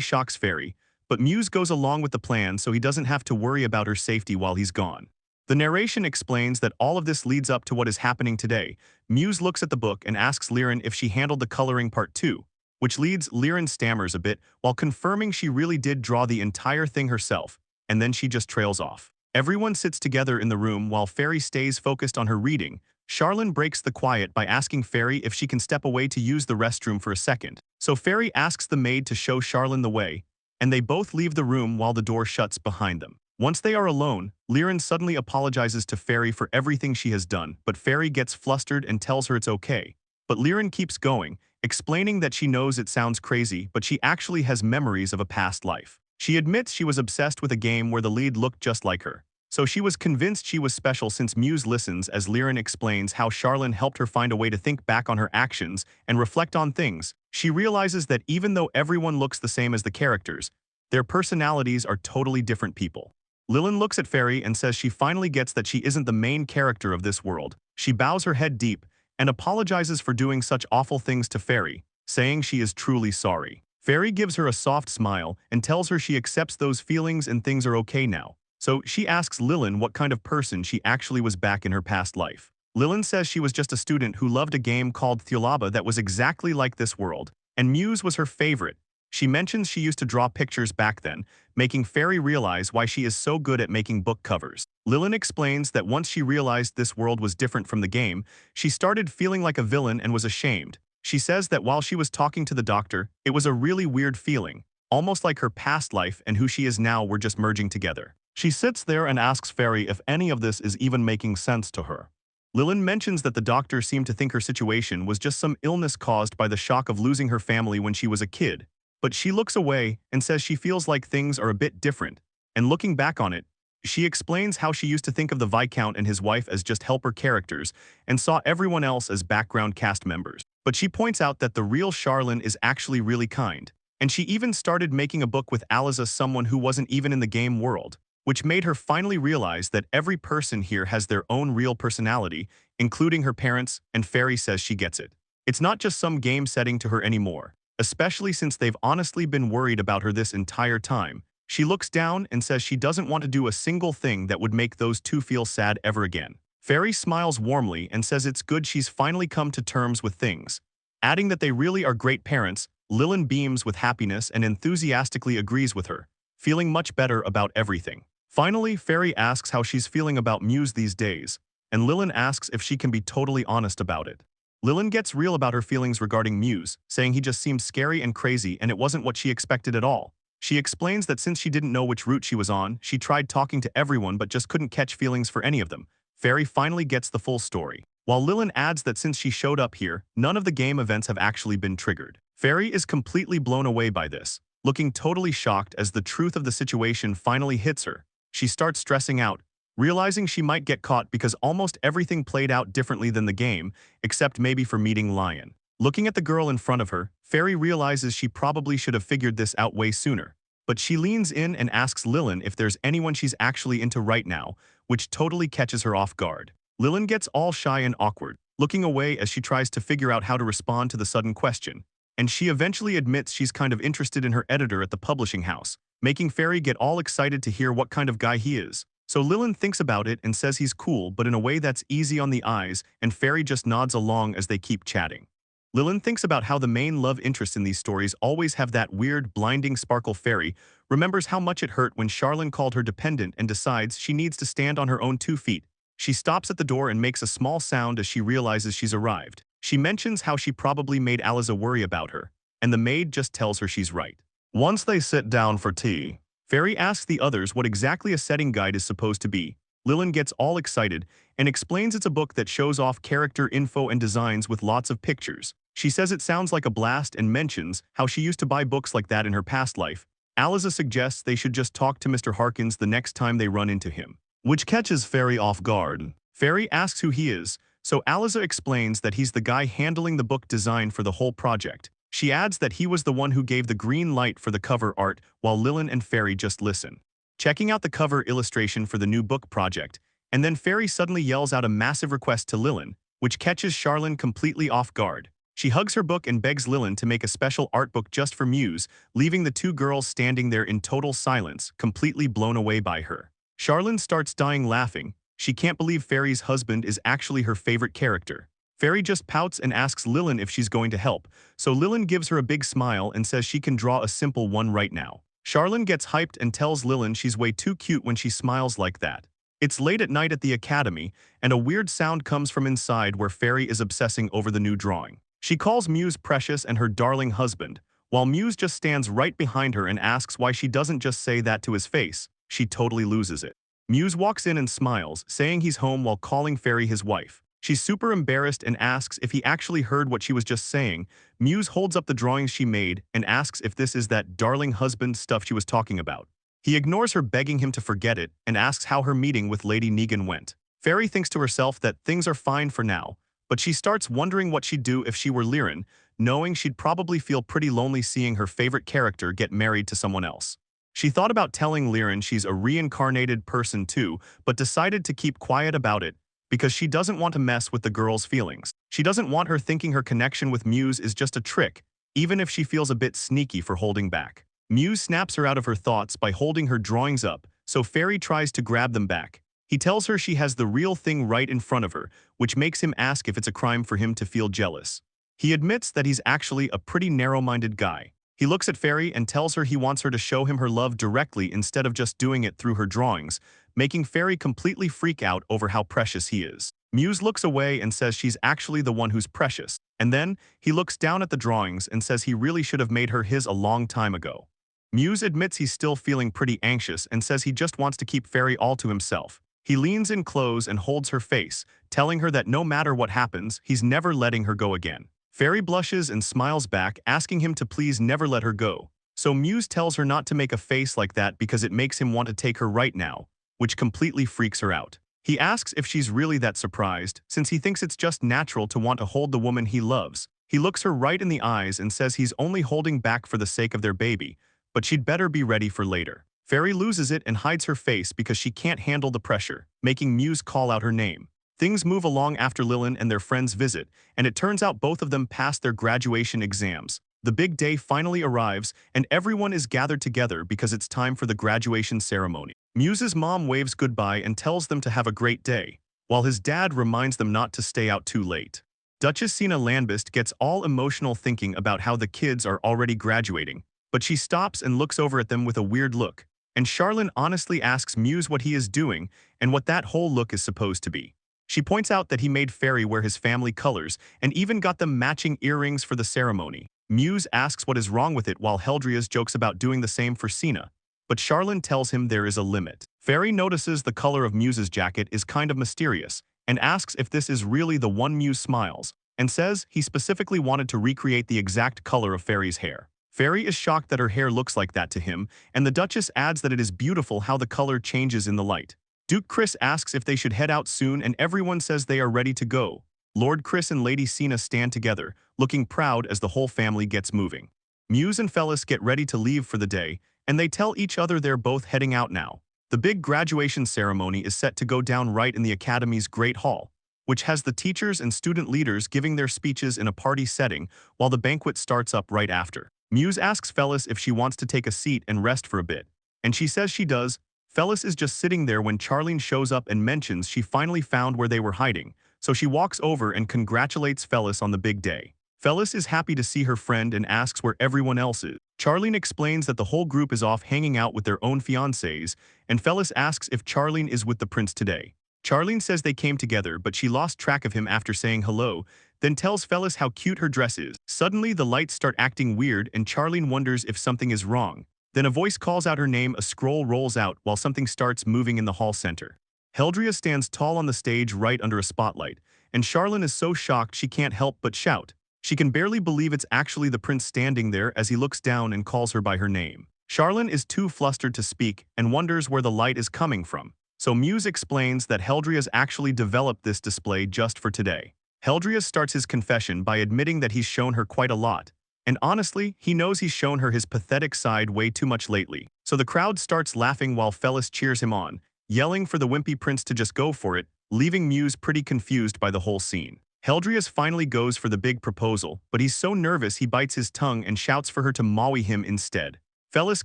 shocks Fairy, but Muse goes along with the plan so he doesn't have to worry about her safety while he's gone. The narration explains that all of this leads up to what is happening today. Muse looks at the book and asks Liren if she handled the coloring part too, which leads Liren stammers a bit while confirming she really did draw the entire thing herself, and then she just trails off. Everyone sits together in the room while Fairy stays focused on her reading. Charlene breaks the quiet by asking Fairy if she can step away to use the restroom for a second. So Fairy asks the maid to show Charlene the way, and they both leave the room while the door shuts behind them. Once they are alone, Liren suddenly apologizes to Fairy for everything she has done, but Fairy gets flustered and tells her it's okay. But Liren keeps going, explaining that she knows it sounds crazy, but she actually has memories of a past life. She admits she was obsessed with a game where the lead looked just like her, so she was convinced she was special. Since Muse listens as Liren explains how Charlene helped her find a way to think back on her actions and reflect on things, she realizes that even though everyone looks the same as the characters, their personalities are totally different people. Lilin looks at Fairy and says she finally gets that she isn't the main character of this world. She bows her head deep and apologizes for doing such awful things to Fairy, saying she is truly sorry. Fairy gives her a soft smile and tells her she accepts those feelings and things are okay now. So she asks Lilin what kind of person she actually was back in her past life. Lilin says she was just a student who loved a game called Theolaba that was exactly like this world, and Muse was her favorite. She mentions she used to draw pictures back then, making Fairy realize why she is so good at making book covers. Lilin explains that once she realized this world was different from the game, she started feeling like a villain and was ashamed. She says that while she was talking to the doctor, it was a really weird feeling, almost like her past life and who she is now were just merging together. She sits there and asks Fairy if any of this is even making sense to her. Lilin mentions that the doctor seemed to think her situation was just some illness caused by the shock of losing her family when she was a kid, but she looks away and says she feels like things are a bit different, and looking back on it, she explains how she used to think of the Viscount and his wife as just helper characters and saw everyone else as background cast members. But she points out that the real Charlene is actually really kind, and she even started making a book with Aliza, someone who wasn't even in the game world, which made her finally realize that every person here has their own real personality, including her parents, and Fairy says she gets it. It's not just some game setting to her anymore, especially since they've honestly been worried about her this entire time. She looks down and says she doesn't want to do a single thing that would make those two feel sad ever again. Fairy smiles warmly and says it's good she's finally come to terms with things. Adding that they really are great parents, Lilin beams with happiness and enthusiastically agrees with her, feeling much better about everything. Finally, Fairy asks how she's feeling about Muse these days, and Lilin asks if she can be totally honest about it. Lilin gets real about her feelings regarding Muse, saying he just seemed scary and crazy and it wasn't what she expected at all. She explains that since she didn't know which route she was on, she tried talking to everyone but just couldn't catch feelings for any of them. Fairy finally gets the full story, while Lilin adds that since she showed up here, none of the game events have actually been triggered. Fairy is completely blown away by this, looking totally shocked as the truth of the situation finally hits her. She starts stressing out, realizing she might get caught because almost everything played out differently than the game, except maybe for meeting Lion. Looking at the girl in front of her, Fairy realizes she probably should have figured this out way sooner. But she leans in and asks Lilin if there's anyone she's actually into right now, which totally catches her off guard. Lilin gets all shy and awkward, looking away as she tries to figure out how to respond to the sudden question. And she eventually admits she's kind of interested in her editor at the publishing house, making Fairy get all excited to hear what kind of guy he is. So Lilin thinks about it and says he's cool but in a way that's easy on the eyes, and Fairy just nods along as they keep chatting. Lilin thinks about how the main love interests in these stories always have that weird, blinding sparkle. Fairy remembers how much it hurt when Charlene called her dependent and decides she needs to stand on her own 2 feet. She stops at the door and makes a small sound as she realizes she's arrived. She mentions how she probably made Aliza worry about her, and the maid just tells her she's right. Once they sit down for tea, Fairy asks the others what exactly a setting guide is supposed to be. Lilin gets all excited and explains it's a book that shows off character info and designs with lots of pictures. She says it sounds like a blast and mentions how she used to buy books like that in her past life. Aliza suggests they should just talk to Mr. Harkins the next time they run into him, which catches Fairy off guard. Fairy asks who he is, so Aliza explains that he's the guy handling the book design for the whole project. She adds that he was the one who gave the green light for the cover art while Lilin and Fairy just listen, checking out the cover illustration for the new book project, and then Fairy suddenly yells out a massive request to Lilin, which catches Charlene completely off guard. She hugs her book and begs Lilin to make a special art book just for Muse, leaving the 2 girls standing there in total silence, completely blown away by her. Charlene starts dying laughing. She can't believe Fairy's husband is actually her favorite character. Fairy just pouts and asks Lilin if she's going to help, so Lilin gives her a big smile and says she can draw a simple one right now. Charlene gets hyped and tells Lilin she's way too cute when she smiles like that. It's late at night at the academy, and a weird sound comes from inside where Fairy is obsessing over the new drawing. She calls Muse precious and her darling husband, while Muse just stands right behind her and asks why she doesn't just say that to his face. She totally loses it. Muse walks in and smiles, saying he's home while calling Fairy his wife. She's super embarrassed and asks if he actually heard what she was just saying. Muse holds up the drawings she made and asks if this is that darling husband stuff she was talking about. He ignores her, begging him to forget it, and asks how her meeting with Lady Negan went. Fairy thinks to herself that things are fine for now, but she starts wondering what she'd do if she were Liren, knowing she'd probably feel pretty lonely seeing her favorite character get married to someone else. She thought about telling Liren she's a reincarnated person too, but decided to keep quiet about it because she doesn't want to mess with the girl's feelings. She doesn't want her thinking her connection with Muse is just a trick, even if she feels a bit sneaky for holding back. Muse snaps her out of her thoughts by holding her drawings up, so Fairy tries to grab them back. He tells her she has the real thing right in front of her, which makes him ask if it's a crime for him to feel jealous. He admits that he's actually a pretty narrow-minded guy. He looks at Fairy and tells her he wants her to show him her love directly instead of just doing it through her drawings, making Fairy completely freak out over how precious he is. Muse looks away and says she's actually the one who's precious, and then he looks down at the drawings and says he really should have made her his a long time ago. Muse admits he's still feeling pretty anxious and says he just wants to keep Fairy all to himself. He leans in close and holds her face, telling her that no matter what happens, he's never letting her go again. Fairy blushes and smiles back, asking him to please never let her go. So Muse tells her not to make a face like that because it makes him want to take her right now, which completely freaks her out. He asks if she's really that surprised, since he thinks it's just natural to want to hold the woman he loves. He looks her right in the eyes and says he's only holding back for the sake of their baby, but she'd better be ready for later. Fairy loses it and hides her face because she can't handle the pressure, making Muse call out her name. Things move along after Lilin and their friends visit, and it turns out both of them passed their graduation exams. The big day finally arrives, and everyone is gathered together because it's time for the graduation ceremony. Muse's mom waves goodbye and tells them to have a great day, while his dad reminds them not to stay out too late. Duchess Sina Landbist gets all emotional thinking about how the kids are already graduating, but she stops and looks over at them with a weird look, and Charlene honestly asks Muse what he is doing and what that whole look is supposed to be. She points out that he made Fairy wear his family colors and even got them matching earrings for the ceremony. Muse asks what is wrong with it while Heldrias jokes about doing the same for Sina, but Charlene tells him there is a limit. Fairy notices the color of Muse's jacket is kind of mysterious and asks if this is really the one. Muse smiles and says he specifically wanted to recreate the exact color of Fairy's hair. Fairy is shocked that her hair looks like that to him, and the Duchess adds that it is beautiful how the color changes in the light. Duke Chris asks if they should head out soon, and everyone says they are ready to go. Lord Chris and Lady Sina stand together, looking proud as the whole family gets moving. Muse and Fellis get ready to leave for the day, and they tell each other they're both heading out now. The big graduation ceremony is set to go down right in the Academy's Great Hall, which has the teachers and student leaders giving their speeches in a party setting while the banquet starts up right after. Muse asks Fellis if she wants to take a seat and rest for a bit, and she says she does. Fellis is just sitting there when Charlene shows up and mentions she finally found where they were hiding, so she walks over and congratulates Fellis on the big day. Fellis is happy to see her friend and asks where everyone else is. Charlene explains that the whole group is off hanging out with their own fiancés, and Fellis asks if Charlene is with the prince today. Charlene says they came together, but she lost track of him after saying hello, then tells Fellis how cute her dress is. Suddenly, the lights start acting weird and Charlene wonders if something is wrong. Then a voice calls out her name, a scroll rolls out while something starts moving in the hall center. Heldria stands tall on the stage right under a spotlight, and Charlene is so shocked she can't help but shout. She can barely believe it's actually the prince standing there as he looks down and calls her by her name. Charlene is too flustered to speak and wonders where the light is coming from. So Muse explains that Heldrias actually developed this display just for today. Heldrias starts his confession by admitting that he's shown her quite a lot. And honestly, he knows he's shown her his pathetic side way too much lately. So the crowd starts laughing while Fellis cheers him on, yelling for the wimpy prince to just go for it, leaving Muse pretty confused by the whole scene. Heldrias finally goes for the big proposal, but he's so nervous he bites his tongue and shouts for her to maui him instead. Fellis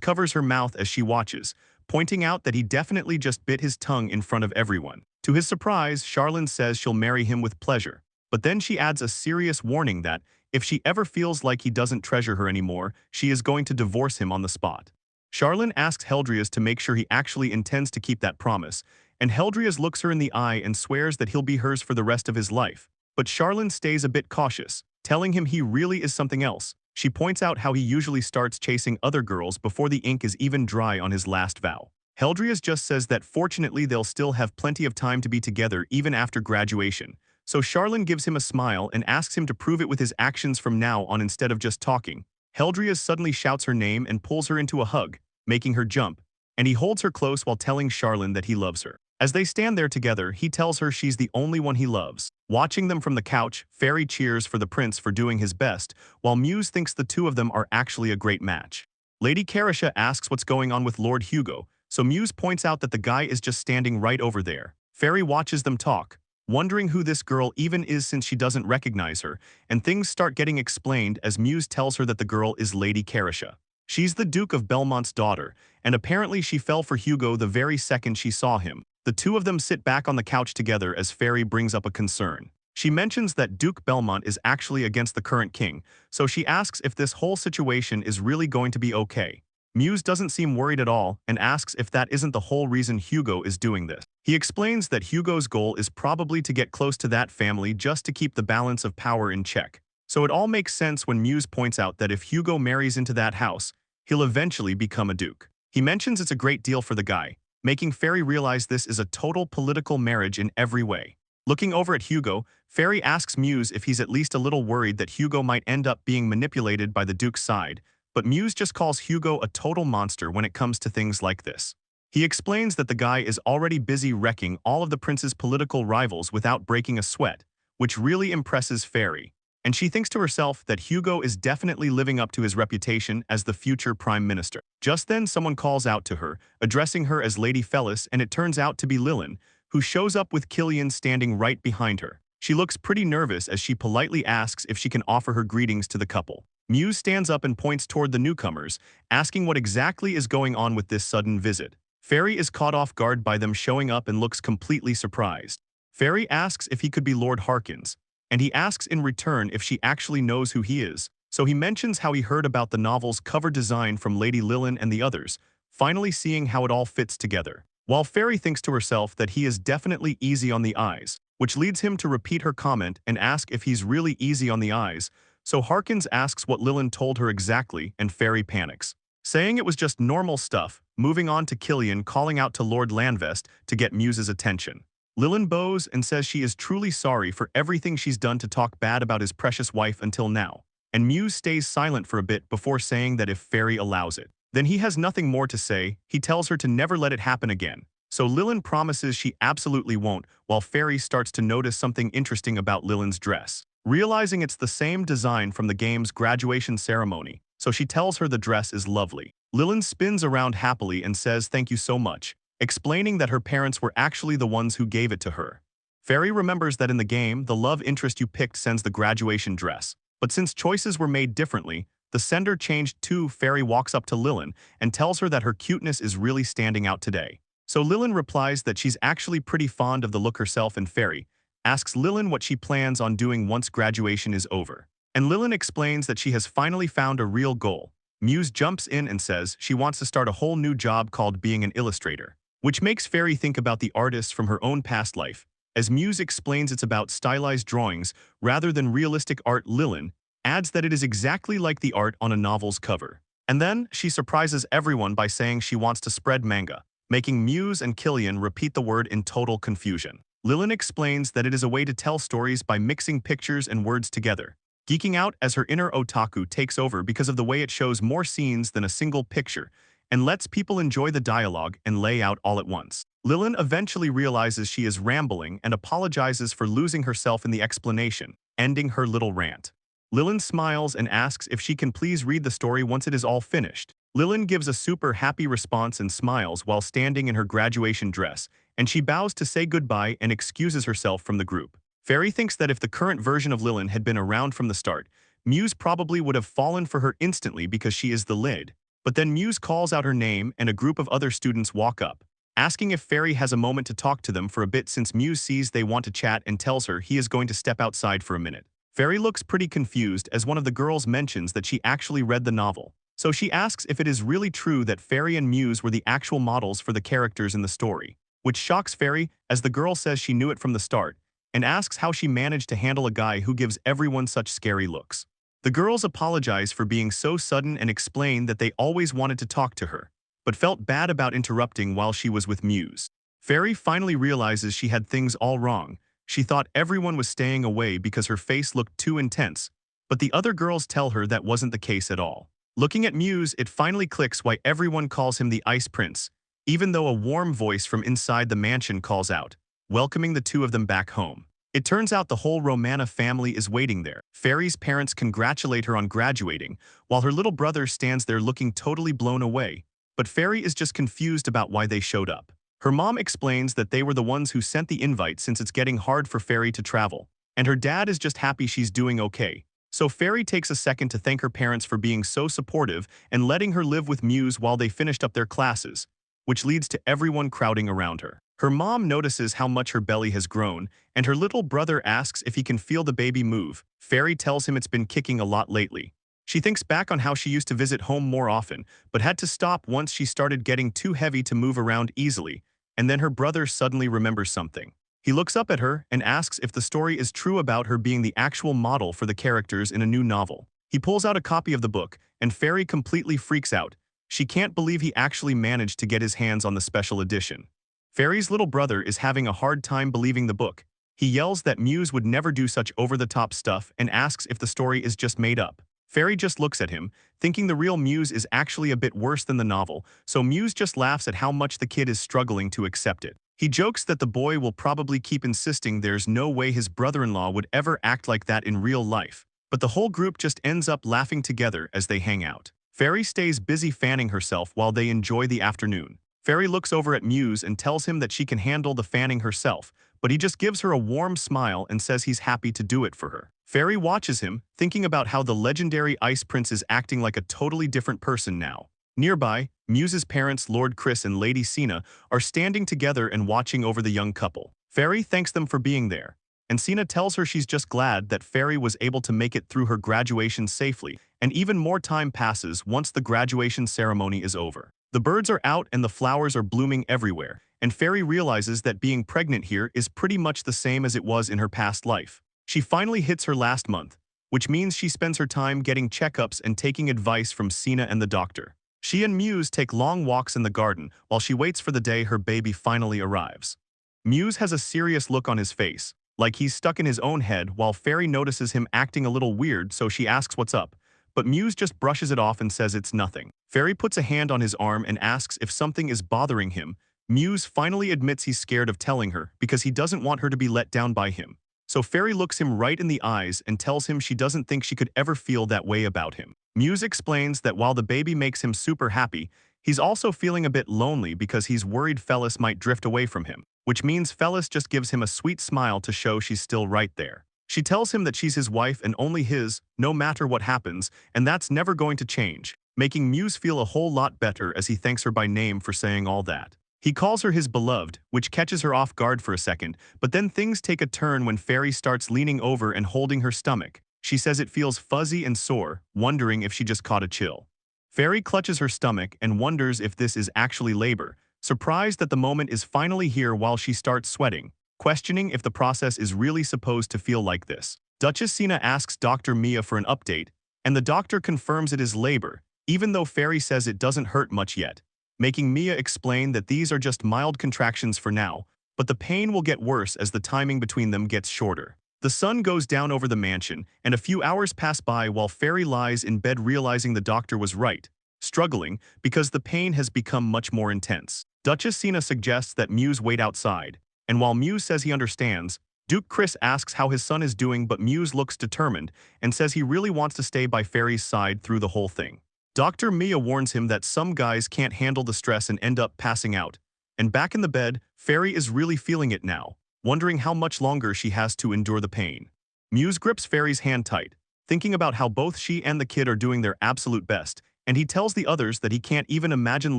covers her mouth as she watches, pointing out that he definitely just bit his tongue in front of everyone. To his surprise, Charlene says she'll marry him with pleasure, but then she adds a serious warning that, if she ever feels like he doesn't treasure her anymore, she is going to divorce him on the spot. Charlene asks Heldrias to make sure he actually intends to keep that promise, and Heldrias looks her in the eye and swears that he'll be hers for the rest of his life. But Charlene stays a bit cautious, telling him he really is something else. She points out how he usually starts chasing other girls before the ink is even dry on his last vow. Heldrias just says that fortunately they'll still have plenty of time to be together even after graduation. So Charlene gives him a smile and asks him to prove it with his actions from now on instead of just talking. Heldrias suddenly shouts her name and pulls her into a hug, making her jump, and he holds her close while telling Charlene that he loves her. As they stand there together, he tells her she's the only one he loves. Watching them from the couch, Fairy cheers for the prince for doing his best, while Muse thinks the two of them are actually a great match. Lady Carisha asks what's going on with Lord Hugo, so Muse points out that the guy is just standing right over there. Fairy watches them talk, wondering who this girl even is since she doesn't recognize her, and things start getting explained as Muse tells her that the girl is Lady Carisha. She's the Duke of Belmont's daughter, and apparently she fell for Hugo the very second she saw him. The two of them sit back on the couch together as Fairy brings up a concern. She mentions that Duke Belmont is actually against the current king, so she asks if this whole situation is really going to be okay. Muse doesn't seem worried at all and asks if that isn't the whole reason Hugo is doing this. He explains that Hugo's goal is probably to get close to that family just to keep the balance of power in check. So it all makes sense when Muse points out that if Hugo marries into that house, he'll eventually become a duke. He mentions it's a great deal for the guy, making Fairy realize this is a total political marriage in every way. Looking over at Hugo, Fairy asks Muse if he's at least a little worried that Hugo might end up being manipulated by the Duke's side, but Muse just calls Hugo a total monster when it comes to things like this. He explains that the guy is already busy wrecking all of the prince's political rivals without breaking a sweat, which really impresses Fairy, and she thinks to herself that Hugo is definitely living up to his reputation as the future prime minister. Just then someone calls out to her, addressing her as Lady Fellis, and it turns out to be Lilin, who shows up with Killian standing right behind her. She looks pretty nervous as she politely asks if she can offer her greetings to the couple. Muse stands up and points toward the newcomers, asking what exactly is going on with this sudden visit. Fairy is caught off guard by them showing up and looks completely surprised. Fairy asks if he could be Lord Harkins, and he asks in return if she actually knows who he is. So he mentions how he heard about the novel's cover design from Lady Lilin and the others, finally seeing how it all fits together. While Fairy thinks to herself that he is definitely easy on the eyes, which leads him to repeat her comment and ask if he's really easy on the eyes, so Harkins asks what Lilin told her exactly, and Fairy panics, saying it was just normal stuff, moving on to Killian calling out to Lord Landvest to get Muse's attention. Lilin bows and says she is truly sorry for everything she's done to talk bad about his precious wife until now, and Muse stays silent for a bit before saying that if Fairy allows it, then he has nothing more to say. He tells her to never let it happen again. So Lilin promises she absolutely won't, while Fairy starts to notice something interesting about Lilin's dress, realizing it's the same design from the game's graduation ceremony, so she tells her the dress is lovely. Lilin spins around happily and says thank you so much, explaining that her parents were actually the ones who gave it to her. Fairy remembers that in the game, the love interest you picked sends the graduation dress, but since choices were made differently, the sender changed too. Fairy walks up to Lilin and tells her that her cuteness is really standing out today. So Lilin replies that she's actually pretty fond of the look herself, and Fairy asks Lilin what she plans on doing once graduation is over. And Lilin explains that she has finally found a real goal. Muse jumps in and says she wants to start a whole new job called being an illustrator, which makes Fairy think about the artist from her own past life. As Muse explains it's about stylized drawings rather than realistic art, Lilin adds that it is exactly like the art on a novel's cover. And then she surprises everyone by saying she wants to spread manga, making Muse and Killian repeat the word in total confusion. Lilin explains that it is a way to tell stories by mixing pictures and words together, geeking out as her inner otaku takes over because of the way it shows more scenes than a single picture and lets people enjoy the dialogue and layout all at once. Lilin eventually realizes she is rambling and apologizes for losing herself in the explanation, ending her little rant. Lilin smiles and asks if she can please read the story once it is all finished. Lilin gives a super happy response and smiles while standing in her graduation dress, and she bows to say goodbye and excuses herself from the group. Fairy thinks that if the current version of Lilin had been around from the start, Muse probably would have fallen for her instantly because she is the lid. But then Muse calls out her name and a group of other students walk up, asking if Fairy has a moment to talk to them for a bit since Muse sees they want to chat and tells her he is going to step outside for a minute. Fairy looks pretty confused as one of the girls mentions that she actually read the novel. So she asks if it is really true that Fairy and Muse were the actual models for the characters in the story, which shocks Fairy as the girl says she knew it from the start, and asks how she managed to handle a guy who gives everyone such scary looks. The girls apologize for being so sudden and explain that they always wanted to talk to her, but felt bad about interrupting while she was with Muse. Fairy finally realizes she had things all wrong. She thought everyone was staying away because her face looked too intense, but the other girls tell her that wasn't the case at all. Looking at Muse, it finally clicks why everyone calls him the Ice Prince, even though a warm voice from inside the mansion calls out, welcoming the two of them back home. It turns out the whole Romana family is waiting there. Fairy's parents congratulate her on graduating, while her little brother stands there looking totally blown away, but Fairy is just confused about why they showed up. Her mom explains that they were the ones who sent the invite since it's getting hard for Fairy to travel, and her dad is just happy she's doing okay. So Fairy takes a second to thank her parents for being so supportive and letting her live with Muse while they finished up their classes, which leads to everyone crowding around her. Her mom notices how much her belly has grown, and her little brother asks if he can feel the baby move. Fairy tells him it's been kicking a lot lately. She thinks back on how she used to visit home more often, but had to stop once she started getting too heavy to move around easily, and then her brother suddenly remembers something. He looks up at her and asks if the story is true about her being the actual model for the characters in a new novel. He pulls out a copy of the book, and Fairy completely freaks out. She can't believe he actually managed to get his hands on the special edition. Fairy's little brother is having a hard time believing the book. He yells that Muse would never do such over-the-top stuff and asks if the story is just made up. Fairy just looks at him, thinking the real Muse is actually a bit worse than the novel, so Muse just laughs at how much the kid is struggling to accept it. He jokes that the boy will probably keep insisting there's no way his brother-in-law would ever act like that in real life, but the whole group just ends up laughing together as they hang out. Fairy stays busy fanning herself while they enjoy the afternoon. Fairy looks over at Muse and tells him that she can handle the fanning herself, but he just gives her a warm smile and says he's happy to do it for her. Fairy watches him, thinking about how the legendary Ice Prince is acting like a totally different person now. Nearby, Muse's parents, Lord Chris and Lady Sina, are standing together and watching over the young couple. Fairy thanks them for being there, and Sina tells her she's just glad that Fairy was able to make it through her graduation safely, and even more time passes once the graduation ceremony is over. The birds are out and the flowers are blooming everywhere, and Fairy realizes that being pregnant here is pretty much the same as it was in her past life. She finally hits her last month, which means she spends her time getting checkups and taking advice from Sina and the doctor. She and Muse take long walks in the garden while she waits for the day her baby finally arrives. Muse has a serious look on his face, like he's stuck in his own head, while Fairy notices him acting a little weird, so she asks what's up, but Muse just brushes it off and says it's nothing. Fairy puts a hand on his arm and asks if something is bothering him. Muse finally admits he's scared of telling her because he doesn't want her to be let down by him. So Fairy looks him right in the eyes and tells him she doesn't think she could ever feel that way about him. Muse explains that while the baby makes him super happy, he's also feeling a bit lonely because he's worried Phyllis might drift away from him, which means Phyllis just gives him a sweet smile to show she's still right there. She tells him that she's his wife and only his, no matter what happens, and that's never going to change, making Muse feel a whole lot better as he thanks her by name for saying all that. He calls her his beloved, which catches her off guard for a second, but then things take a turn when Fairy starts leaning over and holding her stomach. She says it feels fuzzy and sore, wondering if she just caught a chill. Fairy clutches her stomach and wonders if this is actually labor, surprised that the moment is finally here while she starts sweating, questioning if the process is really supposed to feel like this. Duchess Sina asks Dr. Mia for an update, and the doctor confirms it is labor, even though Fairy says it doesn't hurt much yet, making Mia explain that these are just mild contractions for now, but the pain will get worse as the timing between them gets shorter. The sun goes down over the mansion, and a few hours pass by while Fairy lies in bed realizing the doctor was right, struggling because the pain has become much more intense. Duchess Sina suggests that Muse wait outside, and while Muse says he understands, Duke Chris asks how his son is doing, but Muse looks determined and says he really wants to stay by Fairy's side through the whole thing. Dr. Mia warns him that some guys can't handle the stress and end up passing out, and back in the bed, Fairy is really feeling it now, wondering how much longer she has to endure the pain. Muse grips Fairy's hand tight, thinking about how both she and the kid are doing their absolute best, and he tells the others that he can't even imagine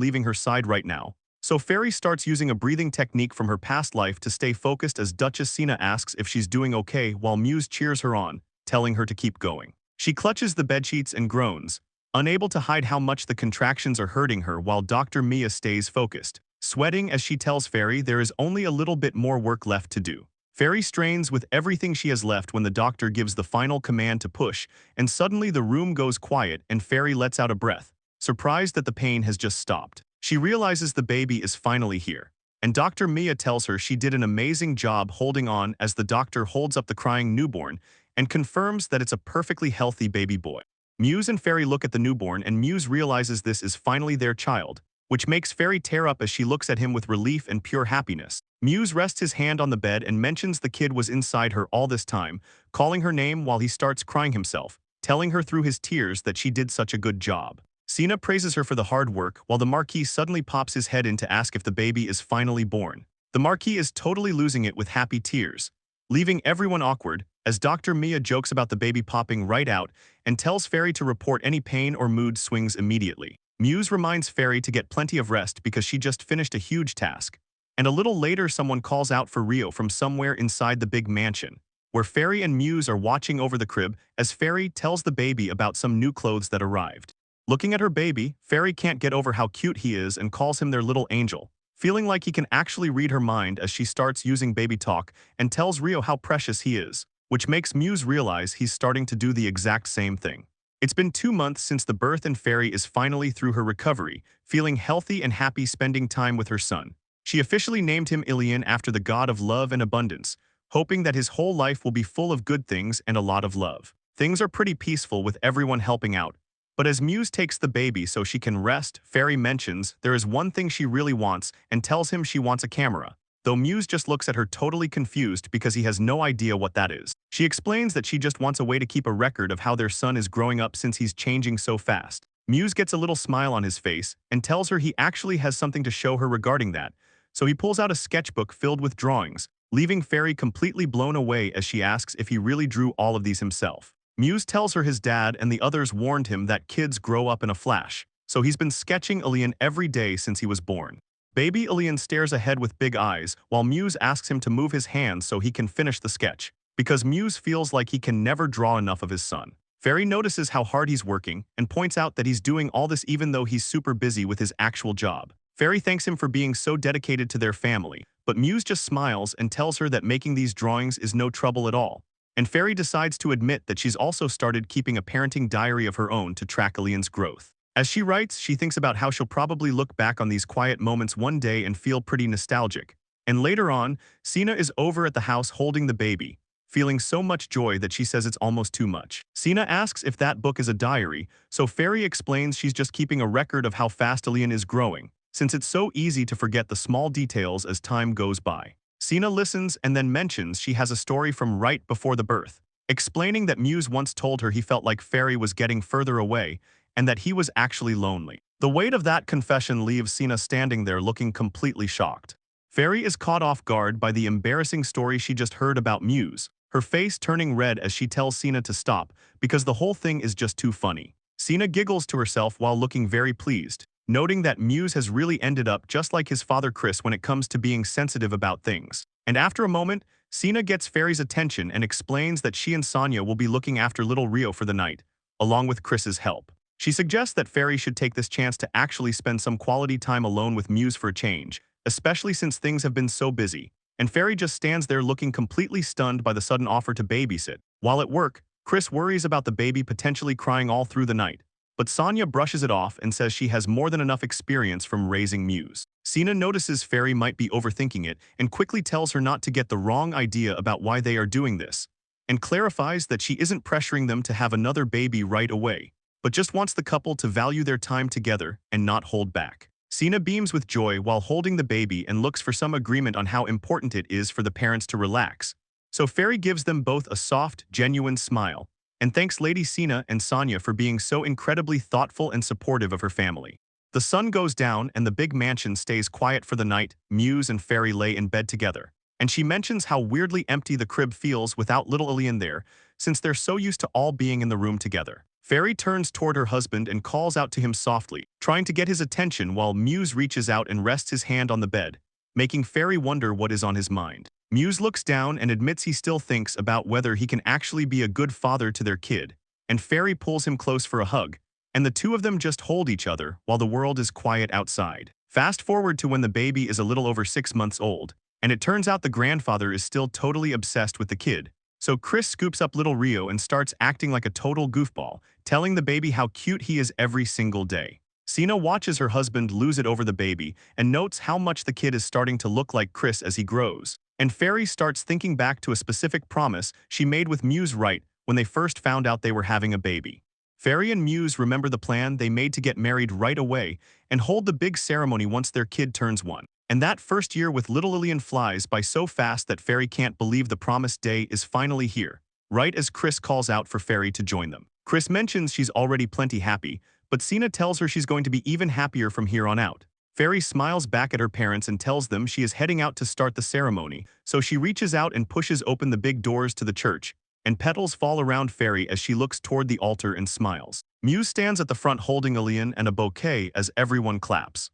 leaving her side right now. So Fairy starts using a breathing technique from her past life to stay focused as Duchess Sina asks if she's doing okay while Muse cheers her on, telling her to keep going. She clutches the bedsheets and groans, unable to hide how much the contractions are hurting her while Dr. Mia stays focused, sweating as she tells Fairy there is only a little bit more work left to do. Fairy strains with everything she has left when the doctor gives the final command to push, and suddenly the room goes quiet and Fairy lets out a breath, surprised that the pain has just stopped. She realizes the baby is finally here, and Dr. Mia tells her she did an amazing job holding on as the doctor holds up the crying newborn and confirms that it's a perfectly healthy baby boy. Muse and Fairy look at the newborn and Muse realizes this is finally their child, which makes Fairy tear up as she looks at him with relief and pure happiness. Muse rests his hand on the bed and mentions the kid was inside her all this time, calling her name while he starts crying himself, telling her through his tears that she did such a good job. Sina praises her for the hard work while the Marquis suddenly pops his head in to ask if the baby is finally born. The Marquis is totally losing it with happy tears, leaving everyone awkward as Dr. Mia jokes about the baby popping right out and tells Fairy to report any pain or mood swings immediately. Muse reminds Fairy to get plenty of rest because she just finished a huge task. And a little later someone calls out for Rio from somewhere inside the big mansion, where Fairy and Muse are watching over the crib as Fairy tells the baby about some new clothes that arrived. Looking at her baby, Fairy can't get over how cute he is and calls him their little angel, feeling like he can actually read her mind as she starts using baby talk and tells Rio how precious he is, which makes Muse realize he's starting to do the exact same thing. It's been 2 months since the birth and Fairy is finally through her recovery, feeling healthy and happy spending time with her son. She officially named him Ilian after the god of love and abundance, hoping that his whole life will be full of good things and a lot of love. Things are pretty peaceful with everyone helping out. But as Muse takes the baby so she can rest, Fairy mentions there is one thing she really wants and tells him she wants a camera, though Muse just looks at her totally confused because he has no idea what that is. She explains that she just wants a way to keep a record of how their son is growing up since he's changing so fast. Muse gets a little smile on his face and tells her he actually has something to show her regarding that, so he pulls out a sketchbook filled with drawings, leaving Fairy completely blown away as she asks if he really drew all of these himself. Muse tells her his dad and the others warned him that kids grow up in a flash, so he's been sketching Ilian every day since he was born. Baby Ilian stares ahead with big eyes while Muse asks him to move his hands so he can finish the sketch, because Muse feels like he can never draw enough of his son. Fairy notices how hard he's working and points out that he's doing all this even though he's super busy with his actual job. Fairy thanks him for being so dedicated to their family, but Muse just smiles and tells her that making these drawings is no trouble at all. And Fairy decides to admit that she's also started keeping a parenting diary of her own to track Ilian's growth. As she writes, she thinks about how she'll probably look back on these quiet moments one day and feel pretty nostalgic. And later on, Sina is over at the house holding the baby, feeling so much joy that she says it's almost too much. Sina asks if that book is a diary, so Fairy explains she's just keeping a record of how fast Ilian is growing, since it's so easy to forget the small details as time goes by. Sina listens and then mentions she has a story from right before the birth, explaining that Muse once told her he felt like Fairy was getting further away and that he was actually lonely. The weight of that confession leaves Sina standing there looking completely shocked. Fairy is caught off guard by the embarrassing story she just heard about Muse, her face turning red as she tells Sina to stop because the whole thing is just too funny. Sina giggles to herself while looking very pleased, noting that Muse has really ended up just like his father Chris when it comes to being sensitive about things. And after a moment, Sina gets Fairy's attention and explains that she and Sonia will be looking after little Rio for the night, along with Chris's help. She suggests that Fairy should take this chance to actually spend some quality time alone with Muse for a change, especially since things have been so busy, and Fairy just stands there looking completely stunned by the sudden offer to babysit. While at work, Chris worries about the baby potentially crying all through the night, but Sonia brushes it off and says she has more than enough experience from raising Muse. Sina notices Fairy might be overthinking it and quickly tells her not to get the wrong idea about why they are doing this, and clarifies that she isn't pressuring them to have another baby right away, but just wants the couple to value their time together and not hold back. Sina beams with joy while holding the baby and looks for some agreement on how important it is for the parents to relax, so Fairy gives them both a soft, genuine smile, and thanks Lady Sina and Sonia for being so incredibly thoughtful and supportive of her family. The sun goes down and the big mansion stays quiet for the night. Muse and Fairy lay in bed together, and she mentions how weirdly empty the crib feels without little Ilian there, since they're so used to all being in the room together. Fairy turns toward her husband and calls out to him softly, trying to get his attention while Muse reaches out and rests his hand on the bed, making Fairy wonder what is on his mind. Muse looks down and admits he still thinks about whether he can actually be a good father to their kid, and Fairy pulls him close for a hug, and the two of them just hold each other while the world is quiet outside. Fast forward to when the baby is a little over 6 months old, and it turns out the grandfather is still totally obsessed with the kid. So Chris scoops up little Rio and starts acting like a total goofball, telling the baby how cute he is every single day. Sina watches her husband lose it over the baby and notes how much the kid is starting to look like Chris as he grows. And Fairy starts thinking back to a specific promise she made with Muse right when they first found out they were having a baby. Fairy and Muse remember the plan they made to get married right away and hold the big ceremony once their kid turns 1. And that first year with little Ilian flies by so fast that Fairy can't believe the promised day is finally here, right as Chris calls out for Fairy to join them. Chris mentions she's already plenty happy, but Sina tells her she's going to be even happier from here on out. Fairy smiles back at her parents and tells them she is heading out to start the ceremony, so she reaches out and pushes open the big doors to the church, and petals fall around Fairy as she looks toward the altar and smiles. Muse stands at the front holding a lion and a bouquet as everyone claps.